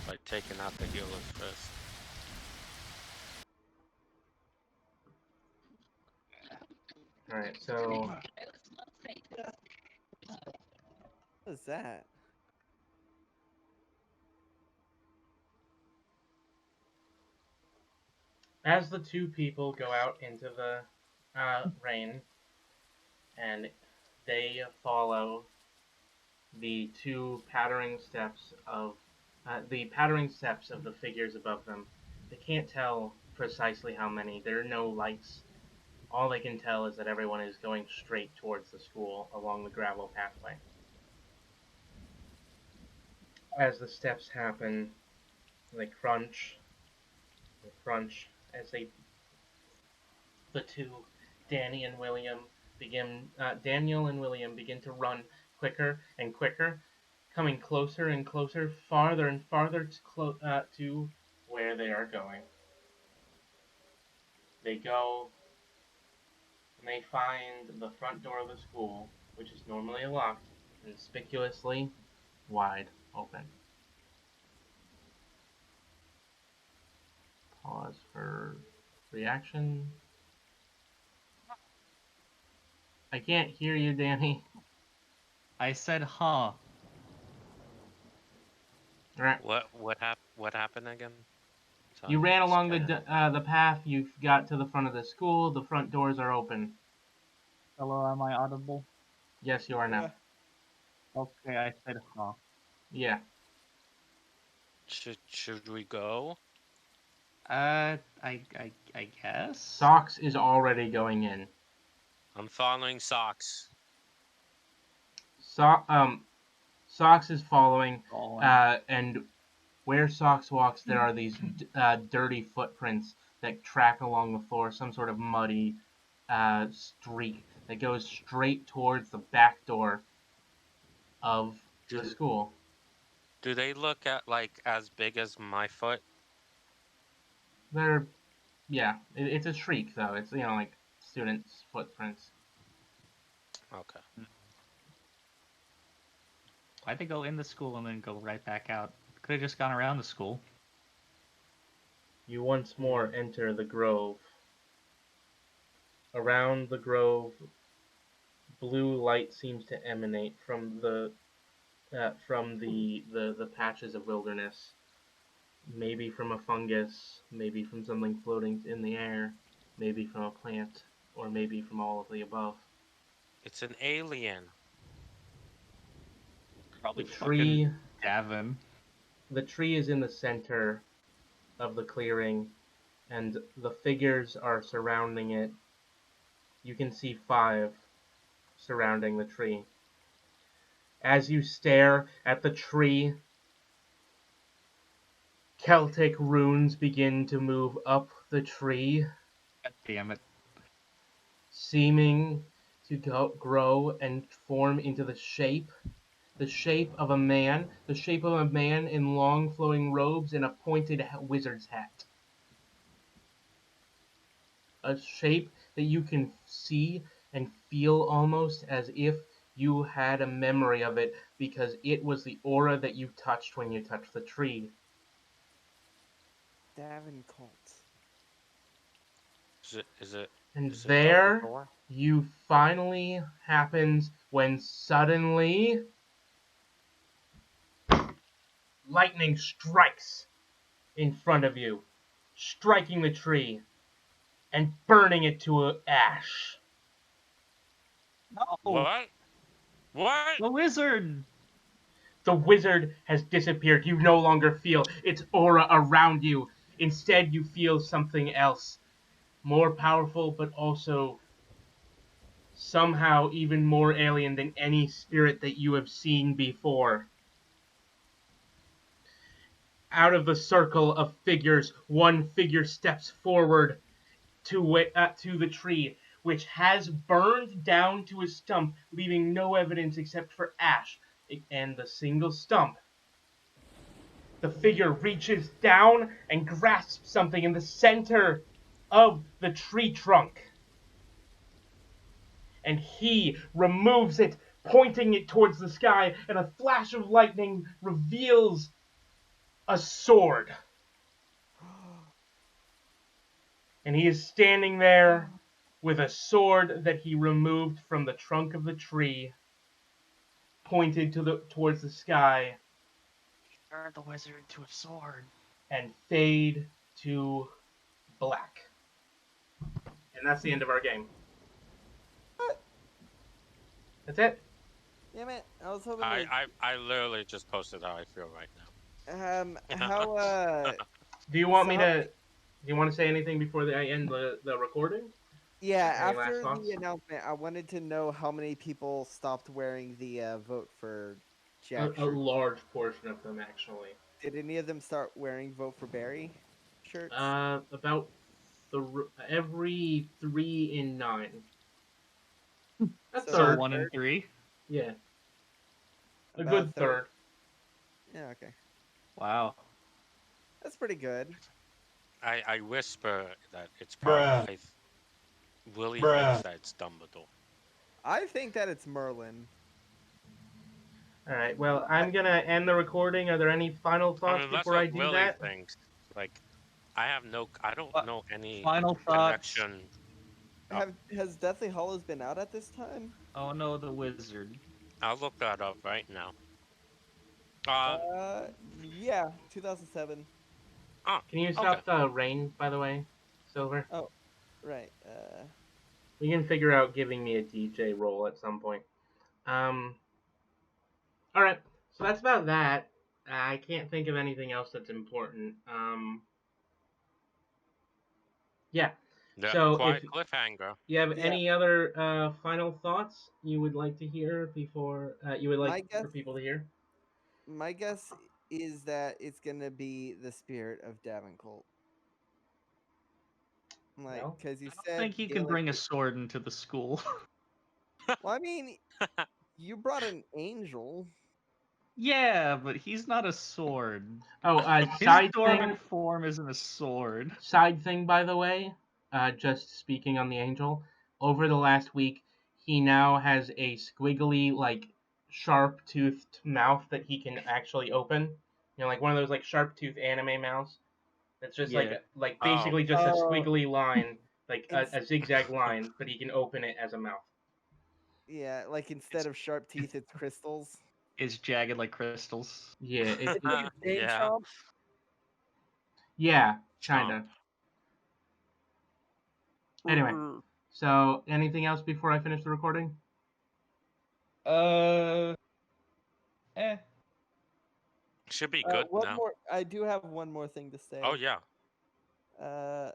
by taking out the healers first. All right. So What is that? as the two people go out into the rain, and they follow the pattering steps of the figures above them. They can't tell precisely how many. There are no lights. All they can tell is that everyone is going straight towards the school along the gravel pathway. As the steps happen, they crunch as the two, Daniel and William begin to run quicker and quicker, coming closer and closer, farther and farther to where they are going. They go and they find the front door of the school, which is normally locked, conspicuously wide open. Pause for reaction. I can't hear you, Danny. I said, huh. All right. What happened again? You Sorry, ran along scared. the path. You got to the front of the school. The front doors are open. Hello, am I audible? Yes, you are now. Yeah. Okay, I said, huh. Yeah. Should we go? I guess. Socks is already going in. I'm following Socks. Socks is following, Following. and where Socks walks, there are these dirty footprints that track along the floor, some sort of muddy streak that goes straight towards the back door of the Do, school. do they look at like as big as my foot? They're, yeah, it's a shriek though. It's, like students' footprints. Okay. Why'd they go in the school and then go right back out? Could have just gone around the school. You once more enter the grove. Around the grove, blue light seems to emanate from the patches of wilderness. Maybe from a fungus, maybe from something floating in the air, maybe from a plant, or maybe from all of the above. It's an alien. Probably The fucking tree, Gavin. the tree is in the center of the clearing, and the figures are surrounding it. You can see 5 surrounding the tree. As you stare at the tree, Celtic runes begin to move up the tree, God damn it. seeming to grow and form into the shape of a man, in long flowing robes and a pointed wizard's hat. A shape that you can see and feel almost as if you had a memory of it because it was the aura that you touched when you touched the tree. Davin cult. And Is it there Dumbledore? you finally happens when suddenly lightning strikes in front of you, striking the tree and burning it to ash. No! What? What? The wizard! The wizard has disappeared. You no longer feel its aura around you. Instead, you feel something else. More powerful, but also somehow even more alien than any spirit that you have seen before. Out of the circle of figures, one figure steps forward to the tree, which has burned down to a stump, leaving no evidence except for ash and the single stump. The figure reaches down and grasps something in the center of the tree trunk. And he removes it, pointing it towards the sky, and a flash of lightning reveals a sword. And he is standing there with a sword that he removed from the trunk of the tree, pointed towards the sky. Turned the wizard into a sword. And fade to black. And that's the end of our game. That's it. Damn it! I was hoping I literally just posted how I feel right now. how Do you want So me how to? many- Do you want to say anything before I end the recording? Yeah, Any last after thoughts? the announcement, I wanted to know how many people stopped wearing the vote for Jack A shirt. large portion of them, actually. Did any of them start wearing vote for Barry shirts? About every 3 in 9. A So So third. 1 and 3? Yeah, a About a good third. third. Yeah, okay, Wow. that's pretty good. I whisper that it's Bruh. probably Willie Bruh. thinks that it's Dumbledore. I think that it's Merlin. All right. Well, I'm gonna end the recording. Are there any final I thoughts mean, that's before I what do Willie that? thinks. Like, I don't What? know any Final thoughts. connection. Has Deathly Hollows been out at this time? Oh no, the wizard. I'll look that up right now. Yeah, 2007. Can you Okay. stop the rain, by the way, Silver? Oh, right. We can figure out giving me a DJ role at some point. All right. So that's about that. I can't think of anything else that's important. Yeah. Yeah, So quite if cliffhanger. you have Yeah. any other final thoughts you would like to hear before you would like My guess for people to hear? my guess is that it's gonna be the spirit of Davenport. Like, Well, because you I don't said think he can Gaelic. bring a sword into the school. Well, I mean, you brought an angel. Yeah, but he's not a sword. oh, His dormant form isn't a sword. Side thing, by the way, just speaking on the angel, over the last week, he now has a squiggly, like, sharp-toothed mouth that he can actually open. You know, like one of those, like, sharp-toothed anime mouths. It's just Yeah. like Oh. basically just a Oh. squiggly line, like It's a zigzag line, but he can open it as a mouth. yeah, like instead of sharp teeth, it's crystals. It's jagged like crystals. Yeah, It's like a Dane Yeah. Chomp. yeah, Chomp. kinda. Anyway, so anything else before I finish the recording? Eh. Should be good One now. more. I do have one more thing to say. Oh yeah. Uh,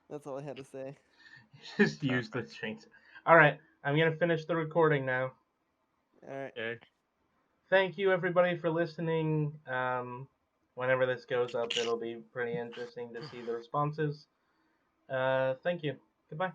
that's all I had to say. Just use the Perfect. chains. All right, I'm gonna finish the recording now. All right. Okay. Thank you everybody for listening. Whenever this goes up, it'll be pretty interesting to see the responses. Thank you. Goodbye.